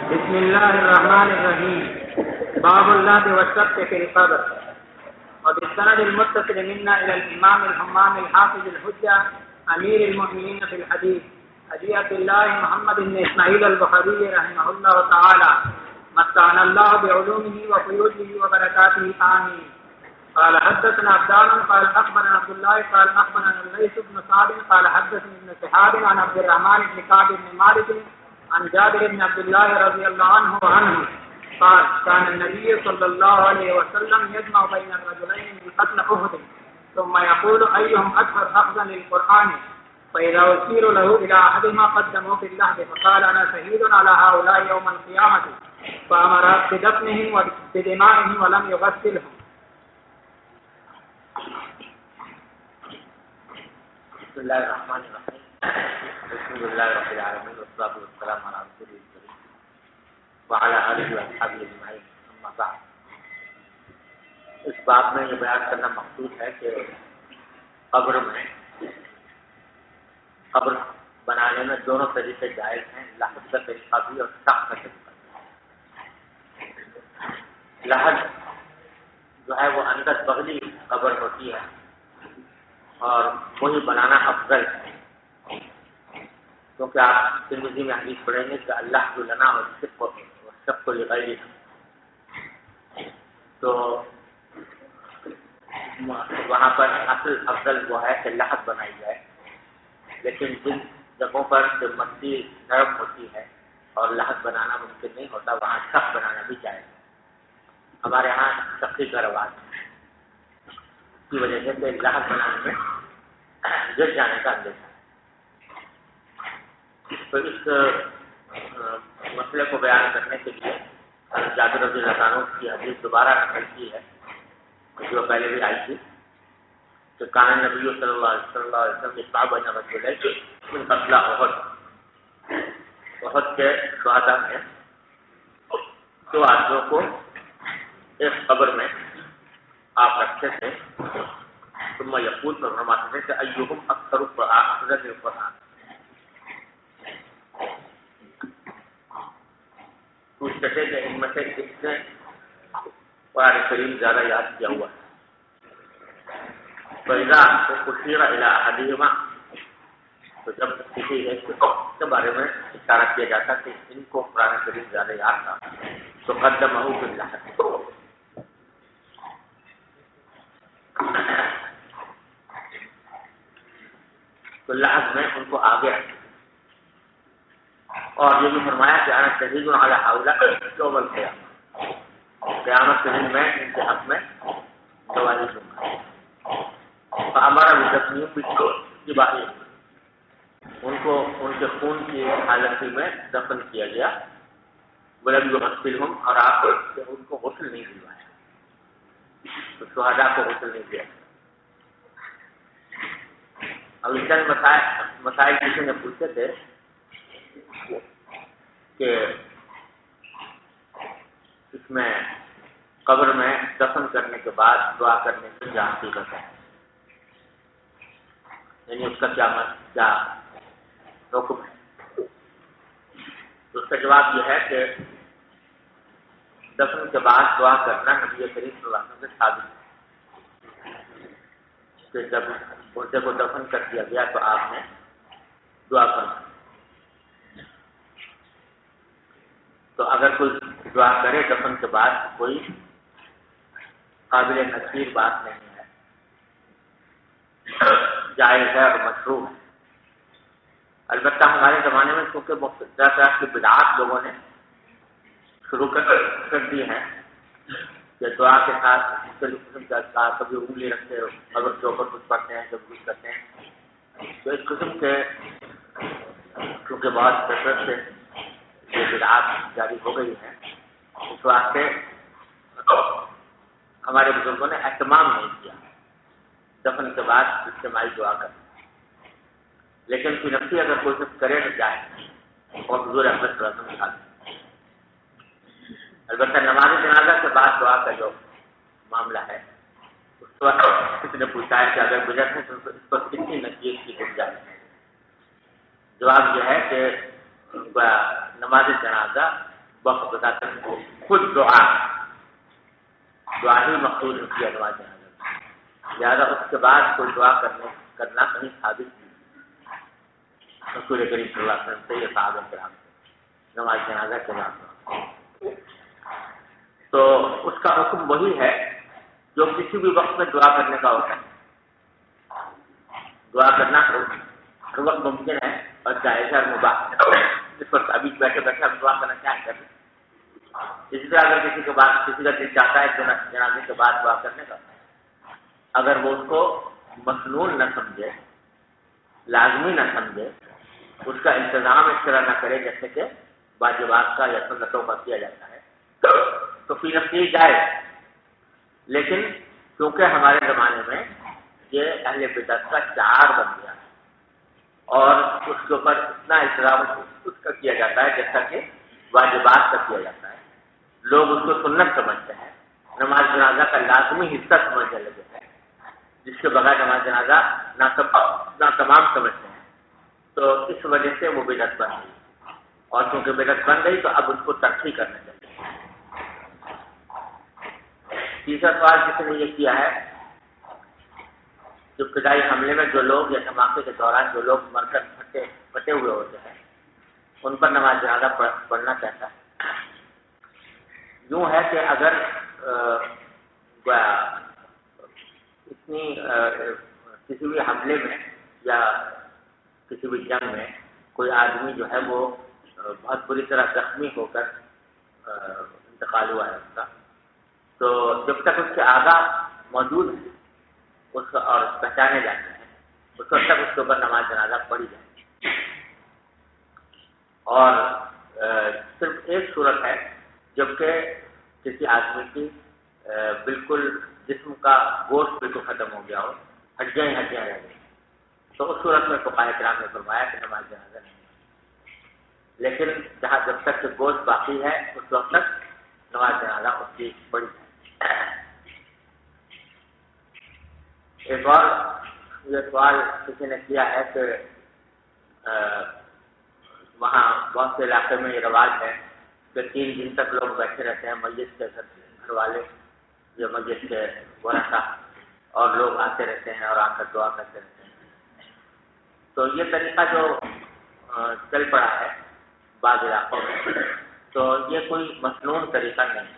بسم الله الرحمن الرحيم. باب اللحد والشق في القبر. وبالسند المتصل منا الى الامام الحمام الحافظ الحجة امير المؤمنين في الحديث ابي عبد الله محمد بن اسماعيل البخاري رحمه الله تعالى متعنا الله بعلومه وفيوضه وبركاته آمين. قال حدثنا عبدان قال اخبرنا عبد الله قال اخبرنا الليث بن سعد قال حدثني ابن شهاب عن عبد الرحمن بن كعب بن مالك عن جابر بن عبد الله رضي الله عنه قال كان النبي صلى الله عليه وسلم يجمع بين الرجلين بقتل أحد ثم يقول أيهم أكثر أخذا للقرآن فإذا أشير له إلى أحدهما قدموه في اللحد فقال أنا شهيد على هؤلاء يوم القيامة فأمر بدفنهم وبدمائهم ولم يغسلهم. بسم الله الرحمن الرحيم. الحمد لله رب العالمين والصلاة والسلام على رسوله الكريم وعلى آله وأصحابه أجمعين. أما بعد، اس باب میں یہ بیان کرنا مقصود ہے کہ قبر بنانے میں دونوں طریقے جائز ہیں، لحد کا طریقہ بھی اور شق کا طریقہ بھی۔ لحد جو ہے وہ اندر بغلی قبر ہوتی ہے اور وہی بنانا افضل ہے، کیونکہ آپ ترمذی میں حدیث پڑھیں گے کہ اللہ جو لنا اور سب کو لغیری، تو وہاں پر اصل افضل وہ ہے کہ لحد بنائی جائے، لیکن جن جگہوں پر مٹی نرم ہوتی ہے اور لحد بنانا ممکن نہیں ہوتا وہاں شق بنانا بھی جائے۔ ہمارے یہاں شقی کا رواج ہے، اس کی وجہ سے کہ لحد بنانے میں گر جانے کا اندیشہ ہے۔ تو اس مسئلے کو بیان کرنے کے لیے جابر رضی اللہ عنہ کی حدیث دوبارہ نقل کی ہے جو پہلے بھی آئی تھی کہ کان نبی صلی اللہ علیہ وسلم بین رجلین من قتل احد کے شہداء میں دو آدمیوں کو ایک قبر میں آپ رکھتے تھے، ثم یقول پر فرماتے تھے کہ ایہم اکثر القرآن، پوچھتے تھے کہ ان میں سے کس نے قرآن کریم زیادہ یاد کیا ہوا ہے۔ فَإِذَا أُشِيرَ إِلَىٰ أَحَدِهِمَا، تو جب کسی ایک کے بارے میں اشارہ کیا جاتا کہ ان کو قرآن کریم زیادہ یاد تھا تو قدمہ باللحد، تو لحد میں ان کو آگے رکھا، اور یہ بھی فرمایا کہ انا شہید علی ہؤلاء یوم القیامہ، قیامت کے دن میں ان کے حق میں گواہی دوں گا۔ فامر بدفنهم باتباعهم، ان کو ان کے خون کی حالت میں دفن کیا گیا، ولم یغسلهم، اور آپ نے ان کو غسل نہیں دلوایا، تو شہداء کو غسل نہیں دیا۔ اب اس مسائل کسی نے پوچھے تھے کہ اس میں قبر میں دفن کرنے کے بعد دعا کرنے کی کیا حقیقت ہے، یعنی اس کا کیا حکم ہے؟ تو اس کا جواب یہ ہے کہ دفن کے بعد دعا کرنا نبی کریم صلی اللہ علیہ وسلم سے ثابت ہے کہ جب مردے کو دفن کر دیا گیا تو آپ نے دعا کرنا، تو اگر کوئی دعا کرے دفن کے بعد کوئی قابل نظیر بات نہیں ہے، جائز ہے اور مشروع ہے۔ البتہ ہمارے زمانے میں چونکہ مختلف طرح کی بدعات لوگوں نے شروع کر دی ہیں کہ دعا کے ساتھ مختلف قسم کے اذکار، کبھی انگلی رکھتے قبر کے اوپر کچھ پڑھتے ہیں، کبھی کچھ کرتے ہیں، تو اس قسم کے کیونکہ بہت کثرت سے یہ بدعات جاری ہو گئی ہیں، اس واسطے ہمارے بزرگوں نے اہتمام نہیں کیا دفن کے بعد اجتماعی دعا کرنا، لیکن فی نفسی اگر کوئی شخص کرے تو جائے اور حضور احمد صلی اللہ علیہ وسلم۔ البتہ نماز جنازہ کے بعد دعا کا جو معاملہ ہے اس وقت کسی نے پوچھا ہے کہ اگر گزر ہے تو اس پر کتنی نصیحت کی گنجائش ہے؟ جواب یہ ہے کہ نماز جنازہ وقت بتاتے ہیں خود دعا ہی مقبول ہوتی ہے نماز جنازہ میں، لہٰذا اس کے بعد کوئی دعا کرنا کہیں ثابت نہیں رسول کریم صلی اللہ علیہ وسلم سے یا صحابہ کرام سے نماز جنازہ کے بعد۔ تو اس کا حکم وہی ہے جو کسی بھی وقت میں دعا کرنے کا ہوتا ہے۔ دعا کرنا ہر وقت ممکن ہے اور جائز ہے اور مباح ہے، جس پر ابھی بیٹھے بیٹھے ہم دعا کرنا چاہیں کریں۔ اسی طرح اگر کسی کا دل چاہتا ہے جنازے کے بعد دعا کرنے کا، اگر وہ اس کو مسنون نہ سمجھے، لازمی نہ سمجھے، اس کا انتظام اس طرح نہ کرے جیسے کہ واجبات کا یا سنتوں کا کیا جاتا ہے، تو فی نفسی جائے۔ لیکن کیونکہ ہمارے زمانے میں یہ اہل بدعت کا شعار بن گیا اور اس کے اوپر اتنا احترام اس کا کیا جاتا ہے جیسا کہ واجبات کا کیا جاتا ہے، لوگ اس کو سنت سمجھتے ہیں، نماز جنازہ کا لازمی حصہ سمجھنے لگے ہیں، جس کے بغیر نماز جنازہ نہ تمام سمجھتے ہیں۔ تو اس وجہ سے وہ بدعت بن گئی، اور چونکہ بدعت بن گئی تو اب اس کو ترقی کرنا چاہیے۔ تیسرا سوال کسی نے یہ کیا ہے، جو فضائی حملے میں جو لوگ یا دھماکے کے دوران جو لوگ مر کر پھٹے ہوئے ہوتے ہیں ان پر نماز جنازہ پڑھنا چاہتا ہے۔ یوں ہے کہ اگر کسی بھی حملے میں یا کسی بھی جنگ میں کوئی آدمی جو ہے وہ بہت بری طرح زخمی ہو کر انتقال ہوا ہے اس کا، تو جب تک اس کے اعضاء موجود ہیں اور پہچانے جاتے ہیں اس وقت تک اس کے اوپر نماز جنازہ پڑھی جائے۔ اور صرف ایک صورت ہے جبکہ کسی آدمی کی بالکل جسم کا گوشت بالکل ختم ہو گیا ہو، ہڈیاں رہ گئی، تو اس صورت میں فقہاء کرام نے فرمایا کہ نماز جنازہ نہیں ہے۔ لیکن جب تک کہ گوشت باقی ہے اس وقت تک نماز جنازہ اس کی پڑھی جائے۔ ایک اور یہ سوال کسی نے کیا ہے کہ وہاں بہت سے علاقے میں یہ رواج ہے کہ 3 دن تک لوگ بیٹھے رہتے ہیں، میت کے گھر والے یا میت کے ورثاء، اور لوگ آتے رہتے ہیں اور آ کر دعا کرتے رہتے ہیں۔ تو یہ طریقہ جو چل پڑا ہے بعض علاقوں میں، تو یہ کوئی مسنون طریقہ نہیں ہے۔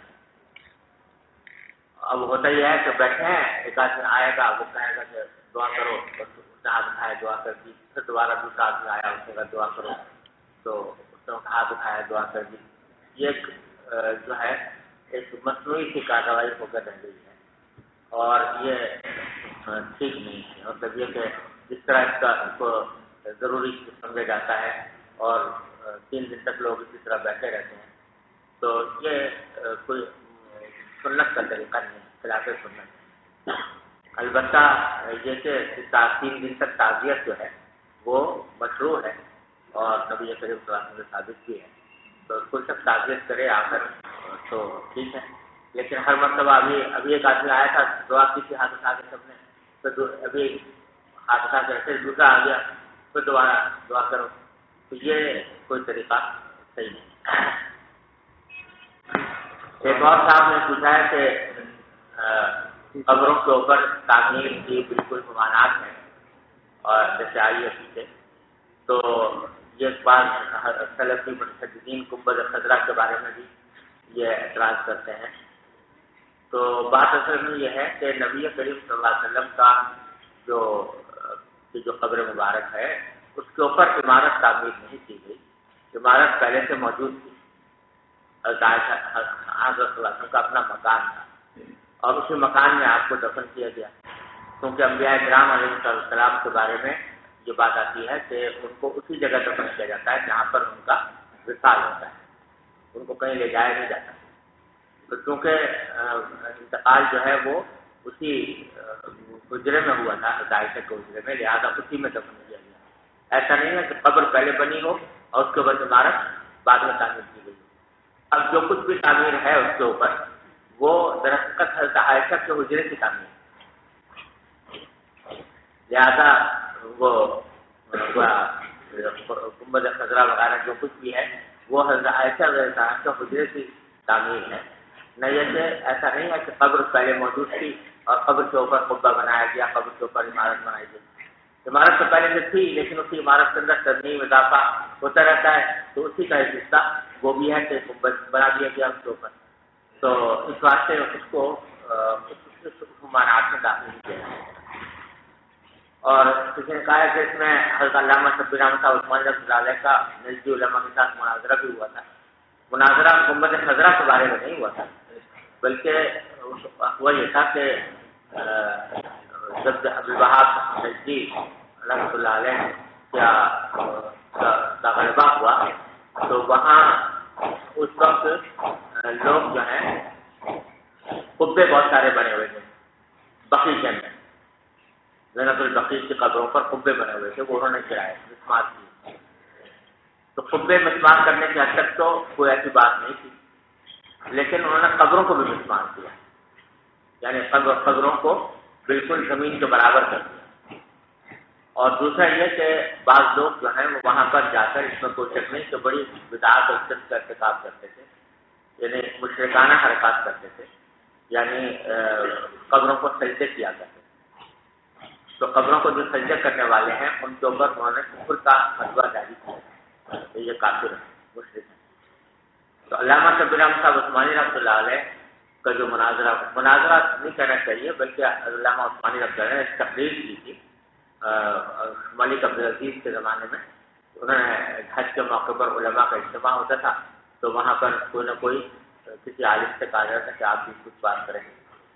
اب ہوتا یہ ہے کہ بیٹھے ہیں، ایک آدمی آئے گا، وہ کہے گا کہ دعا کرو، بس اس نے ہاتھ اٹھایا دعا کر دی، پھر دوبارہ دوسرا آدمی آیا اس نے کہا دعا کرو، تو اس نے ہاتھ اٹھایا دعا کر دی۔ یہ جو ہے ایک مصنوعی سی کارروائی ہو کر رہ گئی ہے اور یہ ٹھیک نہیں ہے۔ مطلب یہ کہ جس طرح اس کا کو ضروری سمجھا جاتا ہے اور 3 دن تک لوگ اسی طرح بیٹھے رہتے ہیں، تو یہ کوئی سنت کا طریقہ نہیں ہے، خلاف سنت۔ البتہ یہ کہ 3 دن تک تعزیت جو ہے وہ مشروع ہے اور نبی کریم صلی اللہ علیہ وسلم سے ثابت بھی ہے، تو کوئی شخص تعزیت کرے آ کر تو ٹھیک ہے۔ لیکن ہر مرتبہ ابھی ایک آدمی آیا تھا، دعا کی تھی ہاتھ اٹھا کے سب نے، تو ابھی ہاتھ اٹھا کے ایسے دوسرا آ گیا پھر دوبارہ دعا کرو، تو یہ کوئی طریقہ صحیح نہیں۔ ایک اور صاحب نے پوچھا ہے کہ قبروں کے اوپر تعمیر کی بالکل ممانعت ہے اور جیسے آئی ہے پیچھے، تو یہ بات سلفی متشددین گنبد خضرا کے بارے میں بھی یہ اعتراض کرتے ہیں۔ تو بات اصل میں یہ ہے کہ نبی کریم صلی اللہ علیہ وسلم کا جو قبر مبارک ہے اس کے اوپر عمارت تعمیر نہیں کی گئی، عمارت پہلے سے موجود تھی، حضرت صلی اللہ علیہ وسلم کا اپنا مکان تھا اور اسی مکان میں آپ کو دفن کیا گیا، کیونکہ انبیاء کرام علیہ السلام کے بارے میں یہ بات آتی ہے کہ ان کو اسی جگہ دفن کیا جاتا ہے جہاں پر ان کا وصال ہوتا ہے، ان کو کہیں لے جایا نہیں جاتا۔ تو کیونکہ انتقال جو ہے وہ اسی حجرے میں ہوا تھا، عائشہ کے حجرے میں، لہٰذا اسی میں دفن کیا گیا۔ ایسا نہیں ہے کہ قبر پہلے بنی ہو اور اس کے بعد عمارت بعد میں تعمیر کی گئی۔ اب جو کچھ بھی تعمیر ہے اس کے اوپر وہ درحقیقت حضرت عائشہ کے حجرے کی تعمیر ہے، لہٰذا وہ گنبد خضرا وغیرہ جو کچھ بھی ہے وہ حضرت عائشہ رضی اللہ عنہا کے حجرے کی تعمیر ہے، نہ یہ کہ ایسا نہیں ہے کہ قبر پہلے موجود تھی اور قبر کے اوپر قبہ بنایا گیا، قبر کے اوپر عمارت بنائی گئی۔ عمارت تو پہلے سے تھی لیکن اسی عمارت کے اندر ترمیم اضافہ ہوتا رہتا ہے، تو اسی کا ایک حصہ وہ بھی ہے کہ بنا دیا گیا اس کے اوپر، تو اس واسطے اس کو معنات میں داخل نہیں کیا۔ اور کسی نے کہا ہے کہ اس میں حضرت علامہ شبیر احمد صاحب عثمانی رحمۃ اللہ علیہ کا نجدی علماء کے ساتھ مناظرہ بھی ہوا تھا۔ مناظرہ گنبد خضرا کے بارے میں نہیں ہوا تھا، بلکہ ہوا یہ تھا کہ جب عبدالوہاب نجدی رحمۃ اللہ علیہ کا غلبہ ہوا تو وہاں اس وقت لوگ جو ہیں قبے بہت سارے بنے ہوئے تھے بقیع کے اندر، زینب البقیع کی قبروں پر قبے بنے ہوئے تھے، وہ انہوں نے گرائے مسمار کی، تو قبے مسمار کرنے کی حد تک تو کوئی ایسی بات نہیں تھی، لیکن انہوں نے قبروں کو بھی مسمار کیا، یعنی قبروں کو بالکل زمین کے برابر کر دیا۔ اور دوسرا یہ کہ بعض لوگ جو ہیں وہ وہاں پر جا کر، اس میں کوئی شک نہیں کہ بڑی بدعات اور شرک کا ارتکاب کرتے تھے، یعنی مشرکانہ حرکات کرتے تھے، یعنی قبروں کو سجدے کیا کرتے تھے، تو قبروں کو جو سجدے کرنے والے ہیں ان کے اوپر انہوں نے کفر کا فتویٰ جاری کیا کہ یہ کافر ہے، مشرک ہے۔ تو علامہ شبیر احمد صاحب عثمانی رحمۃ اللہ علیہ کا جو مناظرہ نہیں کہنا چاہیے بلکہ علامہ عثمانی رحمۃ اللہ علیہ نے تقریر کی تھی ملک عبدالعزیز کے زمانے میں، انہوں نے حج کے موقع پر علماء کا اجتماع ہوتا تھا، تو وہاں پر کوئی نہ کوئی کسی عالم سے کہا جاتا تھا کہ آپ بھی کچھ بات کریں،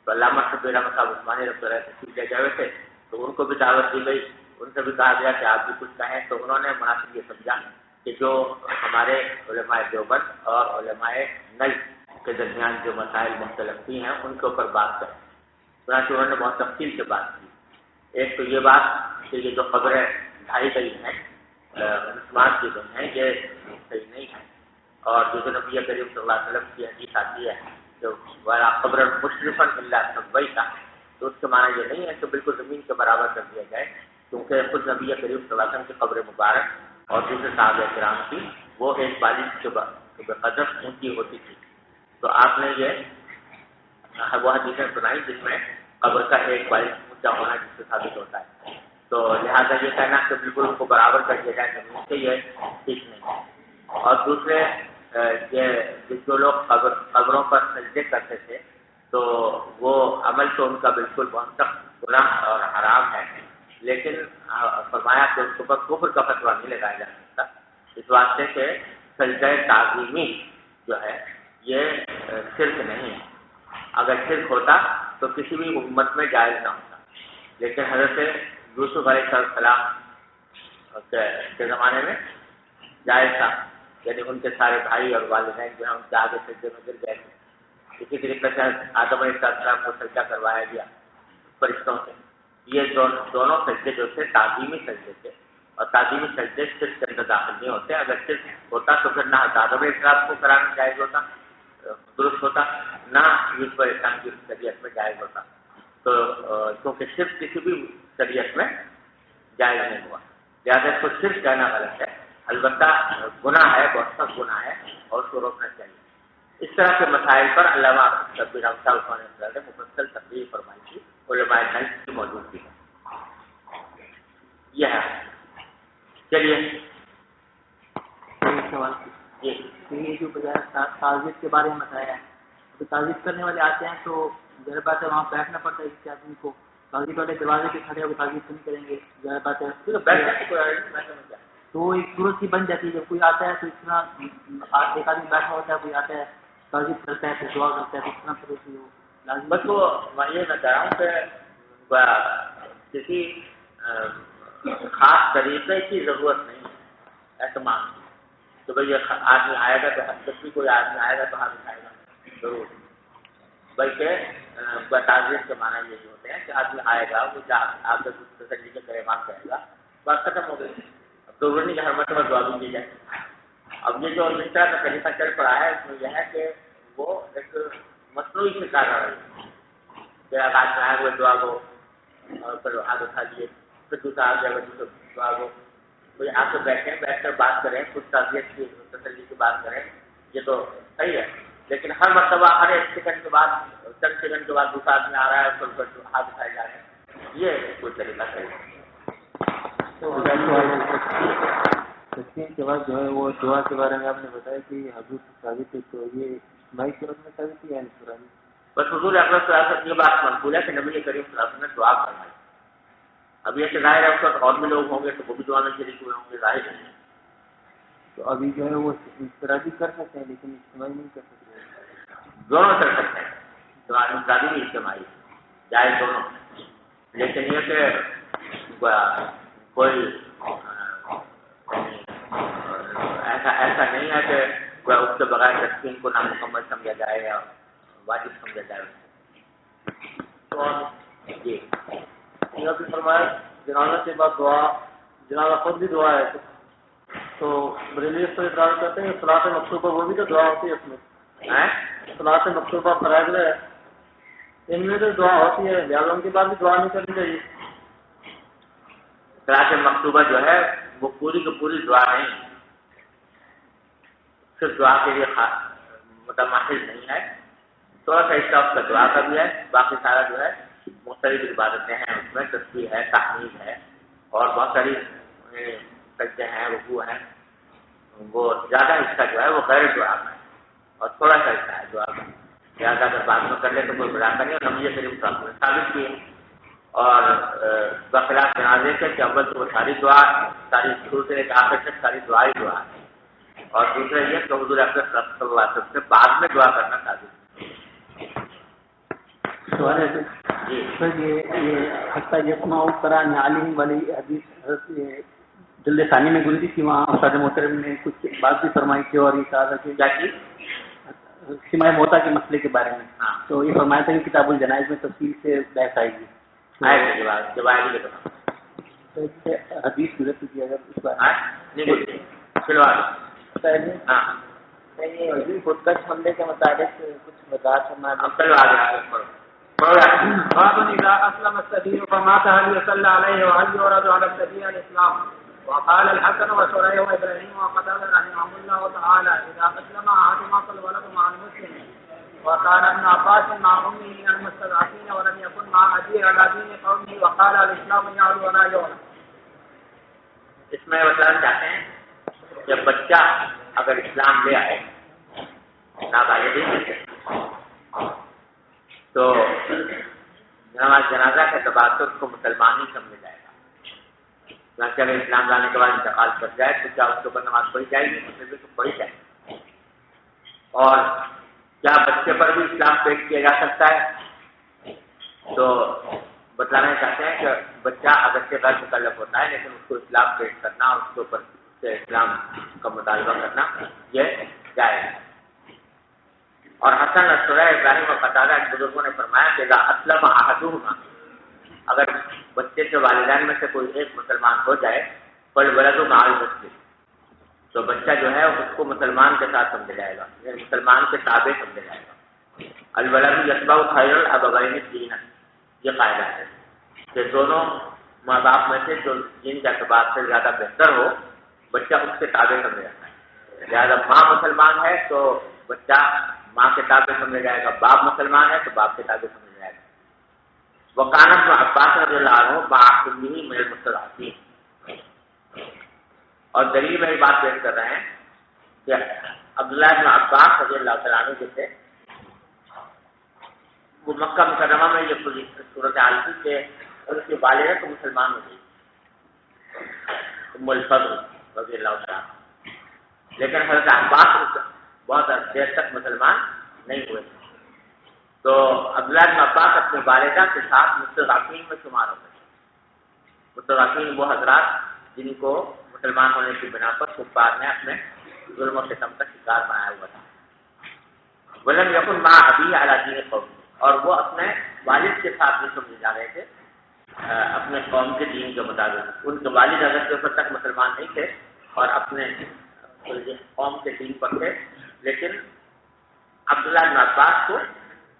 تو علامہ شبیر احمد صاحب عثمانی رحمۃ اللہ تشریف لے گئے ہوئے تھے، تو ان کو بھی دعوت دی گئی، ان سے بھی کہا گیا کہ آپ بھی کچھ کہیں، تو انہوں نے مناسب یہ سمجھا کہ جو ہمارے علماء دیوبند اور علماء نجد کے درمیان جو مسائل مختلف ہیں ان کے اوپر بات کریں، چنانچہ انہوں نے بہت تفصیل سے بات کی۔ ایک تو یہ بات کہ یہ جو خبریں ڈھائی گئی ہیں مسلمان کی گئی ہیں یہ صحیح نہیں ہے، اور جو نبی کریم صلی اللہ علیہ وسلم کی حدیث آتی ہے کہ ولا قبر مشرفا الا سویتہ، تو اس کے معنی یہ نہیں ہے کہ بالکل زمین کے برابر کر دیا جائے، کیونکہ خود نبی کریم صلی اللہ علیہ وسلم کی قبر مبارک اور دوسرے صحابہ کرام کی وہ ایک بالش کے بقدر اونچی ہوتی تھی، تو آپ نے یہ وہ حدیثیں سنائی جس میں قبر کا ایک بالش اونچا ہونا جس سے ثابت ہوتا ہے، تو لہٰذا یہ کہنا کہ بالکل اس کو برابر کر دیا جائے زمین سے یہ ٹھیک نہیں ہے۔ اور دوسرے جو لوگ قبروں پر سجدے کرتے تھے تو وہ عمل تو ان کا بالکل بہت سخت گناہ اور حرام ہے، لیکن فرمایا کہ اس کے اوپر کفر کا فتویٰ نہیں لگایا جا سکتا، اس واسطے کہ سجدہ تعظیمی جو ہے یہ شرک نہیں ہے، اگر شرک ہوتا تو کسی بھی امت میں جائز نہ ہوتا، لیکن حضرت یوسف علیہ السلام کے زمانے میں جائز تھا، یعنی ان کے سارے بھائی اور والدین جو ہیں ان کے آگے سجدے میں گر گئے تھے، اسی طریقے سے آدم علیہ السلام کو سجدہ کروایا گیا فرشتوں سے، یہ دونوں سجدے جو تھے تعظیمی سجدے تھے، اور تعظیمی سجدے شرک کے اندر داخل نہیں ہوتے، اگر شرک ہوتا تو پھر نہ آدم علیہ السلام کو کرانا جائز ہوتا، درست ہوتا، نہ یوسف علیہ السلام کی شریعت میں جائز ہوتا، تو کیونکہ شرک کسی بھی شریعت میں جائز نہیں ہوا، لہٰذا اس کو شرک کہنا غلط ہے، البتہ گناہ ہے، بہت سخت گناہ ہے اور اس کو روکنا چاہیے۔ اس طرح کے مسائل پر علامہ شبیر احمد صاحب عثمانی نے مفصل تقریر فرمائی تھی، علماء نجد کی موجودگی ہے۔ یہ ہے، چلیے سوال یہ جو بجائے تعزیت کے بارے میں بتایا ہے، تو تعزیت کرنے والے آتے ہیں تو ظاہر بات ہے وہاں بیٹھنا پڑتا ہے کسی آدمی کو، تعزیت والے دروازے کے کھڑے ہو کے تعزیت نہیں کریں گے، ظاہر بات ہے تو ایک صورت سی بن جاتی ہے، جب کوئی آتا ہے تو اس طرح ایک آدمی بیٹھا ہوتا ہے، کوئی آتا ہے تعزیت کرتا ہے، پھر دعا کرتا ہے، تو اس طرح پھر اسی وہ لازم بس وہ میں یہ بتا رہا ہوں کہ کسی خاص طریقے کی ضرورت نہیں ہے اہتمام تو بھائی یہ آدمی آئے گا تو جب بھی کوئی آدمی آئے گا تو ہاتھ اٹھائے گا ضرور، بلکہ تعزیت کے معنی یہی ہوتے ہیں کہ آدمی آئے گا وہ آپ سے کچھ تسلی کے کلمات کرے گا، بات ختم ہو گئی، اب تو نہیں کہ ہر مرتبہ دعا بھی دی جائے۔ اب یہ جو اس طرح کا طریقہ چل پڑا ہے اس میں یہ ہے کہ وہ ایک مصنوعی شکار رہا ہے کہ آدمی آئے ہوئے دعا کو اور پھر ہاتھ اٹھا لیے، پھر دوسرا آ جائے گا دوسرے دعا کو، کوئی آ کے بیٹھیں، بیٹھ کر بات کریں، کچھ تعزیت کی تسلی کی بات کریں، یہ تو صحیح ہے، لیکن ہر مرتبہ ہر ایک سیکنڈ کے بعد چند سیکنڈ کے بعد دوسرا آدمی آ رہا ہے اور اس کو ہاتھ اٹھائے جا رہے ہیں، یہ کوئی طریقہ صحیح ہے۔ تسلیم کے بعد جو ہے وہ دعا کے بارے میں آپ نے بتایا کہ حضور ثابت ہے، تو یہ اجماعی صورت میں ثابت ہے یا انفرادی؟ بس حضور اکرم صلی اللہ علیہ وسلم یہ بات منقول ہے کہ نبی کریم صلی اللہ علیہ وسلم نے دعا فرمائی۔ اب یہ کہ ظاہر ہے اس وقت اور بھی لوگ ہوں گے تو وہ بھی دعا میں شریک ہوئے ہوں گے، ظاہر ہے۔ تو ابھی جو ہے وہ انفرادی کر سکتے ہیں لیکن اجتماعی نہیں کر سکتے؟ دونوں کر سکتے ہیں، دعا انفرادی بھی اجتماعی جائز دونوں، لیکن یہ کہ کوئی ایسا نہیں ہے کہ اس کے بغیر تسلیم کو نامکمل سمجھا جائے یا واجب سمجھا جائے۔ جی بھی فرمایا جنازہ کے بعد دعا، جنازہ خود بھی دعا ہے تو بریلی اس پر اعتراض کرتے ہیں صلاۃ مکتوبہ وہ بھی تو دعا ہوتی ہے، اس میں صلاۃ مکتوبہ فرائض ہے ان میں تو دعا ہوتی ہے، لہٰذا ان کے بعد بھی دعا نہیں کرنی چاہیے۔ صلاۃ مکتوبہ جو ہے وہ پوری کی پوری دعا نہیں، صرف دعا کے لیے متمحض نہیں ہے، تھوڑا سا حصہ اس کا دعا کا بھی ہے، باقی سارا جو ہے مختلف عبادتیں ہیں، اس میں تسبیح ہے، تحمید ہے اور بہت ساری سجدے ہیں، رکوع ہیں، وہ زیادہ حصہ جو ہے وہ غیر دعا کا ہے اور تھوڑا سا حصہ ہے دعا کا، زیادہ اگر بعد میں کر لے تو کوئی بڑا نہیں، اور نبی کریم صلی اللہ علیہ وسلم نے ثابت کی ہے۔ اور بخلاف جنازے کے کہ اول تو وہ ساری دعا، ساری شروع سے ایک آخر تک ساری دعا ہی دعا ہے، اور دوسرا یہ کہ حضور اکرم صلی اللہ علیہ وسلم سے بعد میں دعا کرنا ثابت ہے۔ سوال ہے جی سر، یہ حتیٰ یسمع قرآن عالم والی حدیث جلد ثانی میں گزری تھی، وہاں استاد محترم نے کچھ بات بھی فرمائی تھی اور یہ کہا تھا کہ کیا چیز؟ سماع موتا کے مسئلے کے بارے میں، ہاں تو یہ فرمایا تھا کہ کتاب الجنائز میں تفصیل سے بحث آئے گی، حدیث گزر چکی ہے، اگر اس بارے میں خودکش حملے کے متعلق کچھ وضاحت کرنا۔ باب اذا اسلم السبيل فمات هل يصلى عليه وهل يورد على السبيل الاسلام. وقال الحسن وشريح وابراهيم وقتادة رحمهم الله تعالى اذا اسلم احدهما فالولد مع المسلم. وكان ابن عباس مع امه من المستضعفين ولم يكن مع ابيه على دين قومه وقال الاسلام يعلو ولا يعلى. اس میں بتانا چاہتے ہیں کہ بچہ اگر اسلام لے آئے نابالغ تو نماز جنازہ کا تبادل اس کو مسلمان ہی سمجھا جائے گا، کیونکہ اگر اسلام لانے کے بعد انتقال کر جائے تو کیا اس کے اوپر نماز پڑھی جائے گی؟ مسلم تو پڑھی جائے گی۔ اور کیا بچے پر بھی اسلام پیش کیا جا سکتا ہے؟ تو بتانا چاہتے ہیں کہ بچہ اگرچہ غیر مکلف ہوتا ہے لیکن اس کو اسلام پیش کرنا اور اس کے اوپر سے اسلام کا مطالبہ کرنا یہ جائز ہے۔ اور حسن شريح ابراہیم اور قتادہ بزرگوں نے فرمایا کہ اذا اسلم احدهما، اگر بچے کے والدین میں سے کوئی ایک مسلمان ہو جائے فالولد مع المسلم، تو بچہ جو ہے اس کو مسلمان کے ساتھ سمجھا جائے گا، یعنی مسلمان کے تابع سمجھا جائے گا۔ الولد یتبع خیر الابوین دینا، یہ قاعدہ ہے کہ دونوں ماں باپ میں سے جو دین کے اعتبار سے زیادہ بہتر ہو بچہ اس کے تابع سمجھا جاتا ہے۔ لہٰذا ماں مسلمان ہے تو بچہ ماں کے تابع سمجھا جائے گا، باپ مسلمان ہے تو باپ کے تابع سمجھا جائے گا۔ وکان ابن عباس رضی اللہ عنہ مع امہ من المستضعفین، اور دلیل میں یہ بات پیش کر رہے ہیں کہ عبداللہ بن عباس رضی اللہ تعالیٰ عنہ جو تھے وہ مکہ مکرمہ میں یہ پوری صورت حال تھی کہ ان کی والدہ تو مسلمان ہو گئی ام الفضل رضی اللہ تعالیٰ عنہ، لیکن حضرت عباس بہت دیر تک مسلمان نہیں ہوئے تھے، تو عبداللہ بن عباس اپنی والدہ کے ساتھ مستضعفین میں شمار ہو گئے۔ مستضعفین وہ حضرات جن کو مسلمان ہونے کی بنا پر کفار نے اپنے ظلم و ستم کا شکار بنایا ہوا تھا۔ ولم یکن مع ابیہ علی دین قوم، اور وہ اپنے والد کے ساتھ نہیں سمجھے جا رہے تھے اپنے قوم کے دین کے مطابق۔ ان کے والد حضرت کے وقت تک مسلمان نہیں تھے اور اپنے قوم کے دین پر تھے، لیکن عبداللہ بن عباس کو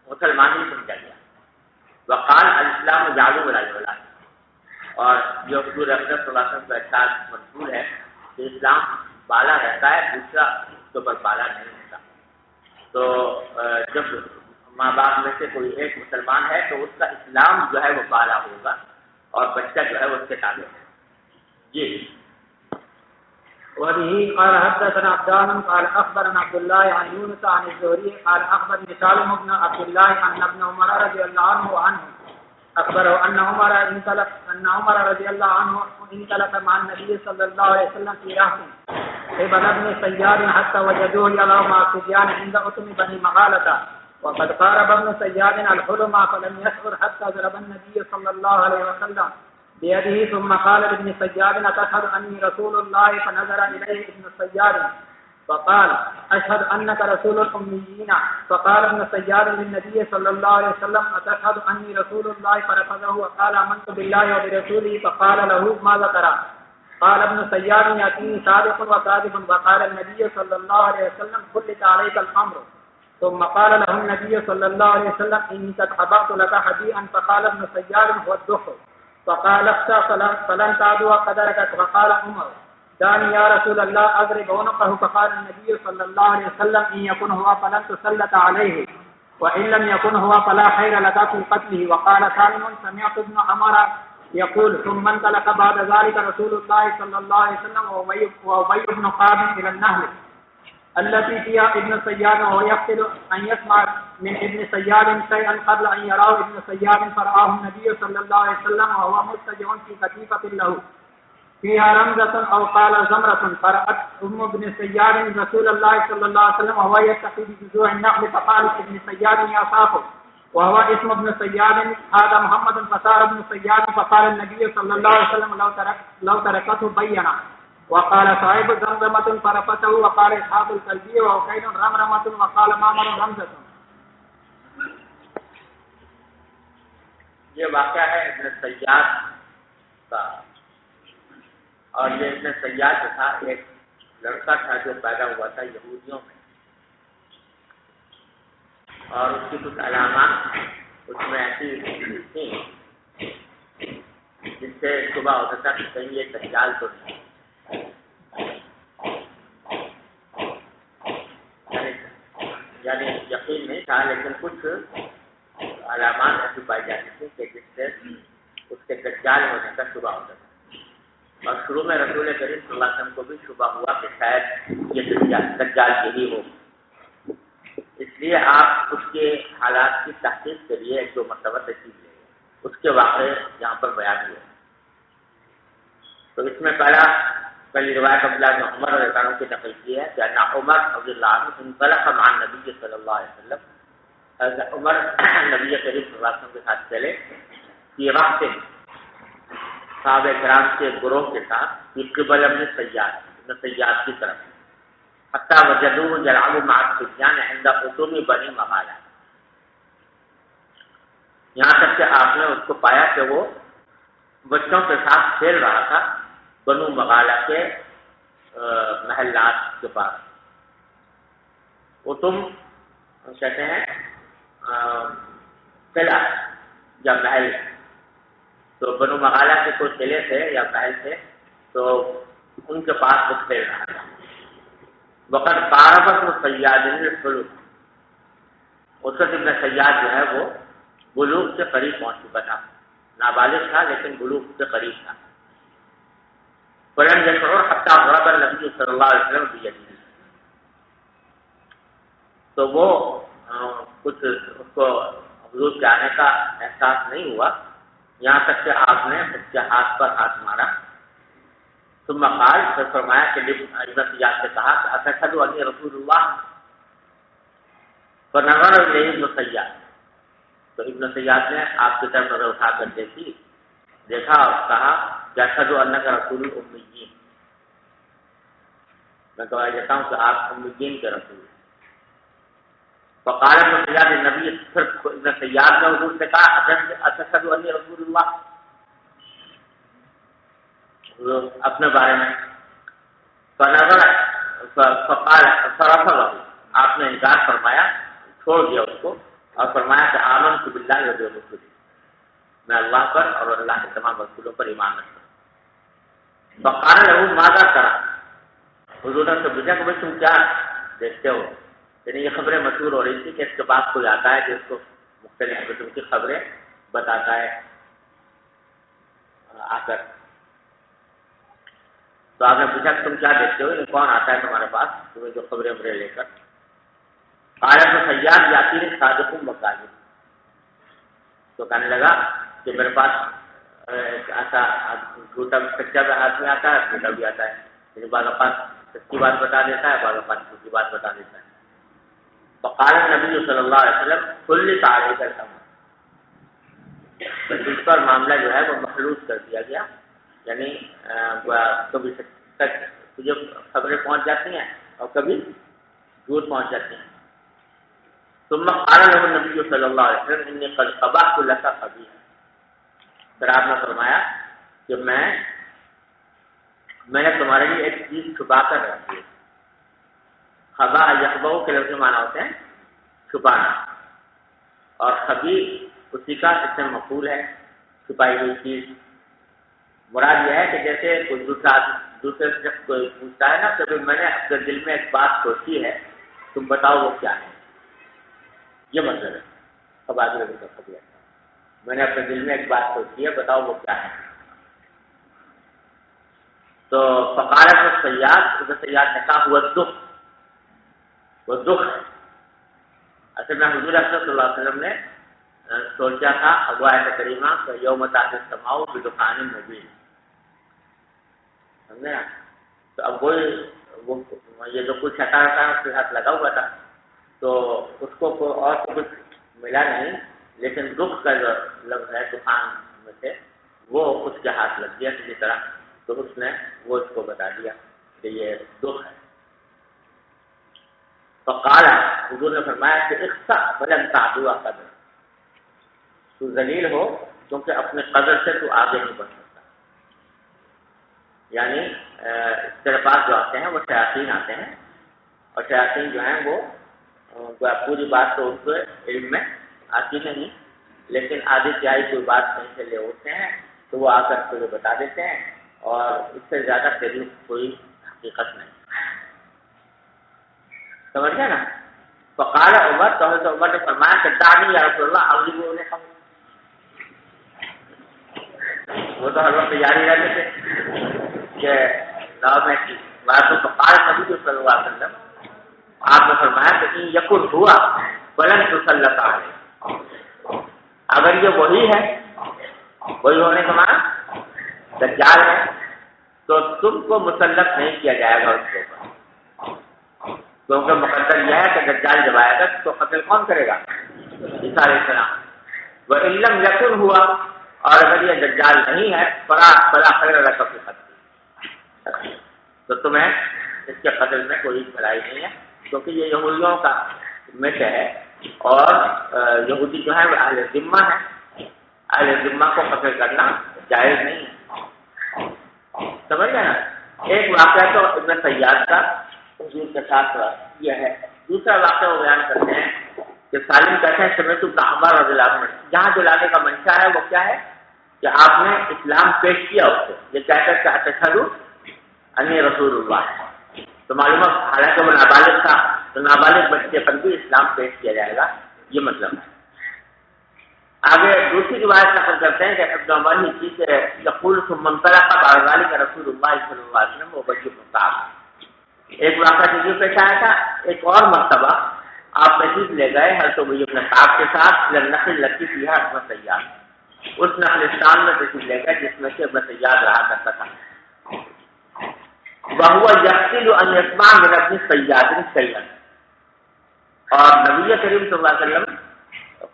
مسلمان ہی سمجھا گیا۔ وقال الاسلام یعلو ولا یعلی، اور جو حضور اقدس صلی اللہ علیہ وسلم کا ارشاد منقول ہے کہ اسلام بالا رہتا ہے، دوسرا اس کے اوپر بالا نہیں ہوتا۔ تو جب ماں باپ میں سے کوئی ایک مسلمان ہے تو اس کا اسلام جو ہے وہ بالا ہوگا اور بچہ جو ہے وہ اس کے تابع ہے۔ جی وبه قال حدثنا عبدان قال اخبرنا عبد الله عن يونس عن الزهري قال اخبرني سالم بن عبد الله ان ابن عمر رضي الله عنه اخبره ان عمر رضي الله عنه انطلق مع النبي صلى الله عليه وسلم في رهط قبل ابن سيار حتى وجدوه يلعب مع الصبيان عند أتم بني مغالة، وقد قارب ابن سيار الحلم فلم يشعر حتى ضرب النبي صلى الله عليه وسلم بيده ثم قال لابن سيار أتشهد أني رسول الله؟ فنظر إليه ابن سيار فقال أشهد أنك رسول الأميين. فقال ابن سيار للنبي صلى الله عليه وسلم أتشهد أني رسول الله؟ فرفضه وقال آمنت بالله وبرسوله. فقال له ماذا ترى؟ قال ابن سيار يأتيني صادق وكاذب. فقال النبي صلى الله عليه وسلم خلت عليك الأمر. ثم قال له النبي صلى الله عليه وسلم إني قد حبأت لك حديئا. فقال ابن سيار هو الدخل. فقال اخشى فلن تعدوا قدرك. فقال عمر دعني يا رسول الله أضرب عنقه. فقال النبي صلى الله عليه وسلم إن يكن هو فلن تسلط عليه وإن لم يكن هو فلا خير لك في قتله. وقال سالم سمعت ابن عمر يقول ثم انطلق بعد ذلك رسول الله صلى الله عليه وسلم وأبي بن قاب إلى النهر التي فيها ابن سيار وهو يقتل أن يسمع من ابن سيار شيئا قبل أن يراه ابن سيار. فرآه النبي صلى الله عليه وسلم وهو متجع في كتيفة له فيها رمزة أو قال زمرة. فرأت أم ابن سيار رسول الله صلى الله عليه وسلم وهو يتقي بجذوع النخل. فقالت ابن سيار يا صاحب وهو اسم ابن سيار هذا محمد. فصار ابن سيار فقال النبي صلى الله عليه وسلم لو تركته بينا. وقال صاحب زمزمة فرفته. وقال إسحاق الكلبي وعقيل رمرمة. وقال معمر رمزة. یہ واقعہ ہے ابن سیاد کا، اور یہ ابن سیاد جو تھا ایک لڑکا تھا جو پیدا ہوا تھا یہودیوں میں، اور اس کی کچھ علامات اس میں ایسی تھیں جس سے صبح ہوتا تھا کہ کہیں یہ دجال تو نہیں، یعنی یقین نہیں تھا لیکن کچھ علامات ایسی پائی جاتی تھی کہ جس سے اس کے دجال ہونے کا شبہ ہوتا تھا، اور شروع میں رسول کریم صلی اللہ علیہ وسلم کو بھی شبہ ہوا کہ شاید یہ دجال یہی ہو، اس لیے آپ اس کے حالات کی تحقیق کے لیے ایک دو مرتبہ تشریف لیں، اس کے واقعے یہاں پر بیان ہوئے۔ تو اس میں پہلی روایت عبداللہ بن عمر رضی اللہ عنہ کی نقل کی ہے کہ ان عمر رضی اللہ عنہ انطلق مع النبی صلی اللہ علیہ وسلم، حضرت عمر نبی کریم صلی اللہ علیہ وسلم کے ساتھ چلے کہ وقت صحابہ کرام کے گروہ کے ساتھ قبل ابن سیاد کی طرف، حتی وجدوہ یلعب مع الصبیان عند أتم بنی مغالہ، یہاں تک کہ آپ نے اس کو پایا کہ وہ بچوں کے ساتھ کھیل رہا تھا بنو مغالہ کے محلات کے پاس۔ أتم کہتے ہیں قلعہ یا محل، تو بنو مغالہ کے کوئی قلعے تھے یا محل تھے، تو ان کے پاس وہ کھیل رہا تھا۔ وقت قاربت سیاد الحلم، اس وقت ابن سیاد جو ہے وہ بلوغ کے قریب پہنچ چکا تھا، نابالغ تھا لیکن بلوغ کے قریب تھا۔ فلم یشعر حتی ضرب النبی صلی اللہ علیہ وسلم بیدہ، تو وہ کچھ اس کو حضور کے آنے کا احساس نہیں ہوا، یہاں تک کہ آپ نے اس کے ہاتھ پر ہاتھ مارا۔ ثم قال، پھر فرمایا کہ ابن سیاد سے کہا کہ اشہد انی رسول اللہ، فنظر الیہ ابن سیاد، تو ابن سیاد نے آپ کی طرف نظر اٹھا کر دیکھا اور کہا کہ اشہد انک رسول الامیین، میں گواہی دیتا ہوں کہ آپ امیین کے رسول ہیں۔ فقال ابن سیاد النبی، پھر ابن سیاد نے حضور سے کہا اشہد انی رسول اللہ، اپنے بارے میں۔ فنظر فقال فرفض، آپ نے انکار فرمایا، چھوڑ دیا اس کو، اور فرمایا کہ آمنت باللہ وبرسولہ، میں اللہ پر اور اللہ کے تمام رسولوں پر ایمان رکھتا ہوں۔ فقال له ماذا ترى، حضور نے پوچھا کہ بھائی تم کیا دیکھتے ہو؟ یعنی یہ خبریں مشہور ہو رہی تھی کہ اس کے پاس کوئی آتا ہے جو اس کو مختلف قسم کی خبریں بتاتا ہے آ کر۔ تو آپ نے پوچھا کہ تم کیا دیکھتے ہو، یہ کون آتا ہے تمہارے پاس تمہیں جو خبریں لے کر؟ قال تو سیاد یاتی نے صادق مکاذب، تو کہنے لگا کہ میرے پاس ایسا جھوٹا سچا آدمی آتا ہے، جھوٹا بھی آتا ہے، یعنی بعض اوقات سچی بات بتا دیتا ہے، بعض اوقات جھوٹی بات بتا دیتا ہے۔ فقال نبی صلی اللہ علیہ وسلم کل تعریف کا اس پر معاملہ جو ہے وہ مخلوط کر دیا گیا، یعنی کبھی تجھے خبریں پہنچ جاتی ہیں اور کبھی جھوٹ پہنچ جاتی ہیں۔ ثم قال له النبي صلی اللہ علیہ وسلم انی قد قبحت لك قبیحا، پھر آپ نے فرمایا کہ میں نے تمہارے لیے ایک چیز چھپا کر رکھی ہے۔ خبا یخبو کے لفظ معنی ہوتے ہیں چھپانا، اور خبی اسی کا اسم مفعول ہے، چھپائی ہوئی چیز۔ مراد یہ ہے کہ جیسے کوئی دوسرے شخص کوئی پوچھتا ہے نا کہ میں نے اپنے دل میں ایک بات سوچی ہے، تم بتاؤ وہ کیا ہے، یہ مطلب ہے خبا کے لفظ کا خبر، میں نے اپنے دل میں ایک بات سوچی ہے، بتاؤ وہ کیا ہے۔ تو فقالت سیاد نے کہا ہوا دکھ، وہ دکھ ہے۔ اصل میں حضور صلی اللہ علیہ وسلم نے سوچا تھا ابو آیت کریمہ کہ یوم تأتی السماء بدخان مبین، سمجھے نا؟ تو اب وہ یہ جو کچھ ہٹا تھا اس کے ہاتھ لگا ہوا تھا، تو اس کو اور کچھ ملا نہیں، لیکن دکھ کا جو لفظ ہے طوفان میں سے وہ اس کے ہاتھ لگ گیا کسی طرح، تو اس نے وہ اس کو بتا دیا کہ یہ دکھ ہے۔ فقال، حضور نے فرمایا کہ اخسا فلن تعدوا قدر، تو ذلیل ہو کیونکہ اپنے قدر سے تو آگے نہیں بڑھ سکتا۔ یعنی تیرے پاس جو آتے ہیں وہ شیاطین آتے ہیں، اور شیاطین جو ہیں وہ پوری بات تو اس کو علم میں آتی نہیں، لیکن آدھی تہائی کوئی بات کہیں سے لے ہوتے ہیں تو وہ آ کر تجھے بتا دیتے ہیں، اور اس سے زیادہ تیری کوئی حقیقت نہیں، سمجھ گئے نا؟ فقال عمر، تو حضرت عمر نے فرمایا کہ دعني یا رسول اللہ اغلبوا علیکم، وہ تو ہر وقت جاری رہتے تھے کہ لاؤ میں کی بات۔ تو فقال نبی صلی اللہ علیہ وسلم، آپ نے فرمایا کہ یکن ہوا فلن تسلط علیہ، اگر یہ وہی ہے، وہی ہونے کا معنی دجال ہے، تو تم کو مسلط نہیں کیا جائے گا اس کے اوپر، کیونکہ مقدر یہ ہے کہ دجال جب آئے گا تو قتل کون کرے گا؟ عیسیٰ علیہ السلام۔ وَإِن لَّمْ يَكُنْ ہوا، اور اگر یہ دجال نہیں ہے فلا خیر لک فی قتلہ، تو تمہیں اس کے قتل میں کوئی بھلائی نہیں ہے، کیونکہ یہ یہودیوں کا میں سے ہے، اور یہودی جو ہے وہ اہل ذمہ ہے، اہل ذمہ کو قتل کرنا جائز نہیں ہے، سمجھ گئے نا؟ ایک واقعہ تو ابن سیاد کا حضور کے ساتھ یہ ہے۔ دوسرا واقعہ وہ بیان کرتے ہیں کہ سالم کہتے ہیں سمعت ابن عمر رضی اللہ عنہ، جہاں دلانے کا منشا ہے وہ کیا ہے کہ آپ نے اسلام پیش کیا اس کو، یہ کہہ کر کہ اشہد انی رسول اللہ، تو معلوم حالانکہ وہ نابالغ تھا تو نابالغ بچے پر بھی اسلام پیش کیا جائے گا، یہ مطلب ہے۔ آگے دوسری روایت نقل کرتے ہیں کہ ابن عمر ہی کی کہ یقول ثم انطلق بعد ذلك رسول اللہ صلی اللہ علیہ وسلم وبشر بن کعب، ایک واقعہ تجھے پیش آیا تھا، ایک اور مرتبہ آپ تشریف لے گئے حضرت ابی بن کعب کے ساتھ النخل التي فيها ابن سیاد، اس نخلستان میں تشریف لے گئے جس میں سے ابن سیاد رہا کرتا تھا۔ وهو يقتل ان يسمع من ابن سیاد شيئا، اور نبی کریم صلی اللہ علیہ وسلم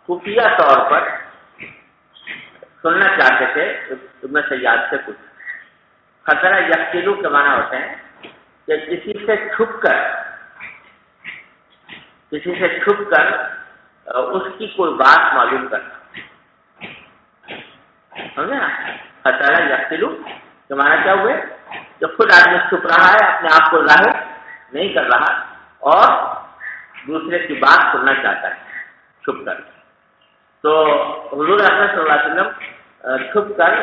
خفیہ طور پر سننا چاہتے تھے ابن سیاد سے کچھ۔ خطرہ یقتلو کے معنی ہوتے ہیں کہ کسی سے چھپ کر اس کی کوئی بات معلوم کرنا، سمجھے نا؟ خطرہ یقتلو کے معنی کیا ہوئے کہ خود آدمی چھپ رہا ہے، اپنے آپ کو ظاہر نہیں کر رہا، اور دوسرے کی بات سننا چاہتا ہے چھپ کر۔ تو حضور اکرم صلی اللہ علیہ وسلم چھپ کر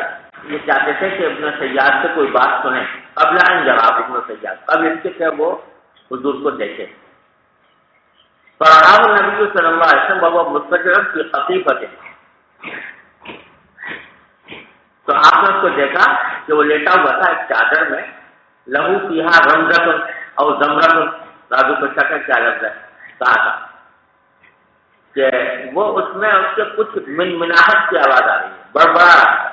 یہ چاہتے تھے کہ ابن سیاد سے کوئی بات سنیں قبل ان جواب ابن سیاد، قبل اس کے کہ وہ حضور کو دیکھے۔ فرآہ النبی صلی اللہ علیہ وسلم وهو مستجر فی قطیفۃ، تو آپ نے اس کو دیکھا کہ وہ لیٹا ہوا تھا ایک چادر میں، لہو فیہا رمزۃ او زمرۃ، راوی کو شک ہے کیا لفظ ہے، کہا تھا کہ وہ اس میں اس کے کچھ مناہٹ کی آواز آ رہی ہے، بڑبڑا رہا ہے۔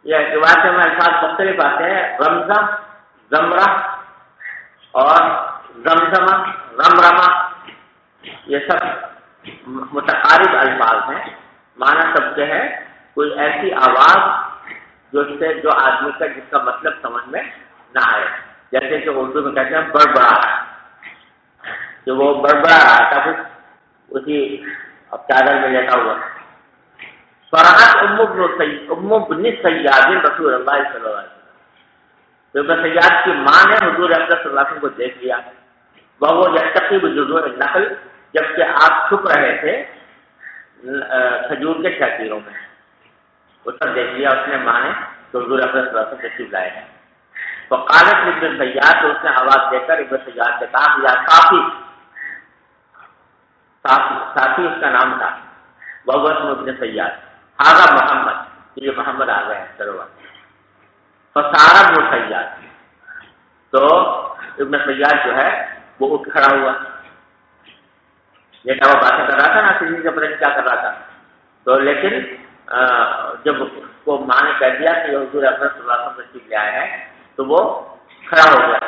یہ روایت میں الفاظ مختلف آتے ہیں، رمزہ، زمرہ اور زمزمہ، رمرمہ، یہ سب متقارب الفاظ ہیں، معنی سب کے ہیں کوئی ایسی آواز جو آدمی کا جس کا مطلب سمجھ میں نہ آئے، جیسے کہ اردو میں کہتے ہیں بڑبڑا رہا، کہ وہ بڑبڑا رہا تھا کچھ اسی چادر میں لیٹا ہوا۔ فرحت ام بن سیاد رسول اللہ صلی اللہ علیہ وسلم، تو ابن سیاد کی ماں نے حضور اکرم صلی اللہ علیہ وسلم کو دیکھ لیا، وہ یتقی بجذوع النخل، جبکہ آپ چھپ رہے تھے کھجور کے شاکیروں میں، اس پر دیکھ لیا اس نے ماں نے، تو حضور اکرم صلی اللہ علیہ وسلم تشریف لائے ہیں۔ تو قالت ابن سیاد، تو اس نے آواز دے کر ابن سیاد سے کہا یا صافی، صافی اس کا نام تھا، وہ ابن سیاد، ہاذا محمد، یہ محمد آ گئے ہیں سرور۔ فسارا ابن سیاد، تو ابن سیاد جو ہے وہ اٹھ کھڑا ہوا، لیٹا ہوا باتیں کر رہا تھا نا، سیدھی سے پتہ نہیں کیا کر رہا تھا، تو لیکن جب اس کو ماں نے کہہ دیا کہ حضور اکرم صلی اللہ علیہ وسلم تشریف لے آئے ہیں تو وہ کھڑا ہو گیا۔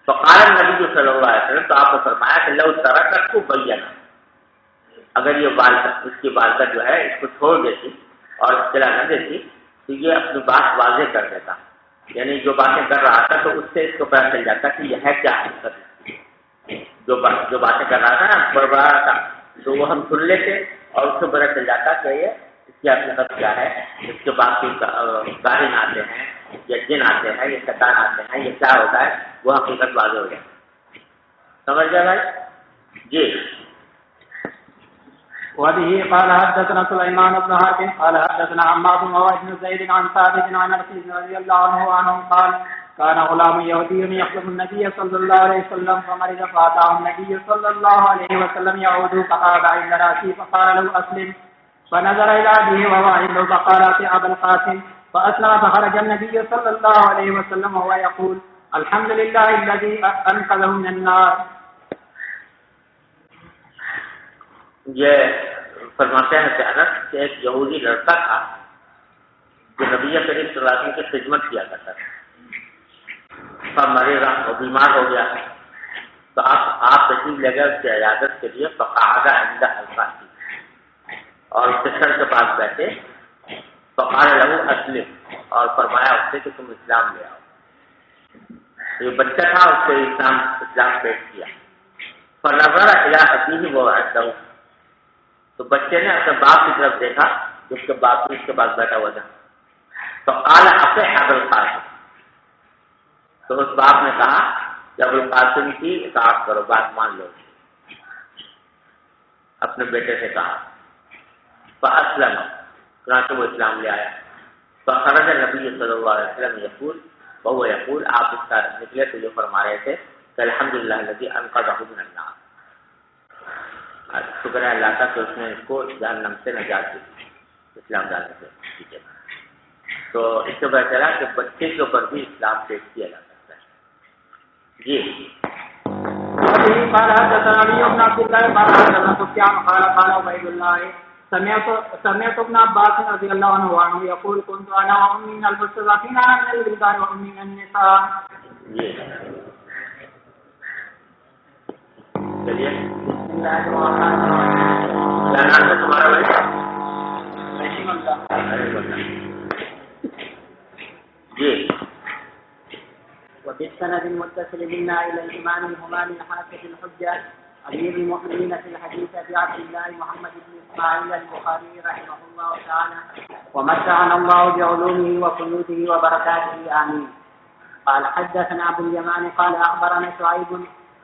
فقال النبی صلی اللہ علیہ وسلم، تو آپ نے فرمایا کہ لو ترکت بینا، اگر یہ والدہ، اس کی والدہ جو ہے اس کو چھوڑ دیتی اور اطلاع نہ دیتی تو یہ اپنی بات واضح کر دیتا، یعنی جو باتیں کر رہا تھا تو اس سے اس کو پتہ چل جاتا کہ یہ ہے کیا حقیقت، جو باتیں کر رہا تھا نا، بڑبڑا رہا تھا، تو وہ ہم سن لیتے اور اس کو پتہ چل جاتا کہ یہ اس کی حقیقت کیا ہے، اس کے بعد کاہن آتے ہیں یا جن آتے ہیں یا شیطان آتے ہیں، یہ کیا ہوتا ہے، وہ حقیقت واضح ہو جائے۔ سمجھ گئے بھائی؟ جی۔ وبه قال حدثنا سليمان بن حرب قال حدثنا عماد بن زيد عن ثابت عن انس رضي الله عنه قال كان غلام يهودي يخدم النبي صلى الله عليه وسلم فمرض فاتاه النبي صلى الله عليه وسلم يعود فقال عند راسه فقال له اسلم، فنظر الى ابيه وهو عنده فقال ابا القاسم، فاسلم، فخرج النبي صلى الله عليه وسلم وهو يقول الحمد لله الذي انقذه من النار۔ یہ فرماتے ہیں کہ انس کہ ایک یہودی لڑکا تھا جو نبی کریم صلی اللہ علیہ وسلم کی خدمت کیا کرتا تھا، مریض وہ بیمار ہو گیا، تو آپ تشریف لے گئے اس کی عیادت کے لیے، فقعد عند القاسم، اور بستر کے پاس بیٹھے، فقال له اسلم، اور فرمایا اس سے کہ تم اسلام لے آؤ۔ یہ بچہ تھا، اس کو اسلام پیش کیا۔ فنظر الى ابيه وعنده، تو بچے نے اپنے باپ کی طرف دیکھا جس کے باپ بھی اس کے پاس بیٹھا ہوا تھا، تو قال اطع ابا القاسم، تو اس باپ نے کہا کہ ابو القاسم کی اطاعت کرو، بات مان لو، اپنے بیٹے سے کہا۔ فاسلم، چنانچہ وہ اسلام لے آیا۔ فخرج النبی صلی اللہ علیہ وسلم یقول، وهو یقول، آپ اس کا نکلے تو یہ فرما رہے تھے کہ الحمدللہ الذی انقذہ من النار، شکر ہے اللہ کا کہ اس نے اس کو جہنم سے نجات دی اسلام لانے سے۔ ٹھیک ہے، تو اس سے پتہ چلا کہ بچے کے اوپر بھی اسلام پیش کیا جا سکتا ہے۔ جی۔ قال حدثنا علي بن عبد الله قال حدثنا سفيان قال قال عبيد الله سمعت ابن عباس رضي الله عنه يقول كنت انا وامي من المستضعفين من الرجال وامي من النساء۔ جی چلیے، کیا نام ہے تمہارا بھائی؟ جی۔ وبالسند المتصل منا الى الامام الهمام الحافظ الحجه امير المؤمنين في الحديث ابي عبد الله محمد بن اسماعيل البخاري رحمه الله تعالى ومتعنا الله بعلومه وفيوده وبركاته امين۔ قال حدثنا ابو اليمان قال اخبرنا شعيب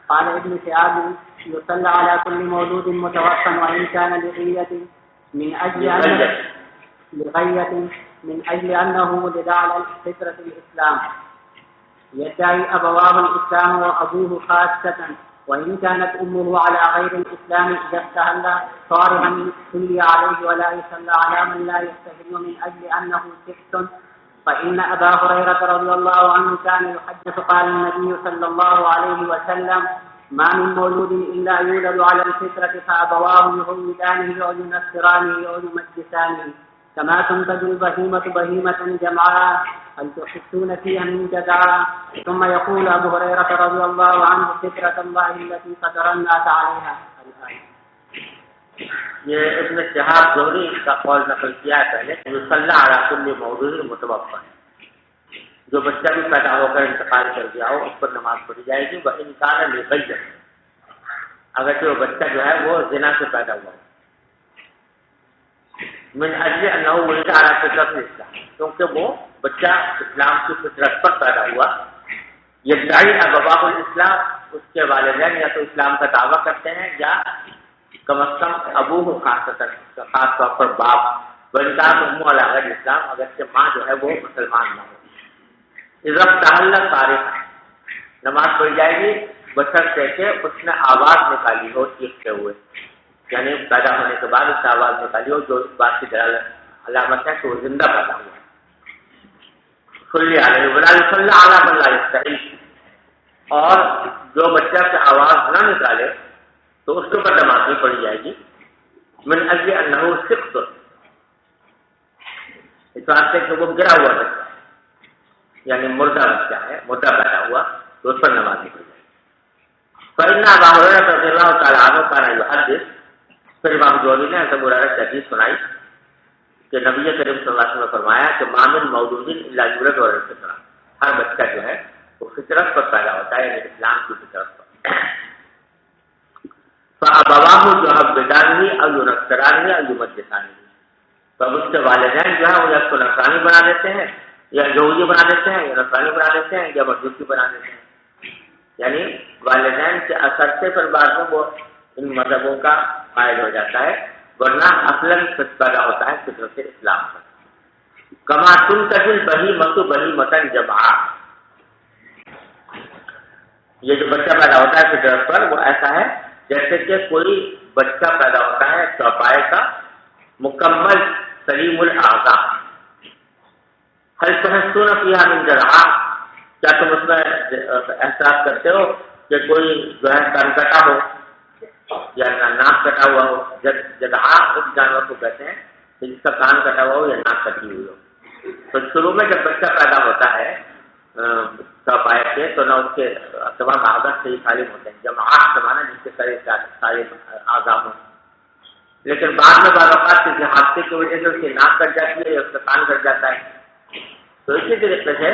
قال ابن شهاب يصلى على كل مولود متوفى وان كان لغية من أجل أنه ولد على فطرة الإسلام. يدعي أبواه الإسلام وأبوه خاصة، وإن كانت أمه على غير الإسلام إذا استهل صارما صلي عليه ولا يصلى على من لا يستهل من أجل أنه سكت. فإن أبا هريرة رضي الله عنه كان يحدث قال النبي صلى الله عليه وسلم: ما من مولود إلا يولد على الفطرة فأبواه يهودانه أو ينصرانه أو يمجسانه كما تنتج البهيمة بهيمة جمعاء هل تحسون فيها من جزعاء. ثم يقول أبو هريرة رضي الله عنه: فطرة الله التي فطر الناس عليها. یہ ابن شہاب زہری کا قول نقل کیا ہے پہلے، یصلی علی کل مولود متوفی، جو بچہ بھی پیدا ہو کر انتقال کر گیا ہو اس پر نماز پڑھی جائے گی. وإن كان لغیر، اگرچہ وہ بچہ جو ہے وہ زنا سے پیدا ہوا، من اجل انہ ولد علی فطرۃ الاسلام، کیونکہ وہ بچہ اسلام کی فطرت پر پیدا ہوا. یدعی ابواہ الاسلام، اس کے والدین یا تو اسلام کا دعویٰ کرتے ہیں یا کم از کم ابوہ خاص طور پر باپ، بلکہ امہ علی غیر الاسلام، اگرچہ ماں جو ہے وہ مسلمان نہ ہو. اذا استحل صارخا، نماز پڑھی جائے گی بشرطے کہ اس نے آواز نکالی ہو چیختے ہوئے، یعنی پیدا ہونے کے بعد اس سے آواز نکالی ہو، جو اس بات کی علامت ہے کہ وہ زندہ پیدا ہوا. صلی علیہ ولا یصلی علی من لا یستحی، اور جو بچہ سے آواز نہ نکالے تو اس کے اوپر نماز نہیں پڑھی جائے گی. من اجل انہ سقط، اس واسطے کہ وہ گرا ہوا بچہ ہے، یعنی مردہ بچہ ہے، مردہ پیدا ہوا تو اس پر نماز نہیں پڑھی جائے گی. فإن أبا هريرة رضي الله تعالى عنه كان يحدث، پھر امام زہری نے حضرت ابو ہریرہ سے حدیث سنائی کہ نبی کریم صلی اللہ علیہ وسلم نے فرمایا کہ ما من مولود الا یولد علی الفطرۃ، ہر بچہ جو ہے وہ فطرت پر پیدا ہوتا ہے، یعنی اسلام کی فطرت پر. فأبواه يهودانه أو ينصرانه أو يمجسانه، تو اس کے والدین جو ہے وہ یا تو نصرانی بنا دیتے ہیں، یا یہودی بنا دیتے ہیں، یا نصرانی بنا دیتے ہیں، یا مجوسی بنا دیتے ہیں. یعنی والدین کے اثر سے پھر بعد میں وہ ان مذہبوں کا قائل ہو جاتا ہے، ورنہ اصلاً پیدا ہوتا ہے فطرت اسلام پر. کما تنتج البہیمۃ بہیمۃ جمعاء، یہ جو بچہ پیدا ہوتا ہے فطرت پر وہ ایسا ہے جیسے کہ کوئی بچہ پیدا ہوتا ہے چوپائے کا، مکمل سلیم الاعضاء. هل تحسون فيها من جزعاء، کیا تم اس میں احساس کرتے ہو کہ کوئی جو ہے کان کٹا ہو یا ناک کٹا ہوا ہو؟ جزعاء اس جانور کو کہتے ہیں جس کا کان کٹا ہوا ہو یا ناک کٹی ہوئی ہو. تو شروع میں جب بچہ پیدا ہوتا ہے چوپائے کے تو نہ اس کے تمام اعضاء سے سالم ہوتے ہیں، جماعت زمانہ جس کے سارے اعضاء ہوں. لیکن بعد میں بعض اوقات کسی حادثے کی وجہ سے اس کی ناک کٹ جاتی ہے یا اس کا کان کٹ جاتا ہے. تو اسی طریقے سے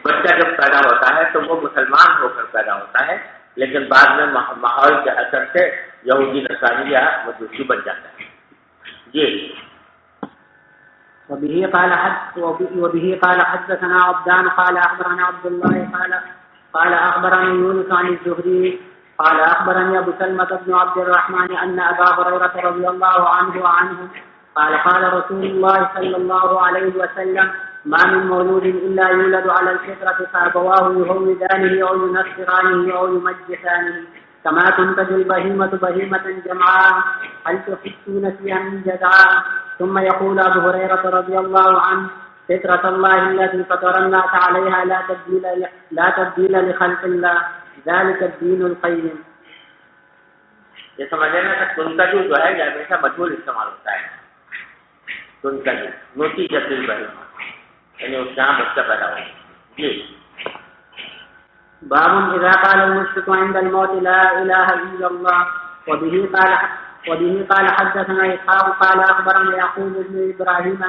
بچہ جب پیدا ہوتا ہے تو وہ مسلمان ہو کر پیدا ہوتا ہے، لیکن بعد میں ماحول کے اثر سے یہودی نصرانی یا مجوسی بن جاتا ہے. جی. وبه قال حدثنا عبدان قال أخبرنا عبد الله قال أخبرني يونس عن الزهري قال أخبرني أبو سلمة بن عبد الرحمن أن أبا هريرة رضي الله عنه قال قال رسول الله صلى الله عليه وسلم: ما من مولود إلا يولد على الفطرة فأبواه يهودانه أو ينصرانه أو يمجسانه كما تنتج البهيمة بهيمة جمعاء هل تحسون فيها من جزعاء. ثم يقول أبو هريرة رضي الله عنه: فطرة الله التي فطر الناس عليها لا تبديل لخلق الله ذلك الدين القيم. یہ سمجھ لینا کہ تنتجو جو ہے یہ ہمیشہ مجہول استعمال ہوتا ہے. تنتجو نوٹی جبریل بہیمہ، یعنی اس جہاں بچہ پیدا ہوا. جی. باب إذا قال المشرك عند الموت لا إله إلا الله. وبه قال حدثنا إسحاق قال أخبرنا يعقوب بن إبراهيم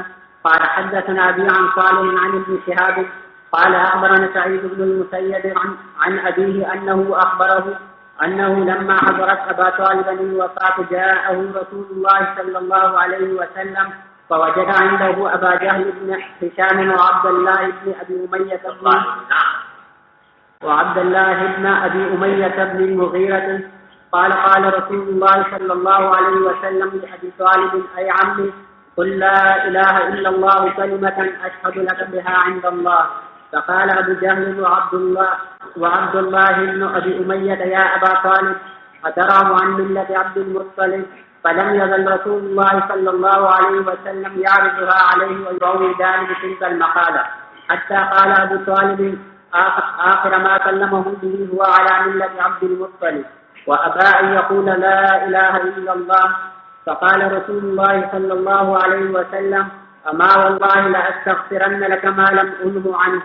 قال حدثنا أبي عن صالح عن ابن شهاب قال أخبرنا سعيد بن المسيب عن أبيه أنه أخبره أنه لما حضرت أبا طالب الوفاة جاءه رسول الله صلى الله عليه وسلم فوجد عنده أبا جهل بن هشام وعبد الله بن أبي أمية بن المغيرة قال قال رسول الله صلى الله عليه وسلم لأبي طالب أي عمي قل لا إله إلا الله كلمة أشهد لك بها عند الله. فقال أبو جهل وعبد الله بن أبي أمية يا أبا طالب أتراه عن ملة عبد المطلب؟ فلم يزل رسول الله صلى الله عليه وسلم يعرضها عليه ويروي ذلك تلك المقالة حتى قال أبو طالب آخر ما كلمه به هو على ملة عبد المطلب وأبى أن يقول لا إله إلا الله. فقال رسول الله صلى الله عليه وسلم أما والله لأستغفرن لك ما لم أنه عنه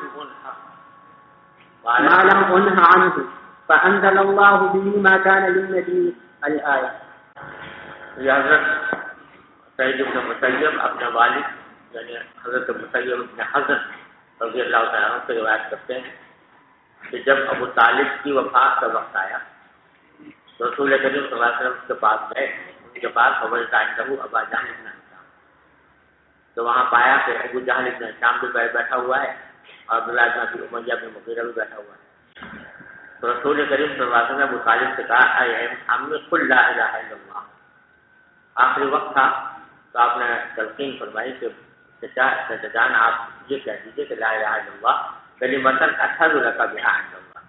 فأنزل الله به ما كان للنبي الآية. حضرت سعید بن مسیب اپنے والد یعنی حضرت مسیب بن حضرت رضی اللہ تعالیٰ عنہ سے روایت کرتے ہیں کہ جب ابو طالب کی وفات کا وقت آیا تو رسول کریم صلی اللہ علیہ وسلم کے پاس گئے. ان کے پاس خبر ابا جہل بن ہشام تو وہاں پایا کہ ابو جہل بن ہشام بھی بیٹھا ہوا ہے اور عبداللہ بن ابی امیہ بن مغیرہ بھی بیٹھا ہوا ہے. تو رسول کریم صلی اللہ علیہ وسلم نے ابو طالب سے کہا اے عمی قل لا الہ الا اللہ. آخری وقت تھا تو آپ نے تلقین فرمائی کہ جان آپ یہ کہہ دیجیے کہ لا الہ الا اللہ کلمۃ اشہد لک بہا عند اللہ.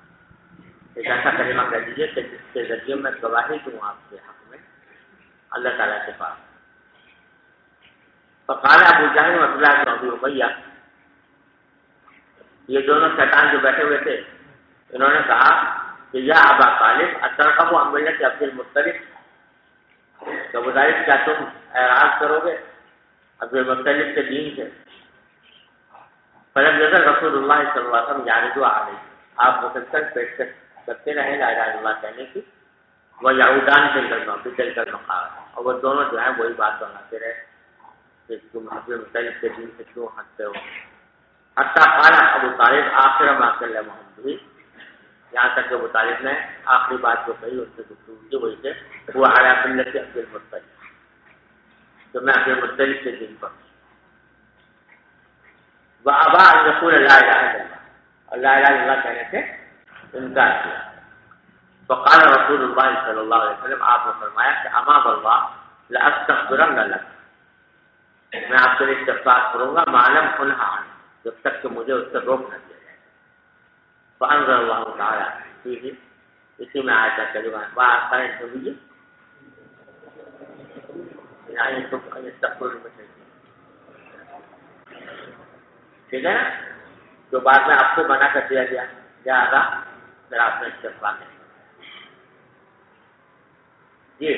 ایک ایسا کلمہ کہہ دیجیے کہ جس کے ذریعے میں گواہی دوں آپ کے حق میں اللہ تعالیٰ کے پاس. فقال ابو جہل و عبداللہ بن ابی امیہ یہ دونوں شیطان جو بیٹھے ہوئے تھے انہوں نے کہا کہ یا ابا طالب اترغب عن ملۃ عبد المطلب تو بظاہر کیا تم اعراض کرو گے عبد المطلب کے دین سے؟ فلم یزل رسول اللہ صلی اللہ علیہ وسلم یعرض علیہ آپ مسلسل پیشکش کرتے رہے لا الہ الا اللہ کہنے کی وہ یعودان تلک المقام اور وہ دونوں جو ہیں وہی بات بناتے رہے کہ تم عبد المطلب کے دین سے کیوں ہٹتے ہو. حتیٰ قال ابو طالب آخر ما کلمہ بھی یہاں تک کہ ابو طالب نے آخری بات جو کہی ان سے گفتگو کی وہی سے وہ علی ملت عبد المطلب تو میں عبد المطلب کے دین پر وابى ان يقول لا اله الا الله اور لا الہ الا اللہ کہنے سے انکار کیا. فقال رسول اللہ صلی اللہ علیہ وسلم آپ نے فرمایا کہ اما واللہ لاستغفرن لک میں آپ کے لیے استغفار کروں گا ما لم انہ عنہ جب تک کہ مجھے اس سے روک نہ دیا جائے. فانزل اللہ تعالیٰ اسی میں آیت کا کلمہ وآخرین سمجھے یعنی استغفر المشرکین ٹھیک ہے نا جو بعد میں آپ کو منع کر دیا گیا لہٰذا پھر آپ نے استغفار کیا. جی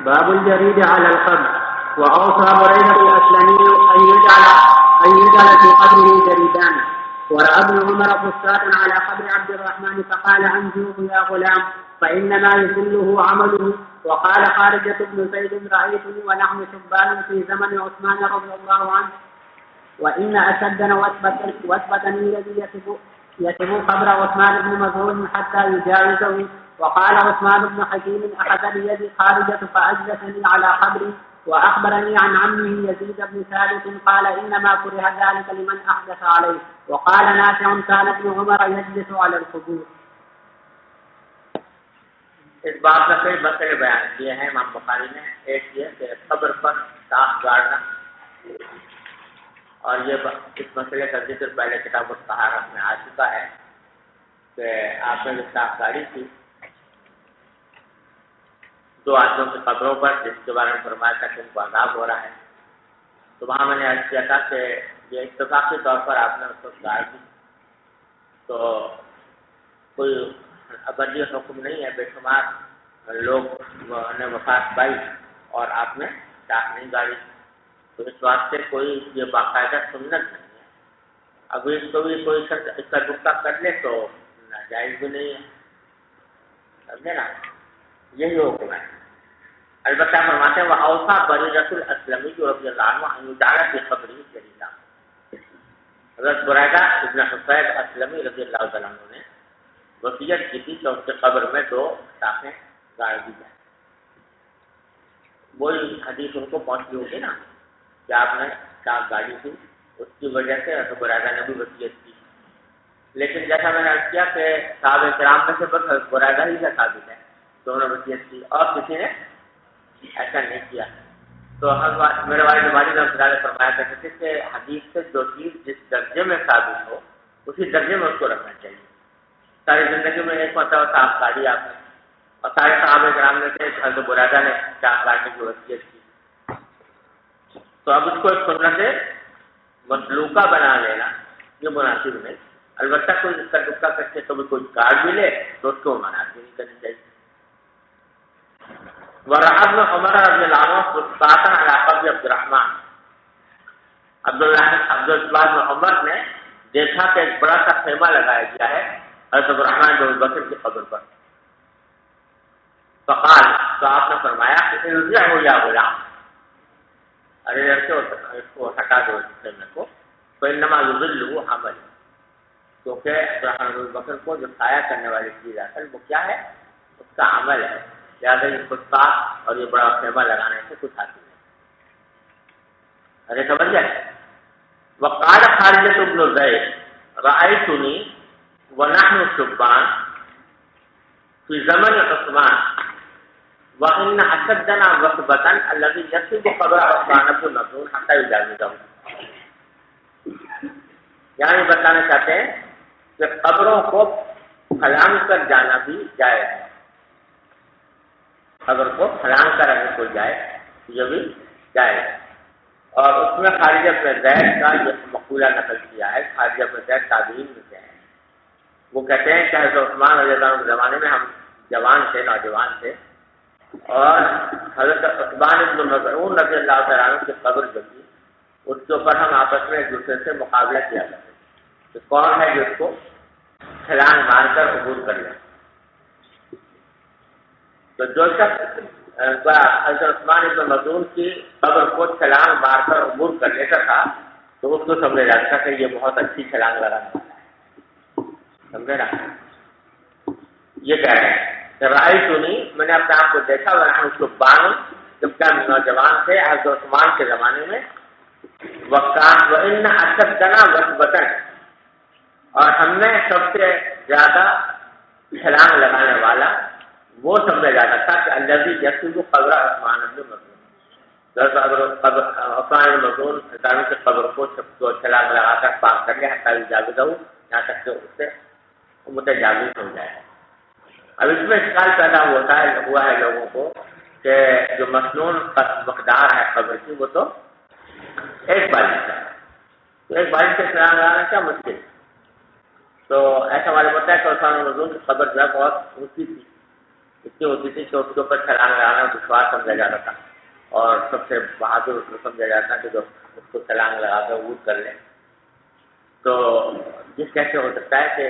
باب الجريد على القبر. وأوصى بريدة الأسلمي أن يجعل في قبره جريدان. ورأى ابن عمر فساة على قبر عبد الرحمن فقال أنجوه يا غلام فإنما يذله عمله. وقال خارجة بن زيد رأيتني ونحن شبان في زمن عثمان رضي الله عنه وإن أشدنا وثبتني الذي يتبو قبر عثمان بن مظعون حتى يجاوزه. وقال عثمان بن حكيم أخذ بيدي خارجة فأجلسني على قبري وأخبرني عن عمه يزيد بن ثابت قال إنما كره ذلك لمن أحدث عليه. وقال نافع كان ابن عمر يجلس على القبور. اس بات میں کئی مسئلے بیان کیے ہیں امام بخاری نے. ایک یہ کہ قبر پر سانپ گاڑنا اور یہ اس مسئلے کا ذکر پہلے کتاب الطہارہ میں آ چکا ہے کہ آپ نے جو سانپ گاڑی تھی دو آدمیوں کی قبروں پر جس کے بارے میں فرمایا تھا کہ ان کو عذاب ہو رہا ہے تو وہاں میں نے عرض کیا تھا کہ یہ اتفاقی طور پر آپ نے اس کو گاڑ دی تو کوئی ابدی حکم نہیں ہے. بے شمار لوگ نے وفات پائی اور آپ نے چاک نہیں گاڑی تو اس واسطے کوئی یہ باقاعدہ سنت نہیں ہے. ابھی اس کو بھی کوئی شخص اس کا دکھا کر لے تو ناجائز بھی نہیں ہے. سمجھے نا یہی حکم ہے. البتہ فرماتے ہیں وہ اوصا بریدۃ الاسلمی رضی اللہ عنہ ان یجعل فی قبرہ جریدہ. حضرت بریدہ ابن حصیب اسلمی رضی اللہ تعالیٰ عنہ نے وصیت کی تھی کہ اس کے قبر میں 2 ٹاکیں گاڑ دی جائیں. وہی حدیث ان کو پہنچی ہوگی نا کہ آپ نے ٹاک گاڑی تھی اس کی وجہ سے حضرت بریدہ نے بھی وصیت کی لیکن جیسا میں نے عرض کیا کہ صحابہ کرام میں سے بس برادہ ہی کا ثابت ہے تو انہوں نے وصیت کی اور کسی نے ایسا نہیں کیا. تو میرے والد والد نے فرمایا کرتے تھے کہ حدیث سے جو چیز جس درجے میں ثابت ہو اسی درجے میں اس کو رکھنا چاہیے. ساری زندگی میں ایک مرتبہ صاحب کاٹی آپ نے اور سارے صحابہ کرام میں سے حضرت برادہ نے چاند کاٹنے کی وصیت کی تو اب اس کو ایک سنت مسلوکہ بنا لینا یہ مناسب نہیں. البتہ کوئی اس کا دکا کرتے کبھی کوئی کارڈ ملے تو اس کو مناسب نہیں کرنی چاہیے. ورحب عمر رضی اللہ عنہ فسطاطا علی قبر عبد الرحمن عبداللہ عمر نے دیکھا کہ ایک بڑا سا خیمہ لگایا گیا ہے حضرت عبد الرحمن بن بکر کی قبر پر. فقال تو آپ نے فرمایا کہ ارجعوا یا غلام ارے لڑکے اس کو ہٹا دو خیمے کو فانما یظلہ حمل کیونکہ عبد الرحمن بن بکر کو جو سایہ کرنے والی چیز اصل وہ کیا ہے اس کا عمل ہے. لہٰذا یہ فسطاط اور یہ بڑا خیمہ لگانے سے کچھ حاصل نہیں. ارے سمجھ گئے. وقال خارجة بن زيد رأيتني ونحن شبان في زمن عثمان وإن أشدنا غصبة الذي يصب قبر عثمان بن مظعون حتى يجاوزه. یعنی بتانا چاہتے ہیں کہ قبروں کو پھلانگ کر جانا بھی جائز ہے. قبر کو پھلانگ کر اگر کوئی جائے یہ بھی جائز ہے. اور اس میں خارجہ بن زید کا یہ مقولہ نقل کیا ہے. خارجہ بن زید تابعین میں سے ہیں. وہ کہتے ہیں کہ حضرت عثمان رضی اللہ عنہ کے زمانے میں ہم جوان تھے نوجوان تھے اور حضرت عثمان بن مظعون رضی اللہ تعالیٰ عنہ کی قبر جو تھی اس کے اوپر ہم آپس میں ایک دوسرے سے مقابلہ کیا کرتے کہ کون ہے جو اس کو چھلانگ مار کر عبور کر لے. تو جو شخص حضرت عثمان بن مظعون کی قبر کو چھلانگ مار کر عبور کر لیتا تھا تو اس کو سمجھا جاتا کہ یہ بہت اچھی چھلانگ لگانے والا ہے. سمجھے نا. یہ کہہ رہے ہیں کہ رائے سنی میں نے اپنے آپ کو دیکھا وہ شبان جب کہ ہم نوجوان تھے حضرت عثمان کے زمانے میں وقان وإن أشدنا غصبة اور ہم میں سب سے زیادہ چھلانگ لگانے والا وہ سمجھا جاتا تھا کہ الذي يصب قبر عثمان بن مظعون. عثمان بن مظعون کی قبر کو چھلانگ لگا کر پار کر لیا حتیٰ یجاوزہ یہاں تک کہ اس سے متجاوز ہو جائے. اب اس میں اشکال پیدا ہوا ہے لوگوں کو کہ جو مسنون مقدار ہے قبر کی وہ تو ایک بالش ہے. تو ایک بالش سے چھلانگ لگانا کیا مشکل. تو ایسا معلوم ہوتا ہے کہ عثمان بن مظعون کی قبر جو ہے بہت اونچی تھی. اتنی ہوتی تھی کہ اس کے اوپر چھلانگ لگانا دشوار سمجھا جاتا تھا اور سب سے بہادر اس کو سمجھا جاتا کہ جو اس کو چھلانگ لگا کر عبور کر لیں. تو یہ کیسے ہو سکتا ہے کہ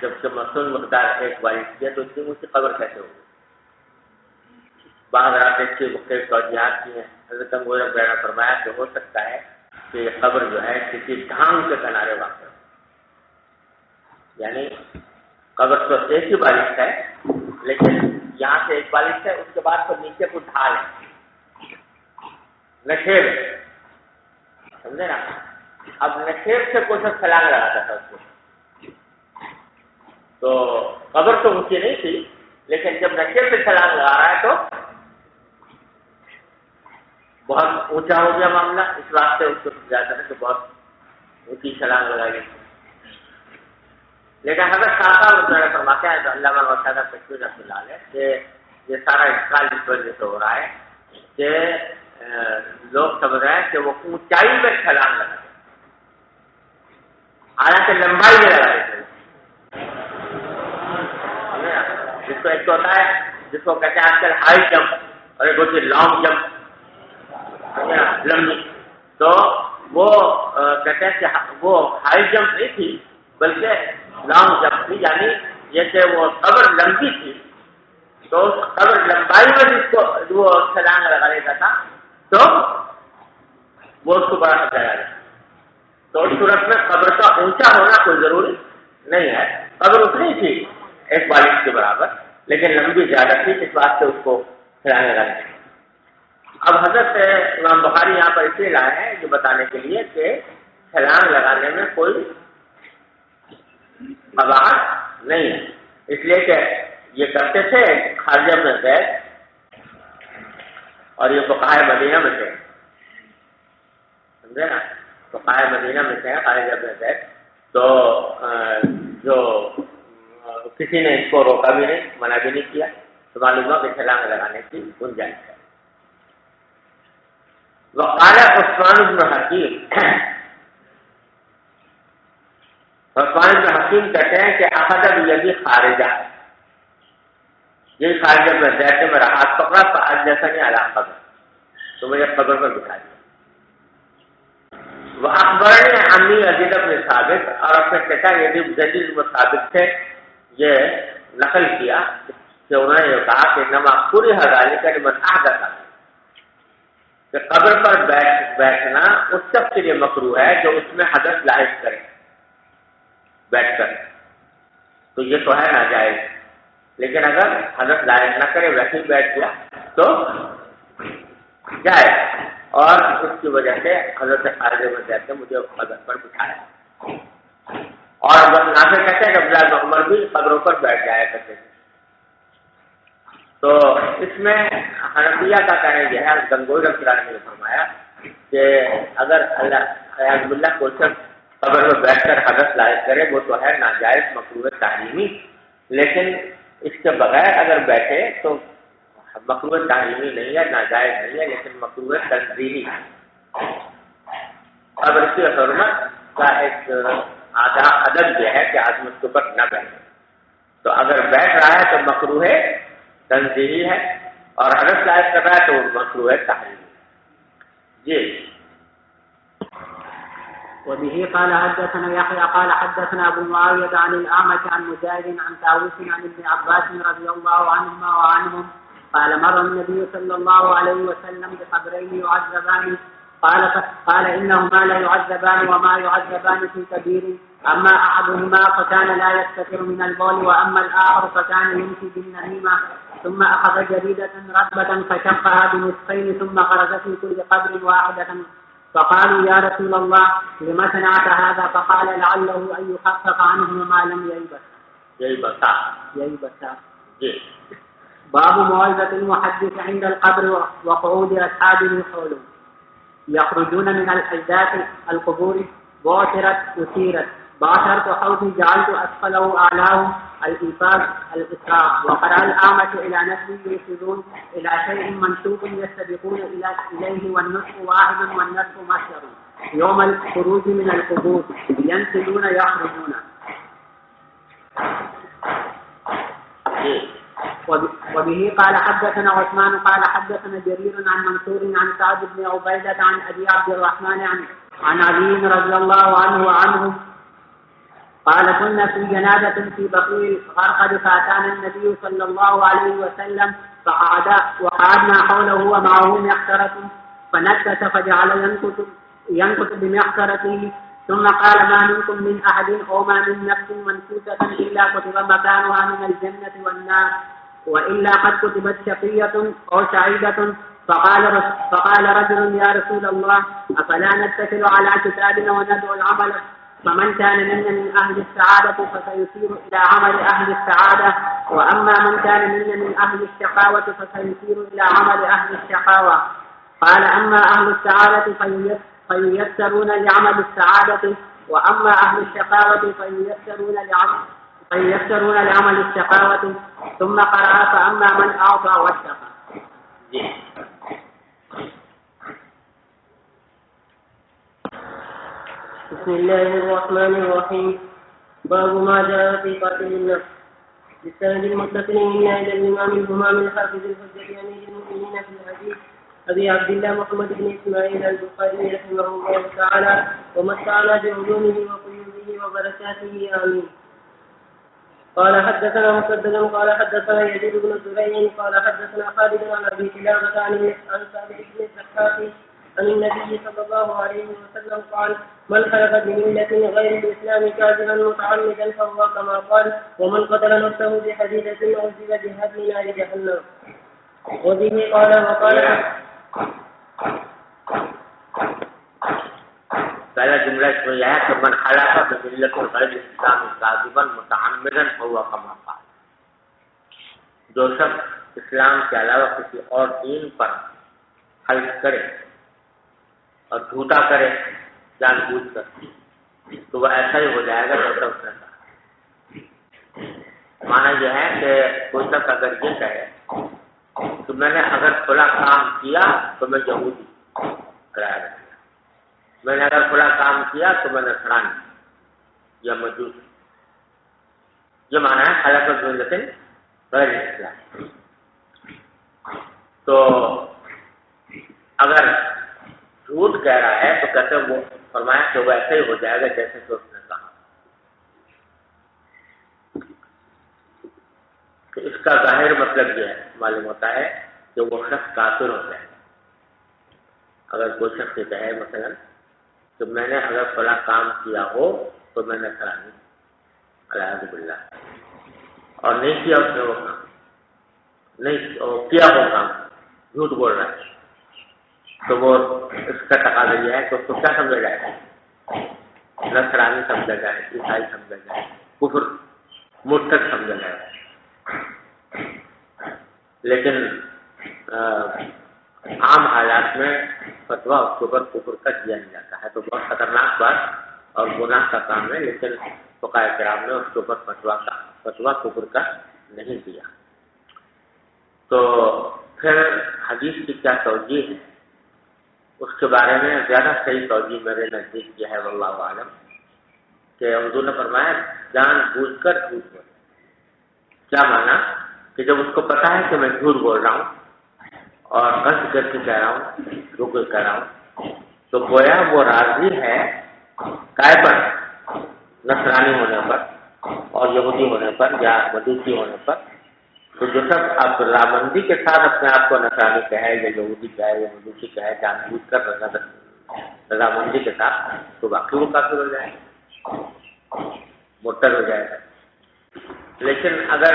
جب کہ مسنون مقدار ایک بالش کی ہے تو اتنی اونچی قبر کیسے ہوگی. بعض رات اس کی مختلف توجیہات کی ہیں. حضرت انگور نے فرمایا کہ ہو سکتا ہے کہ یہ قبر جو ہے کسی ڈھانگ کے کنارے واقع ہے. یعنی قبر تو ایک ہی بالش ہے لیکن یہاں سے ایک بالش ہے اس کے بعد پھر نیچے کو ڈھال ہے نشیب. سمجھے نا. اب نشیب سے کوئی سب چھلانگ لگاتا تھا اس کو تو قبر تو اونچی نہیں تھی لیکن جب نشیب سے چھلانگ لگا رہا ہے تو بہت اونچا ہو گیا معاملہ. اس واسطے اس کو سمجھاتا ہے کہ بہت اونچی چھلانگ لگائی گئی. لیکن حضرت صاحب فرماتے ہیں تو علامہ مولانا تشریف رحمۃ اللہ علیہ کہ یہ سارا اشکال اس وجہ سے ہو رہا ہے کہ لوگ سمجھ رہے ہیں کہ وہ اونچائی میں چھلانگ لگا رہے حالانکہ لمبائی میں لگا رہے تھے. جس کو ایک تو ہوتا ہے جس کو کہتے ہیں آج کل ہائی جمپ اور ایک ہوتی ہے لانگ جمپ لمبی. تو وہ کہتے ہیں کہ وہ ہائی جمپ نہیں تھی بلکہ لانگ جمپ تھی. یعنی یہ کہ وہ قبر لمبی تھی تو اس قبر لمبائی میں جس کو وہ چھلانگ لگا لیتا تھا تو وہ اس کو بڑا سمجھا جائے. تو اس صورت میں قبر کا اونچا ہونا کوئی ضروری نہیں ہے. قبر اتنی تھی ایک بالش کے برابر لیکن لمبی زیادہ تھی اس بات سے اس کو چھلانگ لگانے. اب حضرت امام بخاری یہاں پر اس لیے لائے ہیں یہ بتانے کے لیے کہ چھلانگ لگانے میں کوئی قباحت نہیں، اس لیے کہ یہ کرتے تھے خارجہ میں زید اور یہ فقہائے مدینہ میں تھے، سمجھے نا، فقہائے مدینہ میں تھے خارجہ میں زید، تو جو کسی نے اس کو روکا بھی نہیں، منع بھی نہیں کیا، تو معلوم ہوا کہ چھلانگ لگانے کی گنجائش ہے۔ وقال عثمان بن حکیم، عثمان بن حکیم کہتے ہیں کہ اخذ بیدی خارجہ، یہ خارجہ میں زید نے میرا ہاتھ پکڑا، فاجلسنی علی قبر، تو مجھے قبر پر بٹھا دیا۔ وأخبرني عمي يزيد بن ثابت، اور اپنے چچا یزید بن ثابت تھے، یہ نقل کیا کہ انہوں نے یہ کہا کہ انما کرہ ذلک لمن احدث، کہ قبر پر بیٹھنا اس شخص کے لیے مکروہ ہے جو اس میں حدث لاحق کرے بیٹھ کر، تو یہ تو ہے ناجائز، لیکن اگر حدث لاحق نہ کرے ویسے ہی بیٹھ گیا تو جائز، اور اس کی وجہ سے حضرت خارجہ بن زید نے مجھے قبر پر بٹھایا۔ اور نافع کہتے ہیں کہ عبداللہ بن عمر بھی قبروں پر بیٹھ جایا کرتے تھے۔ تو اس میں حنفیہ کا کہنا یہ ہے، گنگوئی رحمۃ اللہ نے فرمایا کہ اگر اللہ کو شخص قبر میں بیٹھ کر حدث لاحق کرے وہ تو ہے ناجائز مکروہ تحریمی، لیکن اس کے بغیر اگر بیٹھے تو مکروہ تحریمی نہیں ہے، ناجائز نہیں ہے، لیکن مکروہ تنزیہی ہے۔ اب اس کی حرمت کا ایک ادب یہ ہے کہ آدمی اس کے اوپر نہ بیٹھے، تو اگر بیٹھ رہا ہے تو مکروہ تنزیہی ہے، اور حدث لاحق کر رہا ہے تو مکروہ تحریمی۔ جی وبه قال حدثنا يحيى قال حدثنا ابو معاويه عن الاعمش عن مجاهد عن طاووس عن ابن عباس رضي الله عنهما وعنهم قال مر النبي صلى الله عليه وسلم بقبرين يعذبان قال انهما لا يعذبان وما يعذبان في كبير، اما احدهما فكان لا يستتر من البول واما الاخر فكان يمشي بالنميمه، ثم اخذ جريده رطبه فشقها بنصفين ثم غرز في كل قبر واحده، فقالوا يا رسول الله لما صنعت هذا؟ فقال لعله ان يخفف عنهم ما لم ييبسا. باب موعظة المحدث عند القبر وقعود اصحابه حوله. يخرجون من الحجات القبور بعثرت أثيرت، بعثرت حوضي جعلت أسفله أعلاه الإسراف. وقرأ الأعمش إلى نفسه يرشدون إلى شيء منسوب يستبقون إليه والنصف واحد والنصف مشر يوم الخروج من القبور ينسلون يخرجون. وبه قال حدثنا عثمان قال حدثنا جرير عن منصور عن سعد بن عبيدة عن أبي عبد الرحمن عن علي رضي الله عنه وعنهم قال كنا في جنازة في بقيع الغرقد فأتانا النبي صلى الله عليه وسلم وقعدنا حوله ومعه مخشرة فنكس فجعل ينكت بمخشرته ثم قال ما منكم من أحد أو ما من نفس منكوسة إلا كتب مكانها من الجنة والنار وإلا قد كتبت شقية أو سعيدة. فقال رجل يا رسول الله أفلا نتكل على كتابنا وندعو العمل؟ فمن كان منا من أهل السعادة فسيسير إلى عمل أهل السعادة، وأما من كان منا من أهل الشقاوة فسيسير إلى عمل أهل الشقاوة. قال أما أهل السعادة فييسرون لعمل السعادة، وأما أهل الشقاوة فييسرون لعمل الشقاوة. ثم قرأ فأما من أعطى واتقى. بسم الله الرحمن الرحيم. باب ما جاء في قتل النفس. بالسند المتصل منا إلى الإمام الهمام الحافظ الحجة أمير المؤمنين في الحديث أبي عبد الله محمد بن إسماعيل البخاري رحمه الله تعالى ومتعنا بعلومه وقيوده وبركاته آمين. قال حدثنا مسدد قال حدثنا يزيد بن زريع قال حدثنا خالد عن أبي كلابة عن ثابت بن الزحاك عن النبي صلى الله عليه وسلم قال من خلف بملة غير الإسلام كاذبا متعمدا فهو كما قال ومن قتل نفسه بحديدة عذب بهدم نار جهنم. وبه قال وقال پہلا جملہ اس میں یہ ہے کہ من حلف بملت غیر اسلام کاذبا متعمدا فهو كما قال، جو شخص اسلام کے علاوہ کسی اور دین پر حلف کرے اور جھوٹا کرے جان بوجھ کر، تو وہ ایسا ہی ہو جائے گا جیسا اس نے کہا۔ معنی یہ ہے کہ کوئی شخص اگر یہ کہے تو میں نے اگر فلاں کام کیا تو میں یہودی قرار دیا، میں نے اگر فلاں کام کیا تو میں نصرانی یا مجوسی، یہ معنی ہے حلف بملت غیر اسلام۔ تو اگر جھوٹ کہہ رہا ہے تو کہتے ہیں وہ فرمایا کہ وہ ایسے ہی ہو جائے گا جیسے کہ اس نے کہا۔ تو اس کا ظاہر مطلب یہ ہے معلوم ہوتا ہے کہ وہ شخص کافر ہو جائے گا۔ اگر کوئی شخص کہے مثلا کہ میں نے اگر فلاں کام کیا ہو تو میں نے نصرانی الحمد باللہ، اور نہیں کیا اس نے وہ کام، نہیں کیا وہ کام، جھوٹ بول رہا ہے، تو وہ اس کا تقاضا یہ ہے کہ اس کو کیا سمجھا جائے گا؟ نصرانی سمجھا جائے، عیسائی سمجھا جائے، کفر مرتد سمجھا جائے۔ لیکن عام حالات میں فتویٰ اس کے اوپر کفر کا دیا نہیں جاتا ہے، تو بہت خطرناک بات اور گناہ کا کام ہے، لیکن فقہاء کرام نے اس کے اوپر فتویٰ کفر کا نہیں دیا۔ تو پھر حدیث کی کیا توجیہ ہے اس کے بارے میں زیادہ صحیح توجیہ میرے نزدیک یہ ہے واللہ عالم کہ حضور نے فرمایا جان بوجھ کر جھوٹ بولے۔ کیا مانا کہ جب اس کو پتا ہے کہ میں جھوٹ بول رہا ہوں اور قصد کر کے کہہ رہا ہوں، رک کہہ رہا ہوں، تو گویا وہ راضی ہے کائے پر، نصرانی ہونے پر اور یہودی ہونے پر یا مجوسی ہونے پر۔ تو جو سب اب رضامندی کے ساتھ اپنے آپ کو نصرانی کہے یا یہودی کہے یا مجوسی کہے جان بوجھ کر رضامندی کے ساتھ، تو واقعی وہ کافر ہو جائے گا، مرتد ہو جائے گا۔ لیکن اگر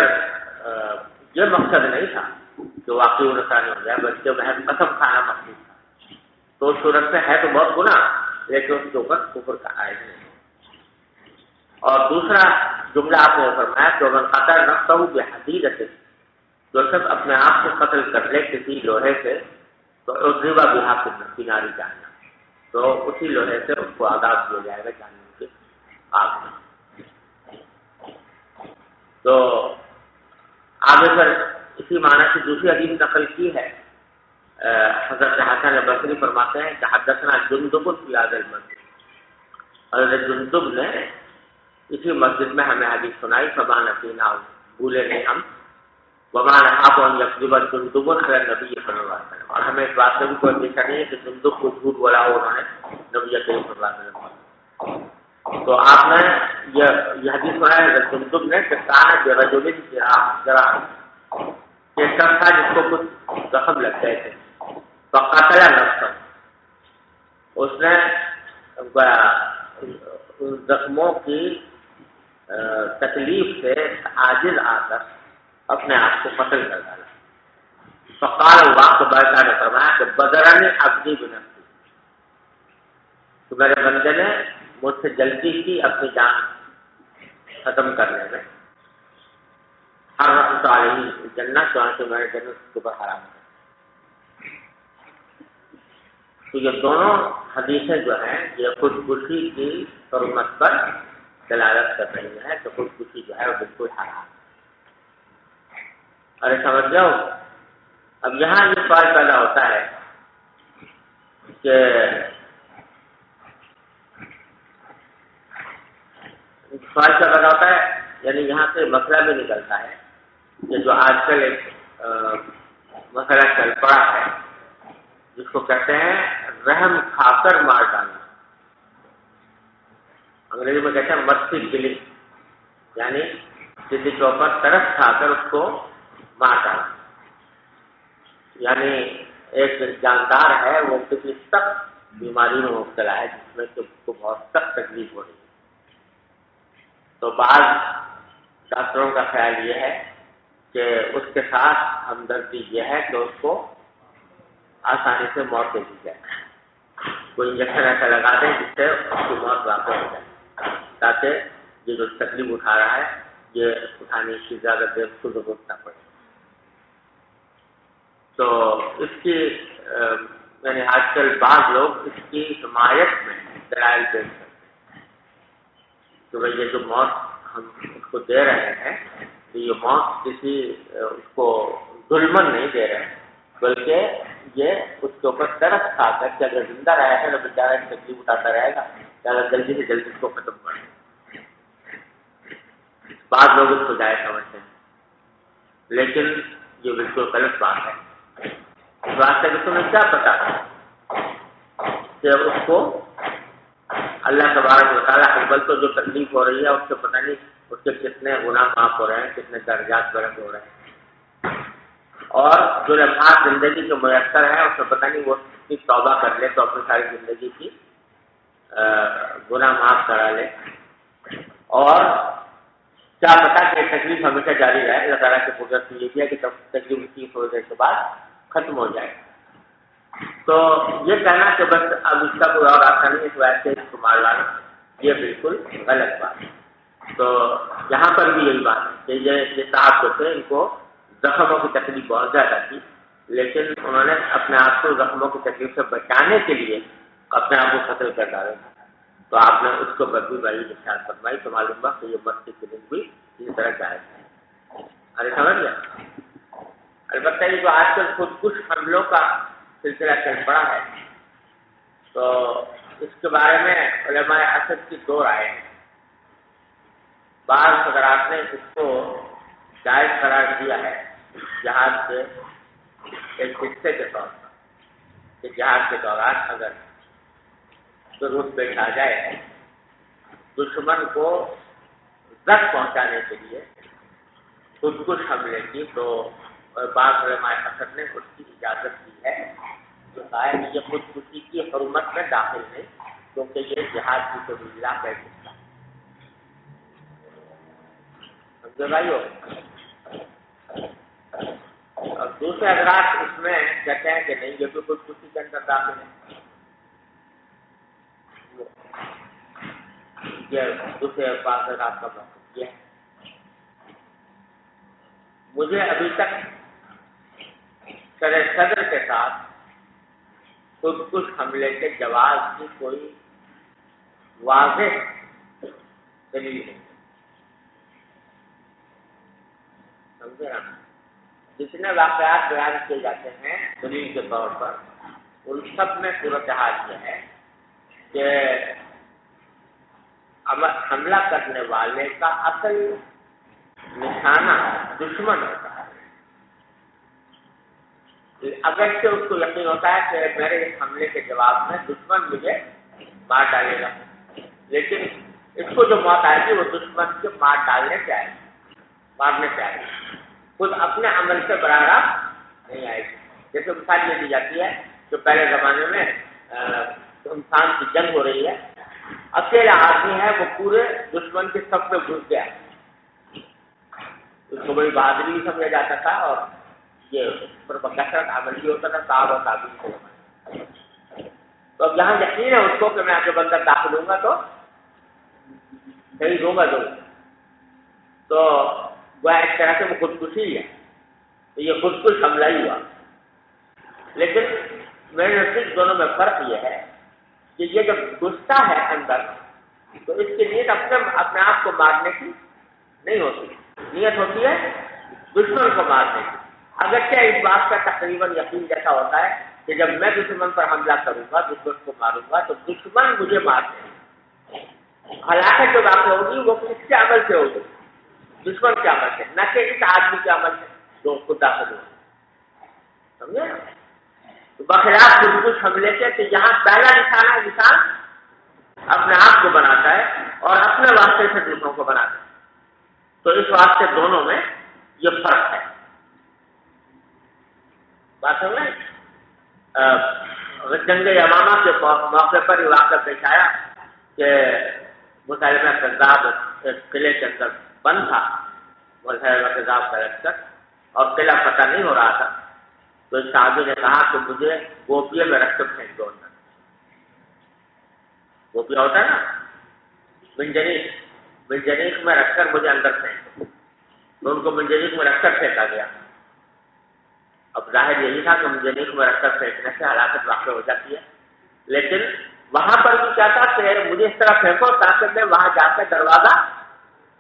یہ مقصد نہیں تھا کہ واقعی وہ نصرانی ہو جائے بلکہ محض قسم کھانا مقصود تھا، تو اس صورت میں ہے تو بہت گناہ، لیکن اس کے اوپر کفر کا عائد نہیں۔ اور دوسرا جملہ آپ نے فرمایا کہ من قتل نفسہ بحدیدۃ، جو شخص اپنے آپ کو قتل کر لے کسی لوہے سے تو اضرب بہا فی نار جہنم، تو اسی لوہے سے اس کو عذاب دیا جائے گا جہنم کی آگ میں۔ تو آگے پر اسی معنی سے دوسری حدیث نقل کی ہے، حضرت حسن بصری فرماتے ہیں کہ حدثنا جندب فی هذا المسجد، حضرت جندب نے اسی مسجد میں ہمیں حدیث سنائی، فما نسینا، بھولے نہیں ہم، وما نخاف ان یکذب جندب علی النبی صلی اللہ علیہ وسلم، اور ہمیں اس بات سے بھی کوئی اندیشہ نہیں ہے کہ جندب کو جھوٹ بولا ہو انہوں نے نبی کریم صلی اللہ علیہ وسلم۔ تو آپ نے یہ حدیث سنایا حضرت جندب نے کہ کان برجل جراح، ایک شخص تھا جس کو کچھ زخم لگ گئے تھے، فقتل نفسہ، اس نے ان زخموں کی تکلیف سے عاجز آ کر اپنے آپ کو قتل کر ڈالا۔ فقال اللہ تبارک نے فرمایا کہ بدرنی عبدی بنفسی، تو میرے بندے نے مجھ سے جلدی کی اپنی جان ختم کرنے میں، حرمت علیہ جنت، چنانچہ میں نے جنت کے اوپر حرام کر۔ تو یہ دونوں حدیثیں جو ہیں یہ خودکشی کی حرمت پر دلالت کر رہی ہیں کہ خودکشی جو ہے وہ بالکل حرام ہے۔ ارے سمجھ جاؤ، اب یہاں یہ سوال پیدا ہوتا ہے کہ سوال کیا پیدا ہوتا ہے، یعنی یہاں سے مسئلہ بھی نکلتا ہے کہ جو آج کل ایک مسئلہ چل پڑا ہے جس کو کہتے ہیں رحم کھا کر مار ڈالنا، انگریزی میں کہتے ہیں مرسی کلنگ، یعنی کسی کے اوپر ترس کھا کر اس کو مار ڈالنا۔ یعنی ایک جاندار ہے وہ کسی سخت بیماری میں مبتلا ہے جس میں کہ اس کو بہت سخت تکلیف ہو رہی ہے، تو بعض ڈاکٹروں کا خیال یہ ہے کہ اس کے ساتھ ہمدردی یہ ہے کہ اس کو آسانی سے موت دے دی جائے۔ کوئی انجیکشن ایسا لگا دیں جس سے اس کی موت واقع ہو جائے، تاکہ یہ جو تکلیف اٹھا رہا ہے یہ اٹھانے کی زیادہ دیر کو ضرورت نہ پڑے۔ تو اس کی یعنی آج کل بعض لوگ اس کی حمایت میں دلائل پیش کرتے ہیں کہ بھائی یہ جو موت ہم اس کو دے رہے ہیں تو یہ موت کسی اس کو ظلمن نہیں دے رہے ہیں، بلکہ یہ اس کے اوپر ترس کھا کر کہ اگر زندہ رہے گا تو بیچارہ تکلیف اٹھاتا رہے گا، اگر جلدی سے جلدی اس کو ختم کر دیں۔ بعض لوگ اس کو جائز سمجھتے ہیں، لیکن یہ بالکل غلط بات ہے۔ اس بات سے کہ تمہیں کیا پتا کہ اس کو اللہ تبارک و تعالیٰ اول تو جو تکلیف ہو رہی ہے اس سے پتہ نہیں اس کے کتنے گناہ معاف ہو رہے ہیں، کتنے درجات بلند ہو رہے ہیں، اور جو لمحات زندگی کے میسر ہیں اس میں پتہ نہیں وہ کتنی توبہ کر لے تو اپنی ساری زندگی کی گناہ معاف کرا لے، اور کیا پتا کہ تکلیف ہمیشہ جاری رہے۔ اللہ تعالیٰ کی قدرت یہ بھی ہے کہ تکلیف کی تھوڑی دیر کے بعد ختم ہو جائے۔ تو یہ کہنا کہ بس اب اس کا کوئی اور راستہ نہیں، اس وجہ سے اس کو مار لانا، یہ بالکل غلط بات ہے۔ تو یہاں پر بھی یہی بات ہے کہ یہ صاحب جو تھے ان کو زخموں کی تکلیف بہت زیادہ تھی، لیکن انہوں نے اپنے آپ کو زخموں کی تکلیف سے بچانے کے لیے اپنے آپ کو قتل کر ڈالا تھا۔ تو آپ نے اس کو بدلی بھائی ارشاد فرمائی تو معلوم ہوا کہ یہ مرد کی کلنگ بھی اسی طرح جائز ہے۔ ارے سمجھ گیا؟ البتہ یہ جو آج کل خودکش حملوں کا سلسلہ چل پڑا ہے تو اس کے بارے میں علماء اسد کی دو رائے ہیں۔ بعض حضرات نے اس کو جائز قرار دیا ہے جہاد کے ایک حصے کے طور پر، کہ جہاد کے دوران اگر ضرورت پیش آ جائے دشمن کو زخم پہنچانے کے لیے خودکش حملے کی، تو بعض علماء اسد نے اس کی اجازت دی ہے، جو کہا ہے کہ یہ خودکشی کی حرمت میں داخل نہیں، کیونکہ یہ جہاد کی سبیل اللہ کا حصہ ہے۔ سمجھے بھائیو؟ اور دوسرے حضرات اس میں کہتے ہیں کہ نہیں، یہ بھی خودکشی کے اندر داخل ہے۔ یہ دوسرے بعض حضرات کا مطلب یہ ہے۔ مجھے ابھی تک صدر کے ساتھ خودکش حملے کے جواز کی کوئی واضح دلیل نہیں، سمجھے نا؟ جتنے واقعات بیان کیے جاتے ہیں دلیل کے طور پر ان سب میں صورتحال یہ ہے کہ حملہ کرنے والے کا اصل نشانہ دشمن ہوتا ہے۔ اگرچہ اس کو یقین ہوتا ہے کہ میرے اس حملے کے جواب میں دشمن مجھے مار ڈالے گا، لیکن اس کو جو موت آئے گی وہ دشمن کے مارنے سے آئے گی، خود اپنے عمل سے براہ راست نہیں آئے گی۔ جیسے مثال یہ دی جاتی ہے کہ پہلے زمانے میں انسان کی جنگ ہو رہی ہے، اکیلا آدمی ہے وہ پورے دشمن کے صف میں گھس گیا، اس کو بڑی بہادری بھی سمجھا جاتا تھا، اور یہ پر بکثرت عمل بھی ہوتا تھا صاحب اور تعبیر کو۔ تو اب یہاں یقین ہے اس کو کہ میں آگے بندر داخل ہوں گا تو صحیح دوں گا تو وہ ایک طرح سے وہ خودکشی ہے، تو یہ خودکش حملہ ہی ہوا۔ لیکن میرے نزدیک دونوں میں فرق یہ ہے کہ یہ جب گھستا ہے اندر تو اس کی نیت اپنے آپ کو مارنے کی نہیں ہوتی، نیت ہوتی ہے دشمن کو مارنے کی۔ اگرچہ اس بات کا تقریباً یقین جیسا ہوتا ہے کہ جب میں دشمن پر حملہ کروں گا، دشمن کو ماروں گا تو دشمن مجھے مار دے گا۔ ہلاکت جو واقع ہوگی وہ کس کے عمل سے ہوگی؟ دشمن کے عمل سے، نہ کہ اس آدمی کے عمل سے جو خود داخل ہوگا۔ سمجھے نا؟ تو بخلاف خودکش حملے کے کہ یہاں پہلا نشانہ انسان اپنے آپ کو بناتا ہے اور اپنے واسطے سے دوسروں کو بناتا ہے، تو اس واسطے دونوں میں یہ فرق ہے۔ بات سمجھ میں؟ جنگ یمامہ کے موقع پر یہ واقعہ پیش آیا کہ مسلمہ کذاب ایک قلعے کے اندر بند تھا، مسلمہ کذاب کا لشکر، اور قلعہ فتح نہیں ہو رہا تھا، تو اس صحابی نے کہا کہ مجھے گوپیے میں رکھ کر پھینک دو، وہ بھی ہوتا ہے نا منجنیق میں رکھ کر مجھے اندر پھینک، تو ان کو منجنیق میں رکھ کر پھینکا گیا۔ اب ظاہر یہی تھا کہ منجنیق میں رکھ کر پھینکنے سے ہلاکت واقع ہو جاتی ہے، لیکن وہاں پر بھی کیا تھا کہ مجھے اس طرح پھینکو تاکہ میں وہاں جا کے دروازہ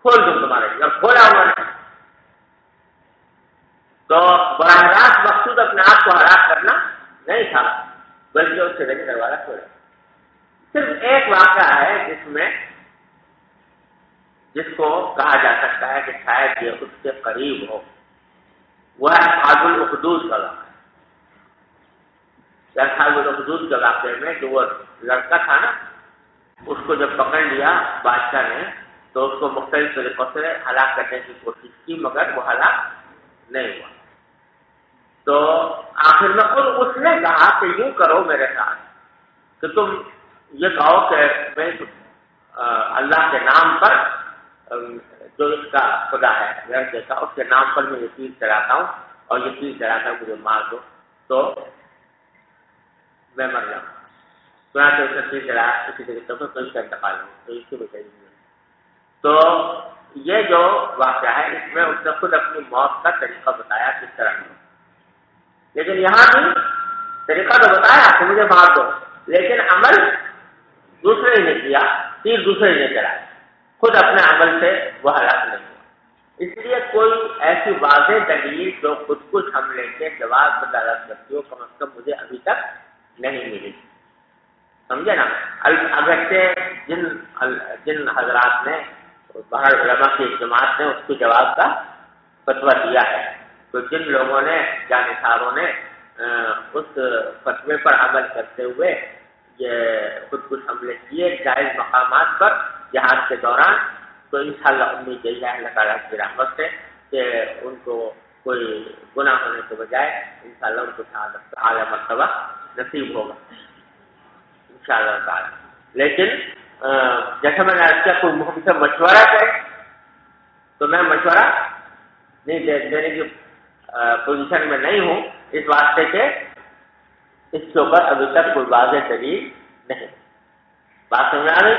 کھول دوں تمہارے لیے، اور کھولا ہوا نہیں۔ تو براہ راست مقصود اپنے آپ کو ہلاک کرنا نہیں تھا، بلکہ اس سے لگے دروازہ کھولا۔ صرف ایک واقعہ ہے جس کو کہا جا سکتا ہے کہ شاید یہ اس سے قریب ہو، وہ ہے اصحاب الاخدود کا واقعہ۔ اصحاب الاخدود کے واقعے میں جو وہ لڑکا تھا نا، اس کو جب پکڑ لیا بادشاہ نے تو اس کو مختلف طریقوں سے ہلاک کرنے کی کوشش کی، مگر وہ ہلاک نہیں ہوا۔ تو آخر میں خود اس نے کہا کہ یوں کرو میرے ساتھ کہ تم یہ کہو کہ میں اللہ کے نام پر جو اس کا خدا ہے لڑکے کا، اس کے نام پر میں یہ تیر چلاتا ہوں اور یہ تیر چلا کر مجھے مار دو تو میں مر جاؤں۔ چنانچہ اس نے تیر چلایا، اسی طریقے سے کوئی کا انتقال ہو تو اس کی بھی صحیح نہیں۔ تو یہ جو واقعہ ہے اس میں اس نے خود اپنی موت کا طریقہ بتایا کس طرح ہو، لیکن یہاں بھی طریقہ تو بتایا کہ مجھے مار دو، لیکن عمل دوسرے نے کیا، تیر دوسرے نے چلایا، خود اپنے عمل سے وہ ہلاک نہیں ہوا۔ اس لیے کوئی ایسی واضح دلیل جو خود کش حملے کے جواز میں دلالت کرتی ہو کم از کم مجھے ابھی تک نہیں ملی، سمجھے نا۔ اگرچہ جن حضرات نے باہر علماء کی جماعت نے اس کے جواب کا فتویٰ دیا ہے، تو جن لوگوں نے جانصاروں نے اس فتوے پر عمل کرتے ہوئے یہ خود کش حملے کیے جائز مقامات پر جہاد کے دوران، تو انشاءاللہ امید یہی ہے اللہ تعالیٰ کی رحمت سے کہ ان کو کوئی گناہ ہونے کے بجائے انشاءاللہ ان کو شہادت اعلیٰ مرتبہ نصیب ہوگا انشاءاللہ تعالیٰ۔ لیکن جیسا میں نے عرض کیا کوئی ہم سے مشورہ کرے تو میں مشورہ نہیں دینے کی پوزیشن میں نہیں ہوں، اس واسطے کہ اس کے اوپر ابھی تک کوئی واضح دلیل نہیں۔ بات سمجھ آ رہی؟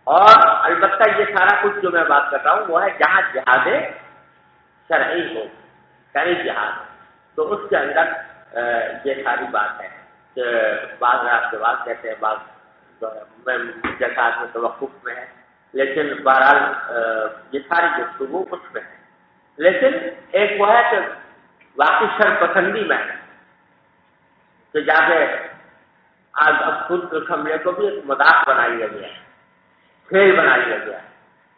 اور البتہ یہ سارا کچھ جو میں بات کر رہا ہوں وہ ہے جہاں جہاد شرعی ہو، شرعی جہاد، تو اس کے اندر یہ ساری بات ہے کہ بعض رات کے بعد کہتے ہیں، بعض جیسا میں توقف میں ہے، لیکن بہرحال یہ ساری گفتگو اس میں ہے۔ لیکن ایک وہ ہے کہ واقعی شر پسندی میں ہے کہ جا کے آج اب خود کے حملے کو بھی ایک مذاق بنا لیا گیا ہے، کھیل بنا لیا گیا ہے،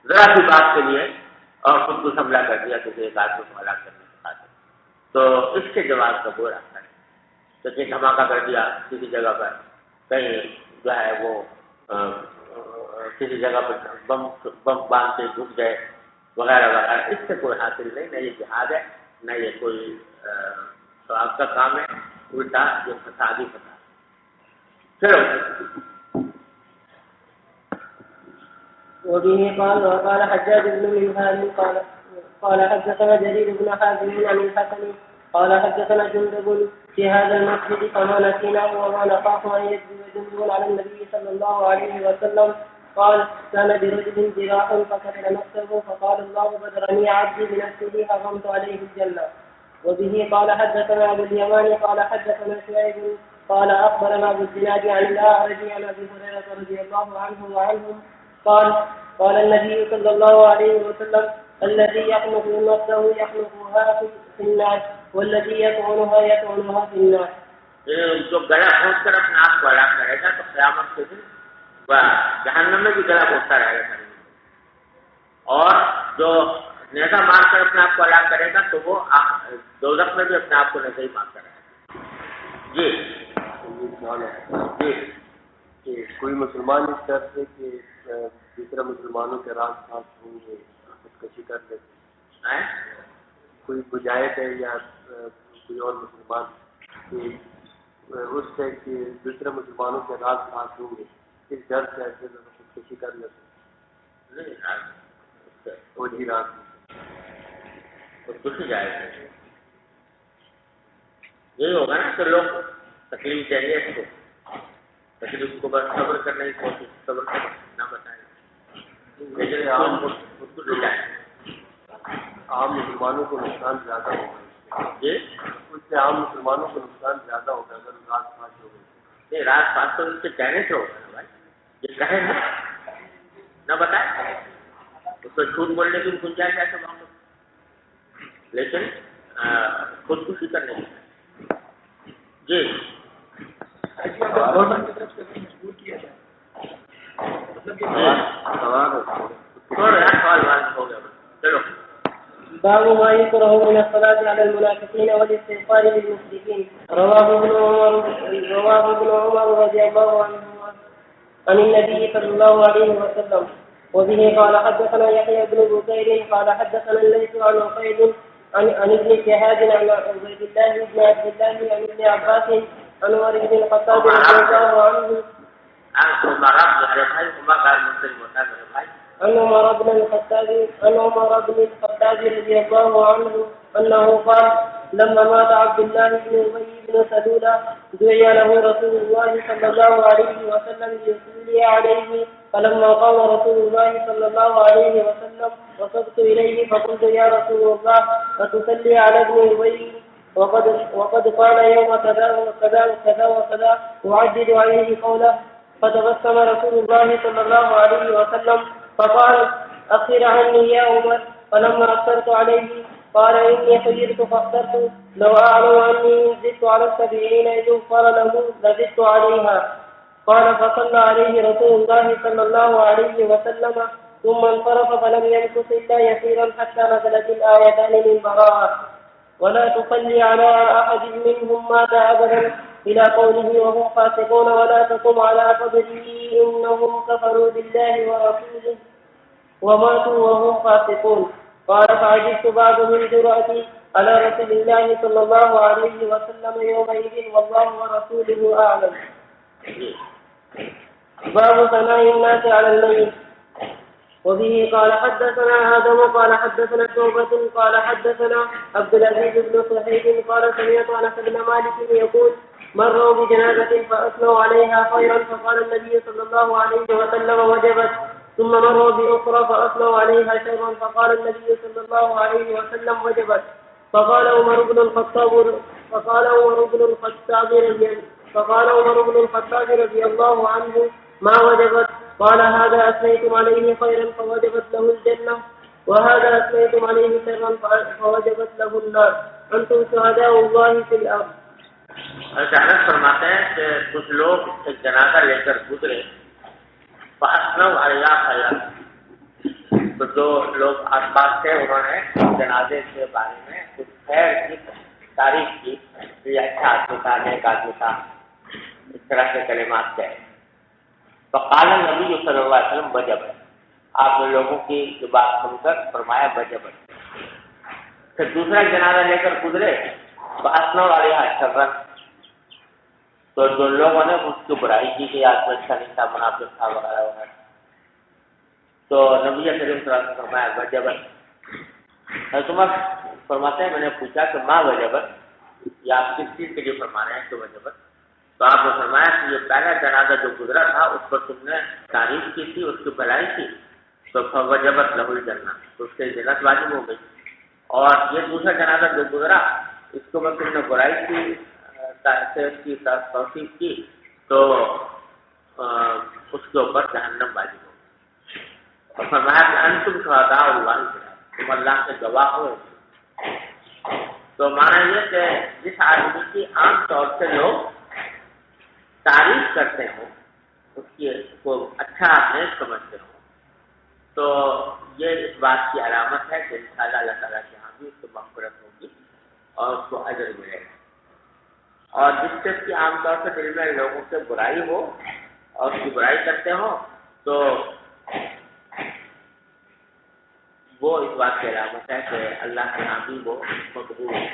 ذرا سی بات کے لیے اور خود کو حملہ کر دیا کسی ایک آدمی کو ہلاک کرنے کے بعد، تو اس کے جواب کا وہ راستہ ہے تو کہ دھماکہ کر دیا کسی جگہ پر، کہیں جو ہے وہ کسی جگہ پر بم باندھ کے گھس گئے وغیرہ وغیرہ، اس سے کوئی حاصل نہیں، نہ یہ جہاد ہے نہ یہ کوئی ثواب کا کام ہے، الٹا یہ فسادی فساد۔ چلو وبه قال حجاج بن منهال قال حدثنا جرير بن حازم عن الحسن قال حدثنا جندب في هذا المسجد فما نسيناه وما نخاف ان يكذب جندب على النبي صلى الله عليه وسلم قال كان برجل جراح فقتل نفسه فقال الله بدرني عبدي بنفسه حرمت عليه الجنه. وبه قال حدثنا ابو اليمان قال حدثنا شعيب قال اخبرنا ابو الزناد عن الاعرج عن ابي هريره رضي الله عنه وعنهم قال النبي صلى الله عليه وسلم الذي يخلق نفسه يخلقها في الناس والذي يطعنها في الناس. جو گلا پھونس کر اپنے آپ کو ہلاک کرے گا تو قیامت کے دن جہنم میں بھی گلا پھونستا رہے گا، اور جو نیزہ مار کر اپنے آپ کو ہلاک کرے گا تو وہ دوزخ میں بھی اپنے آپ کو نیزہ ہی مار کرے گا۔ جی جی کہ کوئی مسلمان اس طرح سے کہ دوسرے مسلمانوں کے راز پاس ہوں گے خودکشی کر لیتے ہیں، کوئی مجاہد ہے یا کوئی اور مسلمان کہ اس سے کہ دوسرے مسلمانوں کے راز پاس ہوں گے، اس ڈر سے ایسے خودکشی کر لیتے ہیں وہی راز خودکشی جائے گا۔ یہی ہوگا نا کہ لوگ تکلیف دیں گے اس کو، لیکن اس کو بس صبر کرنے کی کوشش، صبر نہ بتائیں، لیکن عام مسلمانوں کو نقصان زیادہ ہوگا جی، اس سے عام مسلمانوں کو نقصان زیادہ ہوگا اگر رات پاس ہو گئی. نہیں رات 500 ان سے کہنے سے ہوگا نا بھائی، یہ کہیں نہ بتائیں، اس کو جھوٹ بولنے کی گنجائش ہے تمام، لیکن خودکشی کرنے کی جی سوال ہو گیا. چلو باب ما يكره من الصلاة على المنافقين والاستغفار للمشركين. رواه ابن عمر رضي الله عنهما عن النبي صلى الله عليه وسلم. وبه قال حدثنا يحيى بن بكير قال حدثنا الليث عن عقيل عن ابن شهاب عن عبيد الله بن عبد الله عن ابن عباس عن عمر بن الخطاب رضي الله عنه عن عمر بن الخطاب رضي الله عنه أنه قال لما مات عبد الله بن أبي بن سلول دعي له رسول الله صلى الله عليه وسلم ليصلي عليه، فلما قام رسول الله صلى الله عليه وسلم وصبت إليه فقلت يا رسول الله فتصلي على ابن أبي وقد قال يوم كذا وكذا وكذا وكذا أعدد عليه قوله، فتبسم رسول الله صلى الله عليه وسلم فقال أخر عني يا عمر، فلما أخرت عليه قال إني خيرت فاخترت، لو أعلم أني زدت على 70 يغفر له لزدت عليها. قال فصلى عليه رسول الله صلى الله عليه وسلم ثم انصرف فلم يمكث إلا يسيرا حتى نزلت الآيتان من براءة ولا تصلي على أحد منهم مات أبدا إلى قوله وهم فاسقون ولا تقم على قبره إنهم كفروا بالله ورسوله وماتوا وهم فاسقون. قال فعجبت بعض من جرأتي على رسول الله صلى الله عليه وسلم يومئذ والله ورسوله أعلم. باب ثناء الناس على الميت. وبه قال حدثنا آدم قال حدثنا شعبة قال حدثنا عبد العزيز بن صهيب قال سمعت أنس بن مالك يقول مروا بجنازة فأثنوا عليها خيرا فقال النبي صلى الله عليه وسلم وجبت، ثم مروا بأخرى فأثنوا عليها شرا فقال النبي صلى الله عليه وسلم وجبت، فقال عمر بن الخطاب رضي الله عنه ما وجبت، قال هذا أثنيتم عليه خيرا فوجبت له الجنة وهذا أثنيتم عليه شرا فوجبت له النار، أنتم شهداء الله في الأرض. اچانک فرماتے ہیں کہ کچھ لوگ ایک جنازہ لے کر گزرے، تو جو لوگ آس پاس تھے انہوں نے جنازے کے بارے میں کچھ خیر کی تعریف کی، یہ اچھا آدمی تھا، نیک آدمی تھا، اس طرح کے کلمات کہے. فقال نبی صلی اللہ علیہ وسلم وجبت، آپ نے لوگوں کی جو بات سن کر فرمایا وجبت. پھر دوسرا جنازہ لے کر گزرے، فاثنوا علیہا شرا، تو جو لوگوں نے اس کی برائی کی کہ آدمی اچھا نہیں تھا، منافق تھا وغیرہ وغیرہ، تو نبی کریم صلی اللہ علیہ وسلم فرمایا وجبت. عمر فرماتے ہیں میں نے پوچھا کہ ماں وجبت، یہ آپ کس چیز کے لیے فرما رہے ہیں کہ وجبت؟ تو آپ نے فرمایا کہ یہ پہلا جنازہ جو گزرا تھا اس پر تم نے تعریف کی تھی، اس کی بھلائی کی، تو وجبت لہ الجنہ، تو اس سے جنت واجب ہو گئی. اور یہ دوسرا جنازہ جو گزرا اس کو بس تم نے برائی کی، توصیف کی، تو اس کے اوپر جہنم واجب ہو. اور فرمایا کہ انتم شہداء اللہ، تم اللہ کے گواہ ہو. تو مانا یہ کہ جس آدمی کی عام طور سے لوگ تعریف کرتے ہوں، اس کی کو اچھا نیک سمجھتے ہوں، تو یہ اس بات کی علامت ہے کہ انشاءاللہ اللہ تعالیٰ کے یہاں بھی اس کو مغفرت ہوگی اور اس کو اجر ملے گا. اور جس شخص کی عام طور سے دل میں لوگوں سے برائی ہو اور اس کی برائی کرتے ہوں، تو وہ اس بات کی علامت ہے کہ اللہ کے یہاں بھی وہ مقبول ہے.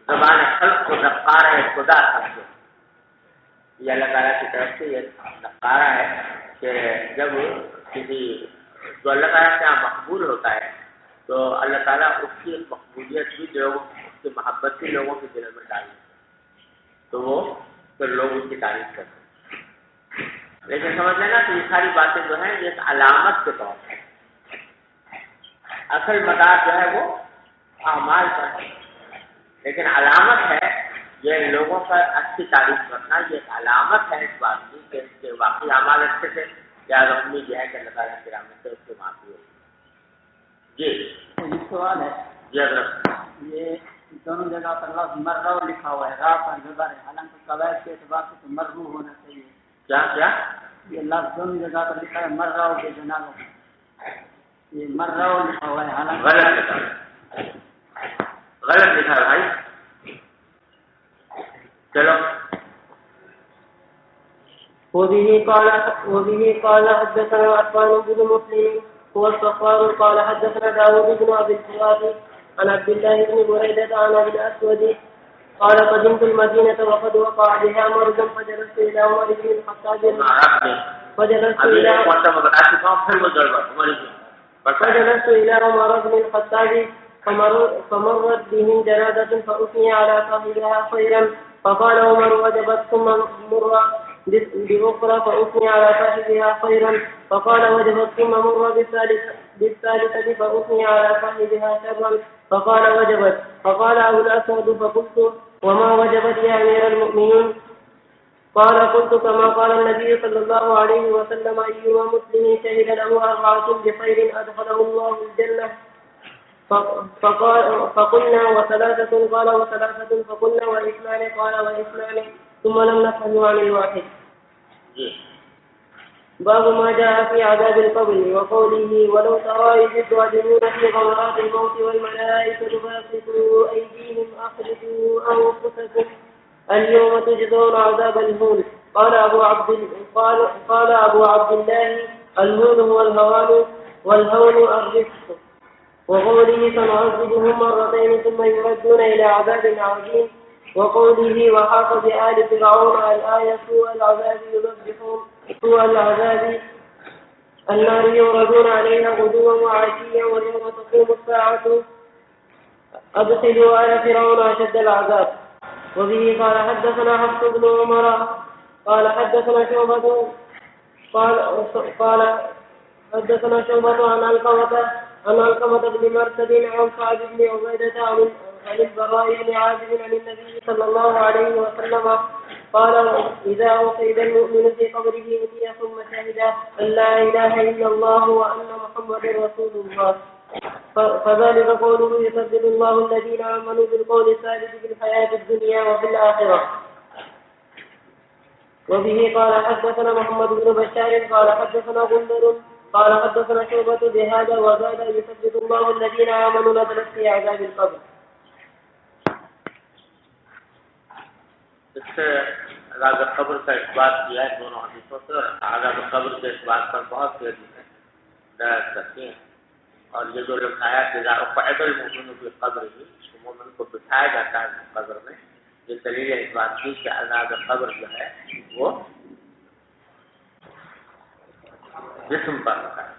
زبان خلق کو نقارہ خدا سمجھو، یہ اللہ تعالیٰ کی طرف سے یہ نقارہ ہے کہ جب کسی جو اللہ تعالیٰ سے مقبول ہوتا ہے تو اللہ تعالیٰ اس کی مقبولیت بھی لوگوں، اس کی محبت بھی لوگوں کے دل میں ڈالتی ہے، تو وہ تو لوگ اس کی تعریف کرتے ہیں. لیکن سمجھ لینا کہ یہ ساری باتیں جو ہیں یہ ایک علامت کے طور پر، اصل مدار جو ہے وہ اعمال پر ہے، لیکن علامت ہے یہ لوگوں پر اچھی تعریف کرنا، یہ ایک علامت ہے اس بات کی کہ اس کے واقعی اعمال اچھے سے یا امید ہے کہ اللہ تعالیٰ کی رحمت سے اس کے معافی ہوگی. جی ایک سوال ہے، جی حضرت. یہ دونوں جگہ پر لفظ مرو لکھا ہوا ہے، را پر جبر ہے، حالانکہ قواعد کے اعتبار سے تو مرو ہونا چاہیے. کیا کیا یہ لفظ دونوں جگہ پر لکھا ہے مرو کے جناب، یہ مرو لکھا ہوا ہے، حالانکہ غلط لکھا ہے، غلط لکھا ہے بھائی. چلو وبه قال حدثنا عفان بن مسلم هو الصفار قال حدثنا داود بن ابي الزياد عن عبد الله بن بريدة عن ابي الاسود قال قدمت المدينة وقد وقع بها مرض فجلست الى عمر بن الخطاب فجلست الى عمر بن الخطاب فمرت بهم جنازة فأثني على صاحبها خيرا فقال عمر وجبت ثم مر بأخرى فأثني على صاحبها خيرا فقال وجبت ثم مر بالثالثة فأثني على صاحبها شرا فقال وجبت فقال أبو الأسود فقلت وما وجبت يا أمير المؤمنين قال قلت كما قال النبي صلى الله عليه وسلم أيما مسلم شهد له 4 بخير أدخله الله الجنة فقلنا و3 قال و3 فقلنا و2 قال و2 ثم لم نفهم عن الواحد. باب ما جاء في عذاب القبر وقوله ولو ترى إذ الظالمون في غمرات الموت والملائكة باسطوا أيديهم أخرجوا أنفسكم اليوم تجزون عذاب الهون. قال أبو عبد الله الهون هو الهوان والهون الرفق. وقوله سنعذبهم 2 ثم يردون إلى عذاب عظيم. وقوله وحاق بآل فرعون الآية سوء العذاب يذبحون سوء العذاب النار يوردون عليها غدوا وعشيا ويوم تقوم الساعة أدخلوا آل فرعون أشد العذاب. وبه قال حدثنا حفص بن عمر قال حدثنا شعبة قال حدثنا شعبة عن علقمة بن مرثد عن سعد بن عبيدة عن البراء بن عازب عن النبي صلى الله عليه وسلم قال إذا أصيب المؤمن في قبره أتي ثم شهد أن لا إله إلا الله وأن محمد رسول الله فذلك قوله يثبت الله الذين آمنوا بالقول الثابت في الحياة الدنيا وفي الآخرة. وبه قال حدثنا محمد بن بشار قال حدثنا غندر قال حدثنا شعبة بهذا وزاد يثبت الله الذين آمنوا نزلت في عذاب القبر. اس سے عذاب قبر کا اس بات کیا ہے دونوں حدیثوں سے، اور عذاب قبر کے اس بات پر بہت سی حدیثیں دلالت کرتی ہیں. اور یہ جو لکھایا کہ قعد المؤمن فی قبر ہی، مومن کو بٹھایا جاتا ہے قبر میں، یہ دلیل ہے اس بات کی کہ عذاب قبر جو ہے وہ جسم پر ہوتا ہے،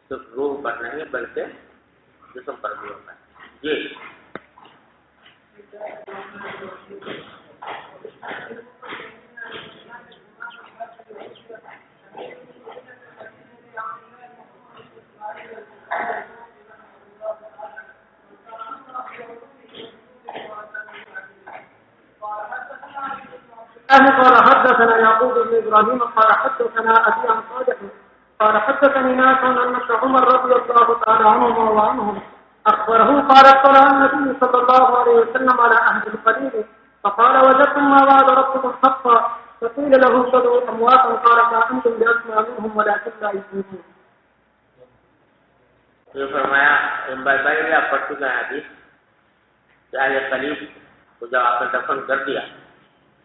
صرف روح پر نہیں بلکہ جسم پر بھی ہوتا ہے. جی قال حدثنا يعقوب بن ابراهيم قال حدثنا ابي عن صالح قال حدثني ناس ان عمر رضي الله تعالى عنهما وعنهم اخبره قال اطلع النبي صلى الله عليه وسلم على اهل القليل فقال وجدتم ما وعد ربكم حقا فقيل له صدوا امواتا قال ما انتم باسمع منهم ولكن لا يؤمنون. یہ فرمایا پہلے آپ پڑھ چکے ہیں حدیث کہ اہل قریب کو جب آپ نے دفن کر دیا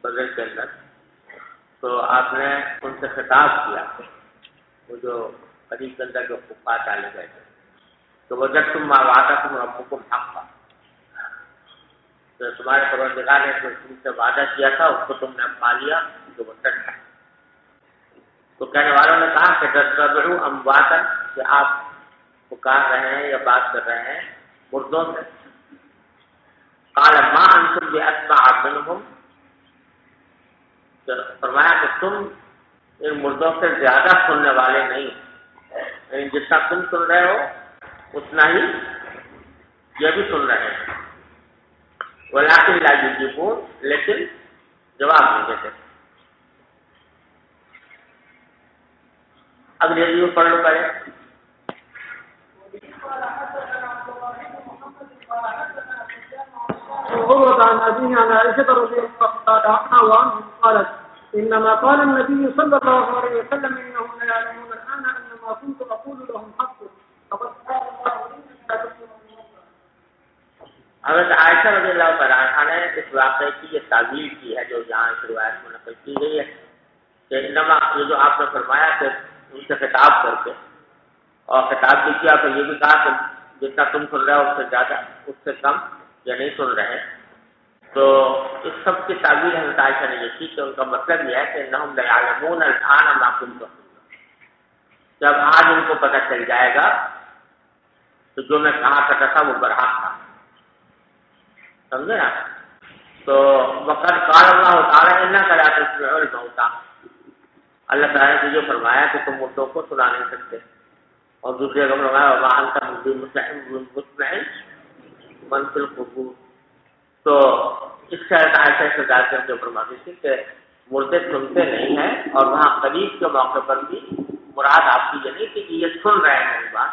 بدر کے اندر تو آپ نے ان سے خطاب کیا، وہ جو قریب کے اندر جو کفار ڈالے گئے تھے، تو وہ جب تم وعدکم ربکم حقا، تو تمہارے پروردگار نے جو تم سے وعدہ کیا تھا اس کو تم نے پا لیا جو وہ سچ ہے. تو کہنے والوں نے کہا کہ تتبعوا امواتا، کہ آپ پکار رہے ہیں یا بات کر رہے ہیں مردوں سے. قال ما انتم باسمع منهم، تم ان مردوں سے زیادہ سننے والے نہیں، یعنی جتنا تم سن رہے ہو اتنا ہی یہ بھی سن رہے ہیں، ولیکن لا یجیبون، لیکن جواب نہیں دیتے۔ اگلی ریویو پڑھ لو پہلے۔ وروى عن أبيه عن عائشة رضي الله عنها قالت إنما قال النبي صلى الله عليه وسلم إنهم لا يعلمون الآن أن ما كنت أقول لهم حق فقد قال الله لا تكفروا. حضرت عائشہ رضی اللہ تعالیٰ عنہ نے اس واقعے کی یہ تعبیر کی ہے جو یہاں اس روایت میں نقل کی گئی ہے کہ انما یہ جو آپ نے فرمایا کہ ان سے خطاب کر کے اور خطاب بھی کیا تو یہ بھی کہا کہ جتنا تم سن رہے ہو اس سے زیادہ اس سے کم یا نہیں سن رہے، تو اس سب کی تعبیر حضرت عائشہ نے یہ کی کہ ان کا مطلب یہ ہے کہ انہم لا یعلمون الآن ما کنتم تقولون، جب آج ان کو پتہ چل جائے گا تو جو میں کہا کرتا تھا وہ برحق تھا، سمجھے نا؟ تو وقت قال اللہ تعالیٰ انک لا تسمع الموتى، اللہ تعالیٰ نے جو فرمایا کہ تم مردوں کو سنا نہیں سکتے، اور دوسرے جگہ فرمایا وما انت بمسمع من فی القبور، تو اس سے عائشہ سے ذات کر فرماتی تھی کہ مردے سنتے نہیں ہیں، اور وہاں قریب کے موقع پر بھی مراد آپ کی یہ نہیں کہ یہ سن رہے ہیں میری بات،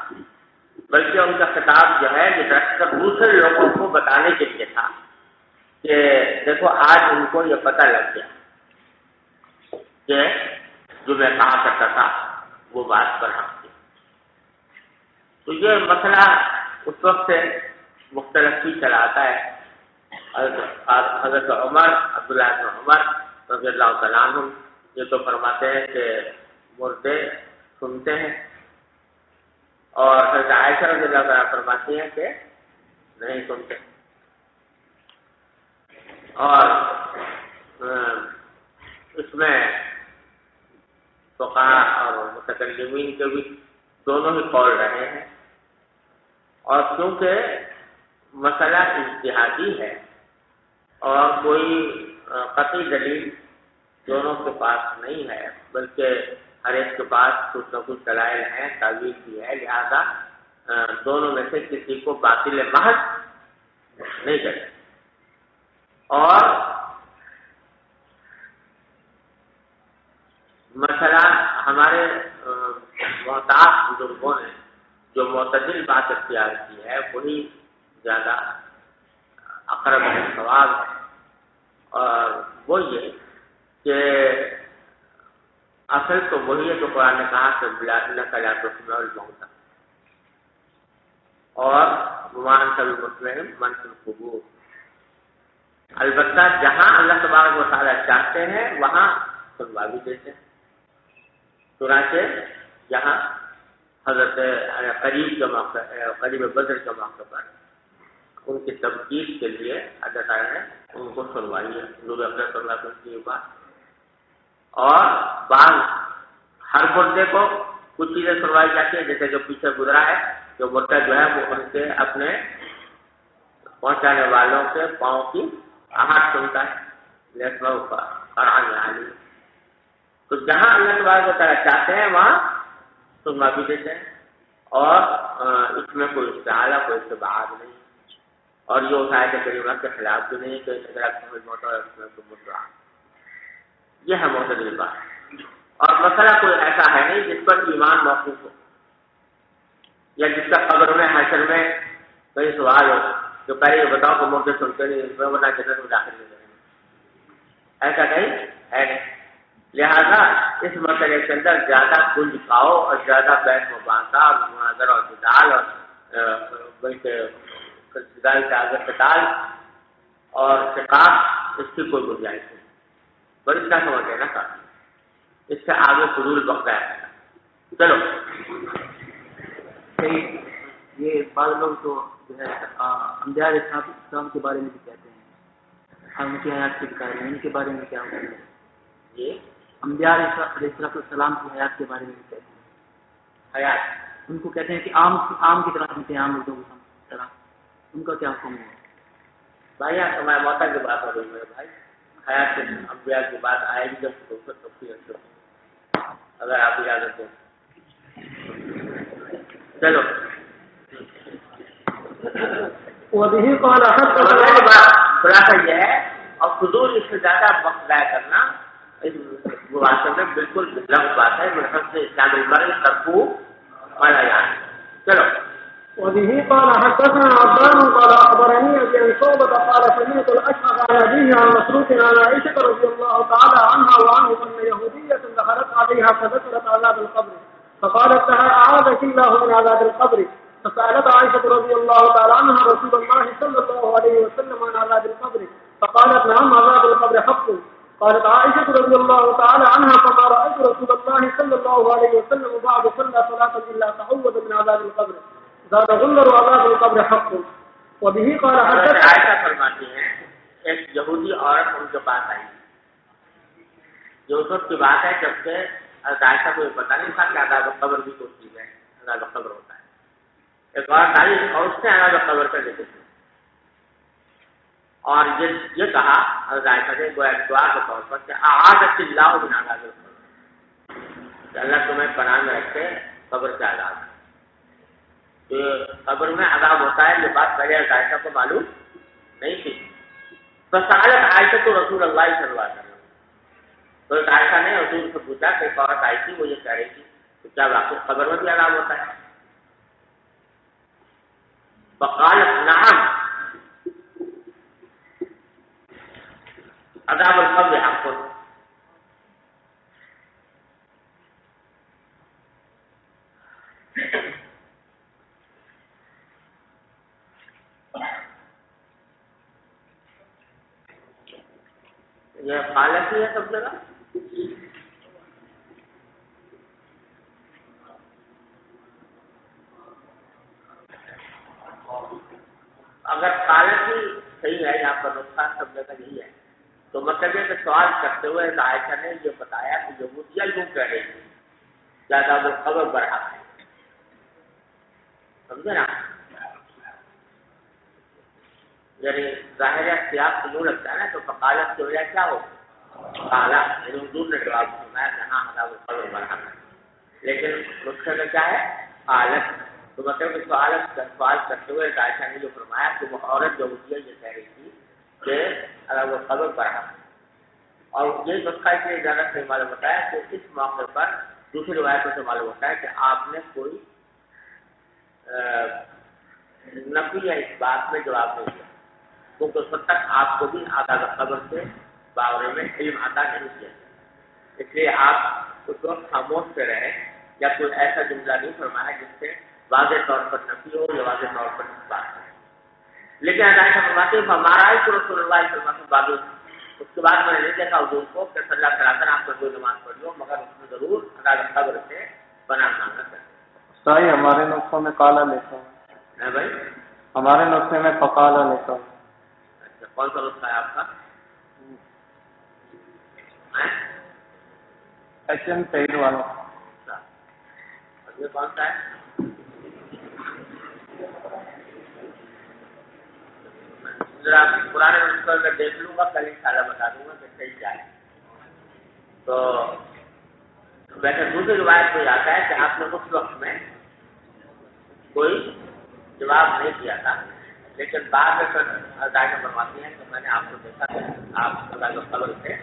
بلکہ ان کا خطاب جو ہے یہ دراصل دوسرے لوگوں کو بتانے کے لیے تھا کہ دیکھو آج ان کو یہ پتہ لگ گیا کہ جو میں کہا کرتا تھا وہ بات برحق تھی۔ تو یہ مسئلہ اس وقت سے مختلف ہی چلا آتا ہے۔ حضرت عمر عبداللہ بن عمر رضی اللہ تعالیٰ عنہ یہ تو فرماتے ہیں کہ مردے سنتے ہیں، اور حضرت عائشہ رضی اللہ تعالیٰ فرماتی ہیں کہ نہیں سنتے، اور اس میں فقہاء اور متکلمین کے بھی دونوں ہی قول رہے ہیں، اور کیونکہ مسئلہ اجتہادی ہے اور کوئی قطعی دلیل دونوں کے پاس نہیں ہے، بلکہ ہر ایک کے پاس کچھ نہ کچھ دلائل ہیں، تعویل بھی ہے، لہذا دونوں میں سے کسی کو باطل محض نہیں کرتے۔ اور مسئلہ ہمارے محتاط بزرگوں نے جو معتدل بات اختیار کی ہے وہی زیادہ اقرب الصواب ہے، اور وہ یہ کہ اصل تو وہی ہے جو قرآن نے کہا کہ انک لا تسمع الموتى، اور وما انت بمسمع من فی القبور، البتہ جہاں اللہ تبارک و تعالیٰ چاہتے ہیں وہاں سنوا بھی دیتے ہیں، چنانچہ یہاں حضرت قریب کے موقع قریب بدر کے موقع پر ان کی تبکیر کے لیے اللہ تعالیٰ نے ان کو سنوائی ہے، نور اکرم صلی اللہ علیہ وسلم کی بات، اور بعض ہر مردے کو کچھ چیزیں سنوائی جاتی ہیں، جیسے جو پیچھے گزرا ہے جو مردہ جو ہے وہ ان کے اپنے پہنچانے والوں کے پاؤں کی آہٹ سنتا ہے، قرآن علی، تو جہاں اللہ تبارک و تعالیٰ چاہتے ہیں وہاں سنوا بھی دیتے ہیں، اور اس میں کوئی استعارہ کوئی استبعاد نہیں، اور یہ آیت کریمہ کے خلاف بھی نہیں کہ یہ ہے معتدل بات، اور مسئلہ کوئی ایسا ہے نہیں جس پر ایمان موقوف ہو، یا جس کا قبر میں حشر میں کئی سوال ہو جو پہلے یہ بتاؤ کہ مردے سنتے نہیں ورنہ جنت میں داخل نہیں کریں گے، ایسا کہیں ہے نہیں، لہذا اس مسئلے کے اندر زیادہ کنج کھاؤ اور زیادہ بحث مباحثہ اور مناظرہ اور جدال اور بلکہ قتال اور شقاق اس کی کوئی گنجائش نہیں، بڑی اتنا سمجھ لینا کافی، اس سے آگے فضول وقت ہے۔ چلو یہ بعض لوگ تو جو ہے انبیاء علیہ السلام کے بارے میں بھی کہتے ہیں، ان کی حیات کے بارے میں، ان کے بارے میں کیا ہوتا ہے؟ یہ انبیاء علیہ السلام کی حیات کے بارے میں بھی کہتے ہیں، حیات ان کو کہتے ہیں کہ عام کی طرح سنتے ہیں، عام لوگوں کی طرح، ان کا کیا حکم ہے؟ بھائی آپ ہمارے موتا کی بات ہو رہی ہے میرے بھائی، حیات انبیاء کی بات آئے گی جب تفصیل اگر آپ اجازت دیں. چلو وبه قال حدثنا خلاصہ یہ ہے. اور فضول اس سے زیادہ وقت ضائع کرنا اس واقعے میں بالکل غلط بات ہے. مذہب سے اسلام البر ترکو والا یاد. چلو. وبه قال حدثنا عبدان قال اخبرني ابي عن شعبة قال سمعت الاشعث عن ابيه عن مسروق عن عائشة رضي الله تعالى عنها وعنه ان يهودية دخلت عليها فذكرت عذاب القبر فقالت لها اعاذك الله من عذاب القبر فسألت عائشة رضي الله تعالى عنها رسول الله صلى الله عليه وسلم عن عذاب القبر فقالت نعم عذاب القبر حق. قالت عائشة رضي الله تعالى عنها فما رأيت رسول الله صلى الله عليه وسلم بعد صلى صلاة إلا تعوذ من عذاب القبر زاد غلر عذاب القبر حق. وبه قال حدثنا عائشہ فرماتی ہیں ایک یہودی عورت ان کے پاس آئی. جو اس وقت کی بات ہے جبکہ عائشہ کو یہ پتا نہیں تھا کہ عذاب القبر بھی کوئی چیز ہے. عذاب القبر ہوتا ہے. ایک عورت آئی اور اس نے عذاب القبر کا ذکر کیا اور یہ کہا عائشہ نے گویا دعا کے طور پر کہ اعاذک اللہ من عذاب القبر کہ اللہ تمہیں پناہ میں رکھے قبر کے عذاب. تو قبر میں عذاب ہوتا ہے یہ بات پہلے عائشہ کو معلوم نہیں تھی. فسألت عائشہ تو رسول اللہ صلی اللہ علیہ وسلم. تو عائشہ نے رسول سے پوچھا کہ ایک عورت آئی تھی وہ یہ کہہ رہی تھی کہ کیا واقعی قبر میں بھی عذاب ہوتا ہے؟ فقالت نعم عذاب القبر حق. یہ خالق ہی ہے سب جگہ. اگر خالق ہی صحیح ہے یہاں پر نقصان سب جگہ یہی ہے تو مطلب یہ کہ سوال کرتے ہوئے عائشہ نے یہ بتایا کہ یہودیہ یوں کہہ رہی تھی کہ عذاب القبر برحق ہے. سمجھے نا؟ یعنی ظاہر سیاق سے یوں لگتا ہے نا تو فقالت کی وجہ کیا ہو کالا یعنی حضور نے جواب سنایا کہ ہاں عذاب القبر برحق ہے. لیکن نسخے میں کیا ہے حالت. تو مطلب کہ سوال کرتے ہوئے عائشہ نے جو فرمایا کہ وہ عورت یہودیہ یہ کہہ رہی تھی کہ عذاب القبر برحق ہے. اور یہ نسخہ اس لیے زیادہ صحیح معلوم ہوتا ہے کہ اس موقع پر دوسری روایتوں سے معلوم ہوتا ہے کہ آپ نے کوئی نفی یا اس بات میں جواب نہیں دیا کیونکہ اس وقت تک آپ کو بھی عذاب قبر کے بارے میں علم عطا نہیں کیا. اس لیے آپ اس وقت خاموش پہ رہے یا کوئی ایسا جملہ نہیں فرمایا جس سے واضح طور پر نفی ہو یا واضح طور پر اس بات ہے. لیکن عائشہ فرماتے ہیں ہمارا رسول اللہ صلی اللہ علیہ وسلم اس کے بعد میں نے نہیں دیکھا حضور کو کہ صلی اللہ علیہ وسلم آپ نے کوئی نماز پڑھ لو مگر اس میں ضرور عذاب قبر سے پناہ مانگنا چاہیے. صحیح ہمارے نسخوں میں کالا لکھا ہے. بھائی ہمارے نسخے میں فقالا لکھا ہے. اچھا کون سا نسخہ ہے آپ کا؟ HM سعید والا. یہ کون سا ہے؟ ذرا پرانے نسخے میں دیکھ لوں گا کل انشاءاللہ بتا دوں گا کہ صحیح کیا ہے. تو ویسے دوسری روایت کو آتا ہے کہ آپ نے اس وقت میں کوئی جواب نہیں دیا تھا لیکن بعد میں عائشہ فرماتی ہیں کہ میں نے آپ کو دیکھا کہ آپ عذاب قبر سے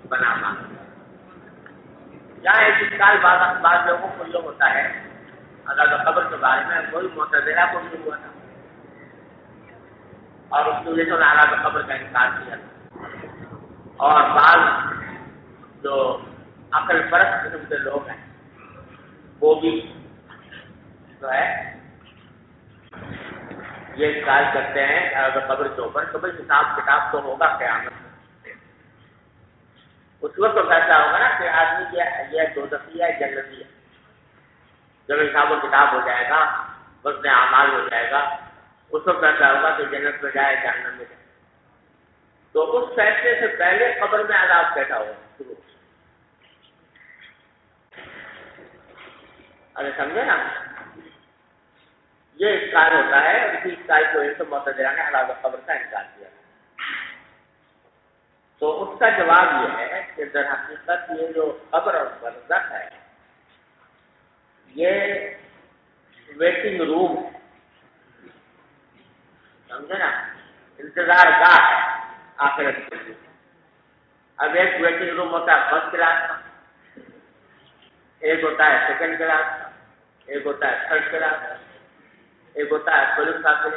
پناہ مانگا. یہاں ایک اشکال بعض لوگوں کو یہ ہوتا ہے عذاب قبر کے بارے میں کوئی معتزلہ کو نہیں ہوا تھا اور اس کی وجہ سے انہوں نے عذاب قبر کا انکار کیا تھا. اور بعض جو عقل پرست قسم کے لوگ ہیں وہ بھی جو ہے یہ انکار کرتے ہیں عذاب قبر کے اوپر کہ بھائی حساب کتاب تو ہوگا قیامت میں. اس وقت تو فیصلہ ہوگا نا کہ آدمی یہ دوزخی ہے جنتی ہے. جب حساب و کتاب ہو جائے گا وقت اعمال ہو جائے گا اس وقت فیصلہ ہوگا کہ جنت میں جائے جہنم میں جائے. تو اس فیصلے سے پہلے قبر میں عذاب کیسا ہوگا شروع. ارے سمجھے نا یہ اشکال ہوتا ہے اور اسی اشکال کی وجہ سے معتزلہ نے عذاب قبر کا انکار کیا. تو اس اس کا جواب یہ ہے کہ در حقیقت یہ جو قبر اور برزخ ہے یہ ویٹنگ روم ہے، سمجھے نا، انتظار گاہ ہے آخرت کے لیے۔ اب ایک ویٹنگ روم ہوتا ہے فرسٹ کلاس کا، ایک ہوتا ہے سیکنڈ کلاس کا، ایک ہوتا ہے تھرڈ کلاس کا، ایک ہوتا ہے پولیس کافی،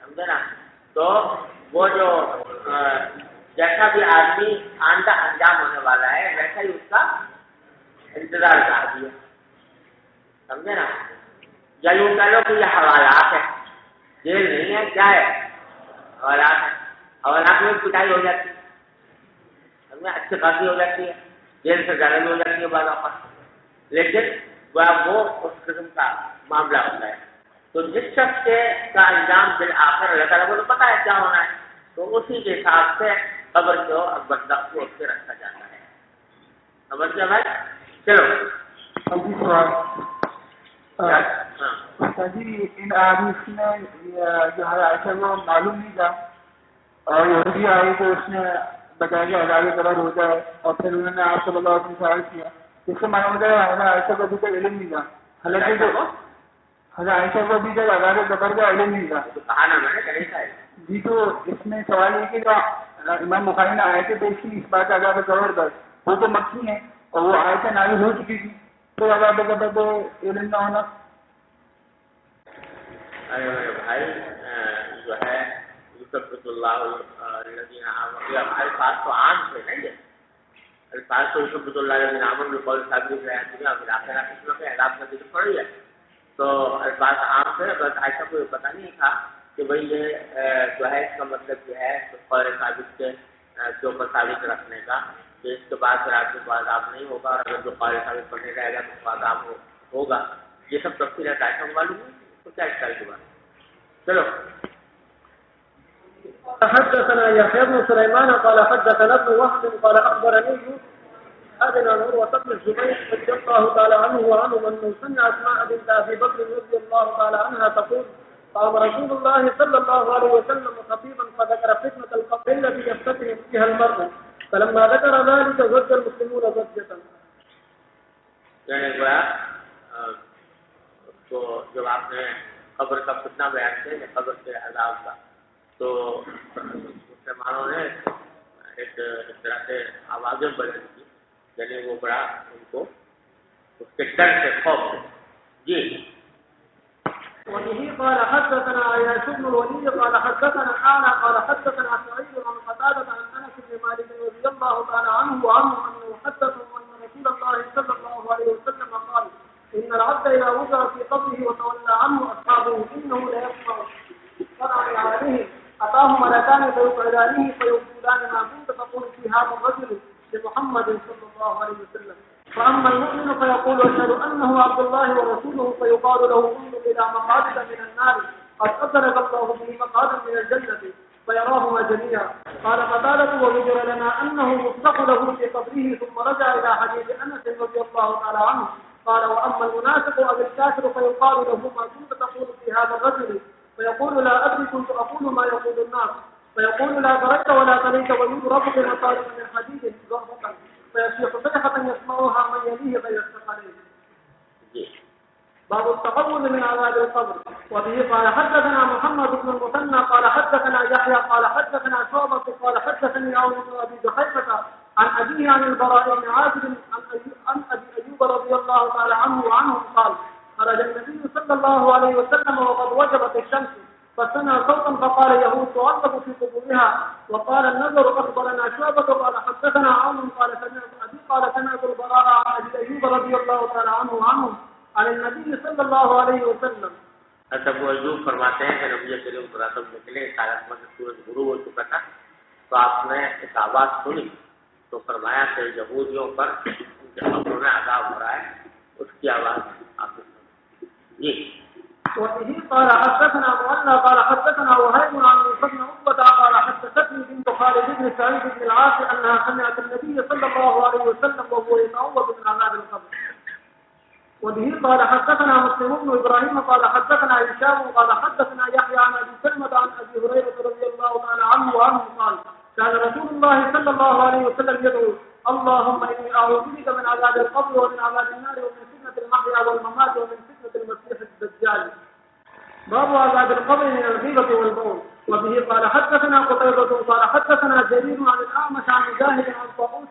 سمجھے نا۔ تو وہ جو جیسا بھی آدمی آئندہ انجام ہونے والا ہے ویسا ہی اس کا انتظار کر دیا، سمجھے نا۔ یا یوں کہہ لو کہ یہ حوالات ہے، جیل نہیں ہے، کیا ہے؟ حوالات ہے۔ حوالات میں پٹائی ہو جاتی ہے، سمجھے، اچھی خاصی ہو جاتی ہے، جیل سے زیادہ بھی ہو جاتی ہے بعض اوقات، لیکن وہ اس قسم کا معاملہ ہوتا ہے۔ تو جس شخص کا انجام بالآخر اللہ تعالیٰ کو تو پتہ ہے کیا ہونا ہے، تو اسی کے حساب سے قبر کو اور برزخ کو اس سے رکھا جاتا ہے۔ سمجھ گیا بھائی؟ چلو جی، ان احادیث میں جو ہے عائشہ کو معلوم نہیں تھا اور یہودی آئے تو اس نے بتایا کہ عذاب قبر ہوتا ہے، اور پھر انہوں نے آپ صلی اللہ علیہ وسلم سوال کیا، اس سے معلوم ہوتا ہے عائشہ کو ابھی تک علم نہیں تھا، حالانکہ جو حضرت عائشہ کو ابھی تک عذاب قبر کا علم نہیں تھا۔ کہانا میں نے کہیں تھا جی، تو اس میں سوال یہ کہ جو امام بخاری نے آیتیں پیش کی اس بات عذاب قبر پر، وہ تو مکی ہیں اور وہ آیتیں نازل ہو چکی تھی، تو عذاب قبر تو علم نہ ہونا۔ ارے میرے بھائی جو ہے یثبت اللہ الذین آمنوا، ہمارے پاس تو عام تھے نا، یہ الفاظ تو یثبت اللہ الذین آمنوا بالقول ثابت فی الحیاۃ الدنیا وفی الآخرہ، اس میں عذاب کا ذکر پڑ گیا، تو الفاظ عام تھے، بس عائشہ کو یہ پتہ نہیں تھا کہ بھئی یہ جو ہے اس کا مطلب جو ہے قول ثابت کے اوپر ثابت رکھنے کا، کہ اس کے بعد پھر آپ کو عذاب نہیں ہوگا، اور اگر جو قول ثابت پڑھنے جائے گا تو اس کو عذاب ہوگا، یہ سب تفصیل ہے عائشہ کو معلوم نہیں تو کیا اشکال کی بات۔ چلو حدثنا يحيى بن سليمان قال حدثنا ابن وهب قال اخبرني ابن عروة بن الزبير رضي الله تعالى عنه وعنهم انه سمع اسماء بنت ابي بكر رضي الله تعالى عنها تقول قام رسول الله صلى الله عليه وسلم خطيبا فذكر فتنة القبر التي يفتتن فيها المرء فلما ذكر ذلك زج المسلمون زجة۔ یعنی گویا اس کو جب آپ نے قبر کا فتنہ بیان کیا، قبر کے عذاب کا، تو مسلمانوں نے ایک طرح سے آوازیں بلند کی، یعنی وہ بڑا ان کو اس کے ڈر سے خوف ہے۔ جی وبه قال حدثنا عياش بن الوليد قال حدثنا حانا قال حدثنا سعيد عن قتادة عن انس بن مالك رضي الله تعالى عنه وعنه انه حدثه ان رسول الله صلى الله عليه وسلم قال ان العبد اذا وضع في قبره وتولى عنه اصحابه انه ليسمع قرع عليه اتاه ملكان فيقعدانه فيقولان ما كنت تقول في هذا الرجل لمحمد صلى الله عليه وسلم فأما المؤمن فيقول أشهد أنه عبد الله ورسوله فيقال له انظر إلى مقعدك من النار قد أدرك الله به مقعدا من الجنة فيراهما جميعا قال قتادة وذكر لنا أنه يفتح له في قبره ثم رجع إلى حديث أنس رضي الله تعالى عنه قال وأما المنافق أو الكافر فيقال له ما كنت تقول في هذا الرجل فيقول لا أدري كنت أقول ما يقول الناس فيقول لا تركت ولا تليت ويضرب بمطارق من حديد ضربة فيصيح صيحة يسمعها من يليه غير الثقلين. باب التقوّل من عذاب القبر. وبه قال حدثنا محمد بن المثنى قال حدثنا يحيى قال حدثنا شعبة قال حدثني عون بن ابي جحيفة عن ابيه عن البراء بن عازب عن ابي ايوب رضي الله تعالى عنه وعنهم قال خرج النبي صلى الله عليه وسلم وقد وجبت الشمس فسمع صوتا فقال يهود تعذب في قبورها وقال النذر اخبرنا شعبة قال حدثنا عون قال سمعت ابي قال سمعت البراء عن ابي ايوب رضي الله تعالى عنه وعنهم عن النبي صلى الله عليه وسلم. ابو ایوب فرماتے ہیں کہ نبی کریم صلی اللہ علیہ وسلم نکلے، حالت میں سورج غروب ہو چکا تھا، تو آپ نے ایک آواز سنی تو فرمایا کہ یہودیوں پر ان کے قبروں میں عذاب ہو رہا ہے، اس کی آواز آپ نے سنی. جی وبه قال حدثنا مؤنى قال حدثنا وهيب عن ابن عقبة قال حدثتني بنت خالد بن سعيد بن العاص انها سمعت النبي صلى الله عليه وسلم وهو يتعوذ من عذاب القبر. وبه قال حدثنا مسلم بن ابراهيم قال حدثنا هشام قال حدثنا يحيى عن ابي سلمة عن ابي هريرة رضي الله تعالى عنه وعنه قال كان رسول الله صلى الله عليه وسلم يدعو اللهم إني أعوذ بك من عذاب القبر ومن عذاب النار ومن فتنة المحيا والممات ومن فتنة المسيح الدجال. باب عذاب القبر من الغيبة والبول. وبه قال حدثنا قتيبة قال حدثنا جرير عن الأعمش عن مجاهد عن طاووس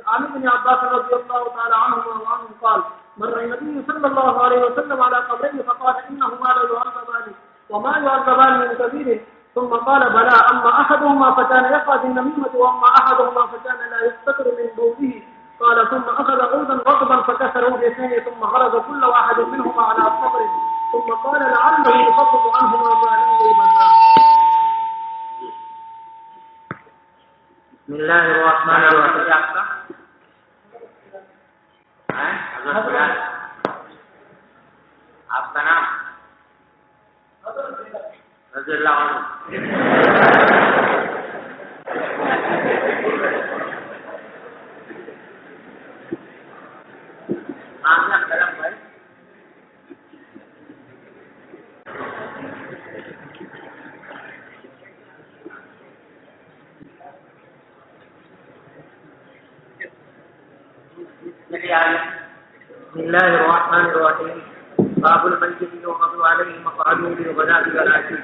عن ابن عباس رضي الله تعالى عنهما وعنه قال مر النبي صلى الله عليه وسلم على قبرين فقال إنهما لا يعذبان وما يعذبان من كبير، ثم قال بلى أما أحدهما فكان يقع بالنميمة وأما أحدهما فكان لا يستتر من بوله. قال ثم أخذ عودا رطبا فكسره باثنين ثم غرز كل واحد منهما على القبر ثم قال لعله يخفف عنهما ما لم يبدا. بسم الله الرحمن الرحيم. آپ کا نام رضی اللہ عنہ. کرم بھائی بسم الله الرحمن الرحيم. باب الميت يوم عليه مقعده بالغداة والعشي.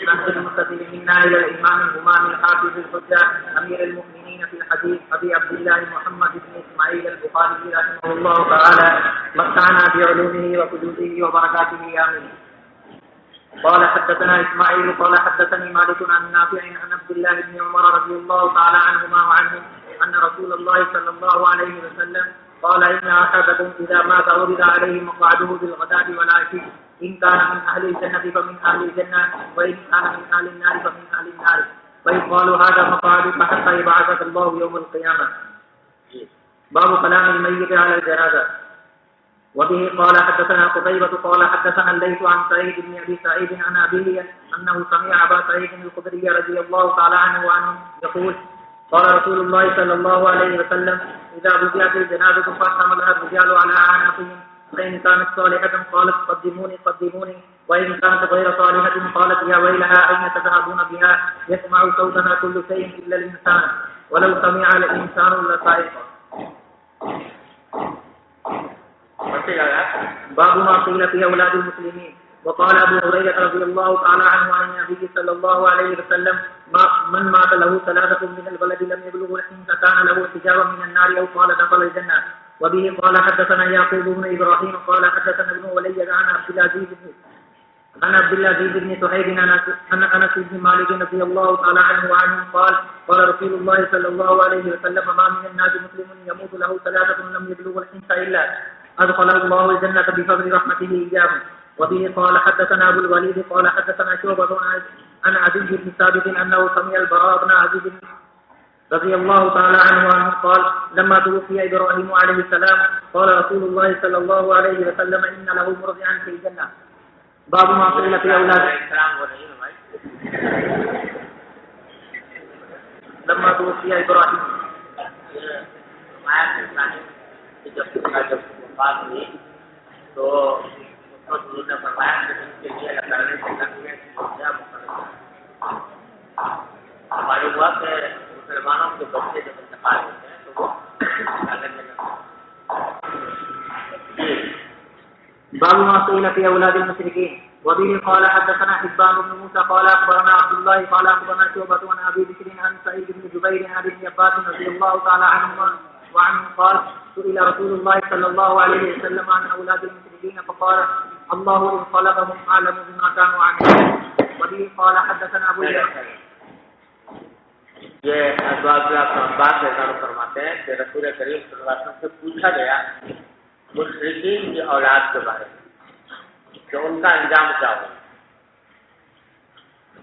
نحن المتصل منا إلى الإمام الهمام الحافظ الحجة أمير المؤمنين في الحديث أبي عبد الله محمد بن إسماعيل البخاري رحمه الله تعالى متعنا بعلومه وحدوثه وبركاته آمين. قال حدثنا إسماعيل قال حدثني مالك عن نافع عن عبد الله بن عمر رضي الله تعالى عنهما وعنه أن رسول الله صلى الله عليه وسلم قال إن أحدكم إذا مات عرض عليه مقعده بالغداة والعشي إن كان من أهل الجنة فمن أهل الجنة وإن كان من أهل النار فمن أهل النار فيقال هذا مقعدك حتى يبعثك الله يوم القيامة. باب كلام الميت على الجنازة. وبه قال حدثنا قتيبة قال حدثنا الليث عن سعيد بن أبي سعيد عن أبيه أنه سمع أبا سعيد الخدري رضي الله تعالى عنه وعنه يقول قال رسول الله صلى الله عليه وسلم إذا وضعت الجنازة فاحتملها الرجال على أعناقهم فإن كانت صالحة قالت قدموني قدموني وإن كانت غير صالحة قالت يا ويلها أين تذهبون بها يسمع صوتها كل شيء إلا الإنسان ولو سمع الإنسان لصائق. باب ما قيل في أولاد المسلمين. وقال أبو هريرة رضي الله تعالى عنه عن النبي صلى الله عليه وسلم من مات له ثلاثة من البلد لم يبلغ الحنث كان له حجابا من النار أو قال دخل الجنة. وبه قال حدثنا يعقوب بن إبراهيم قال حدثنا ابن وليد عن عبد العزيز بن صهيب عن أنس بن مالك رضي الله تعالى عنه وعنه قال رسول الله صلى الله عليه وسلم ما من الناس مسلم يموت له ثلاثة لم يبلغ الحنث إلا أدخل الله الجنة بفضل رحمته إياهم. وبه قال حدثنا أبو الوليد قال حدثنا شعبة عن عدي بن ثابت أنه سمع البراء بن عزيز رضي الله تعالى عنه قال لما توفي إبراهيم عليه السلام قال رسول الله صلى الله عليه وسلم إن له مرضعا في الجنة. باب ما قيل في أولاد لما توفي إبراهيم تو حضور نے فرمایا کہ ان کے لیے اللہ تعالیٰ نے معلوم ہوا کہ مسلمانوں کے بچے جب انتقال ہوتے ہیں تو وہ باب ما قيل في أولاد المشركين. وبه قال حدثنا حبان بن موسى قال أخبرنا عبد الله قال أخبرنا شعبة عن أبي بكر عن سعيد بن جبير عن ابن عباس رضي الله تعالى عنهما وعنه قال سئل رسول الله صلى الله عليه وسلم عن أولاد المشركين فقال الله إن خلقهم أعلم بما كانوا عاملين. وبه قال حدثنا أبو یہ عباس فرماتے ہیں کہ رسول کریم صلی اللہ علیہ وسلم سے پوچھا گیا مشرکین کی اولاد کے بارے میں کہ ان کا انجام کیا ہوگا،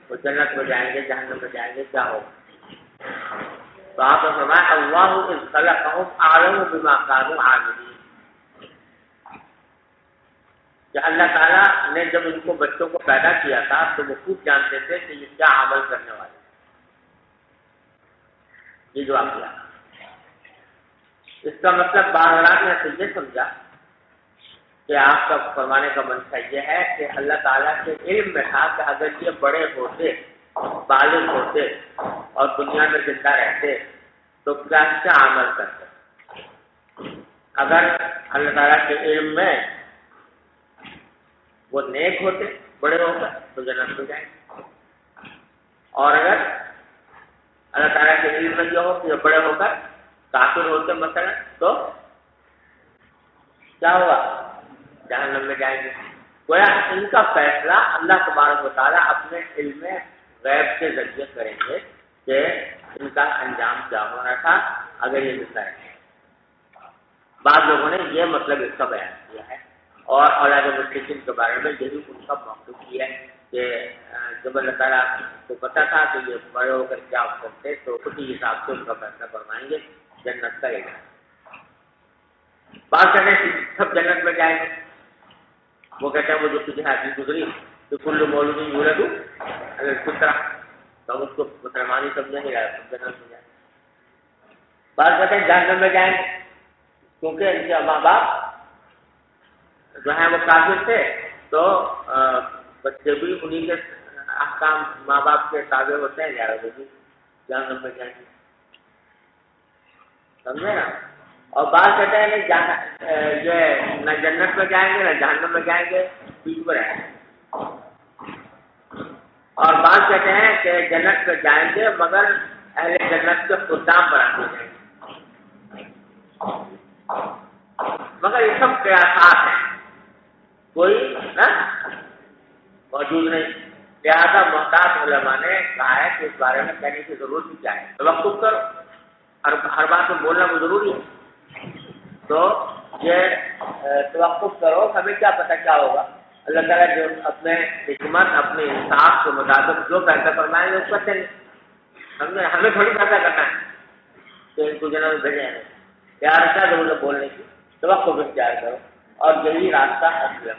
وہ جنت میں جائیں گے جہنم میں جائیں گے، کیا ہوگا؟ تو آپ نے فرمایا اللہ اذ خلقهم اعلم بما كانوا عاملين، کہ اللہ تعالیٰ نے جب ان کو بچوں کو پیدا کیا تھا تو وہ خود جانتے تھے کہ یہ کیا عمل کرنے والے. یہ جو آپ کیا اس کا مطلب بہرحال نے تو یہ سمجھا کہ آپ کا فرمانے کا منشا یہ ہے کہ اللہ تعالیٰ کے علم میں تھا کہ اگر یہ بڑے ہوتے بالغ ہوتے اور دنیا میں زندہ رہتے تو کیا کیا عمل کرتے؟ اگر اللہ تعالیٰ کے علم میں وہ نیک ہوتے بڑے ہو کر تو جنت میں جائیں گے، اور اگر اللہ تعالیٰ کے علم میں جو ہو کہ بڑے ہو کر کافر ہوتے مثلا تو کیا ہوا؟ جہنم میں جائیں گے۔ گویا ان کا فیصلہ اللہ تبارک و تعالیٰ اپنے علم غیب کے ذریعے کریں گے کہ ان کا انجام کیا ہونا تھا اگر یہ زندہ رہے۔ بعض لوگوں نے یہ مطلب اس کا بیان کیا ہے، اور اولاد مشرکین کے بارے میں یہی ان کا موقف کی ہے کہ جب اللہ تعالیٰ کو پتا تھا کہ یہ بڑے ہو کر کیا کرتے تو اسی حساب سے ان کا فیصلہ فرمائیں گے، جنت کرے گا۔ بات کرنے سے سب جنت میں جائیں گے۔ وہ کہتے ہیں وہ جو کسی حدیث گزری کہ کل مولود یولد علی الفطرہ، تو ہم اس کو مسلمانی سمجھیں گے، جنت میں جائیں گے۔ بات کہتے ہیں جہنم میں جائیں گے کیونکہ ان کے ماں باپ جو ہیں وہ کافر تھے، تو بچے بھی انہی کے احکام ماں باپ کے تابع ہوتے ہیں، لہٰذا وہ بھی جہنم میں جائیں گے، سمجھے نا۔ اور بات کہتے ہیں کہ یہ نہ جنت میں جائیں گے نہ جہنم میں جائیں گے، بیچ میں رہیں گے۔ اور بات کہتے ہیں کہ جنت میں جائیں گے مگر اہل جنت کے خدام بنا کے جائیں گے، مگر یہ سب قیاسات ہیں، کوئی نا موجود نہیں۔ لہٰذا محتاط علماء نے کہا ہے کہ اس بارے میں کہنے کی ضرورت بھی کیا ہے، توقف کرو، ہر بات میں بولنا وہ ضروری ہے، تو یہ توقف کرو، ہمیں کیا پتہ کیا ہوگا۔ اللہ تعالیٰ جو اپنے حکمت اپنے انصاف کے مطابق جو فیصلہ فرمائیں گے اس کا چلیں، ہمیں تھوڑی فیصلہ کرنا ہے کہ ان کو جنت میں بھیجیں گے۔ پیار کا ضرورت بولنے کی، توقف اختیار کرو، اور یہی راستہ اصل ہے۔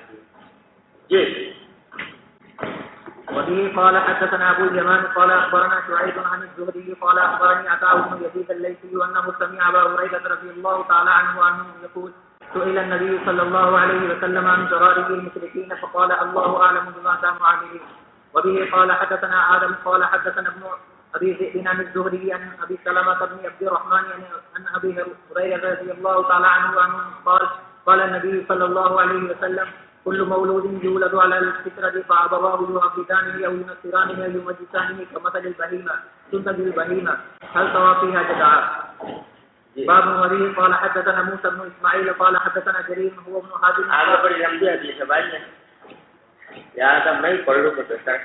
جی وبه قال حدثنا ابو اليمان قال اخبرنا شعيب عن الزهري قال اخبرني عطاء بن يزيد الليثي انه سمع ابا هريره رضي الله تعالى عنه يقول سئل النبي صلى الله عليه وسلم عن جرائم المشركين فقال الله اعلم بما كانوا عاملين. وبه قال حدثنا آدم قال حدثنا ابن ابي ذئب عن الزهري عن ابي سلمة بن عبد الرحمن عن ابي هريره رضي الله تعالى عنه قال قال النبي صلى الله عليه وسلم كل مولود يولد على الفطرة فأبواه يهودانه أو ينصرانه أو يمجسانه كمثل البهيمة تنتج البهيمة هل سوى فيها جدعاء. باب وبه قال حدثنا موسى بن إسماعيل قال حدثنا جرير هو ابن حازم. آگے بڑی لمبی حدیث ہے بھائی، یہاں تک میں پڑھ لوں تو بہتر۔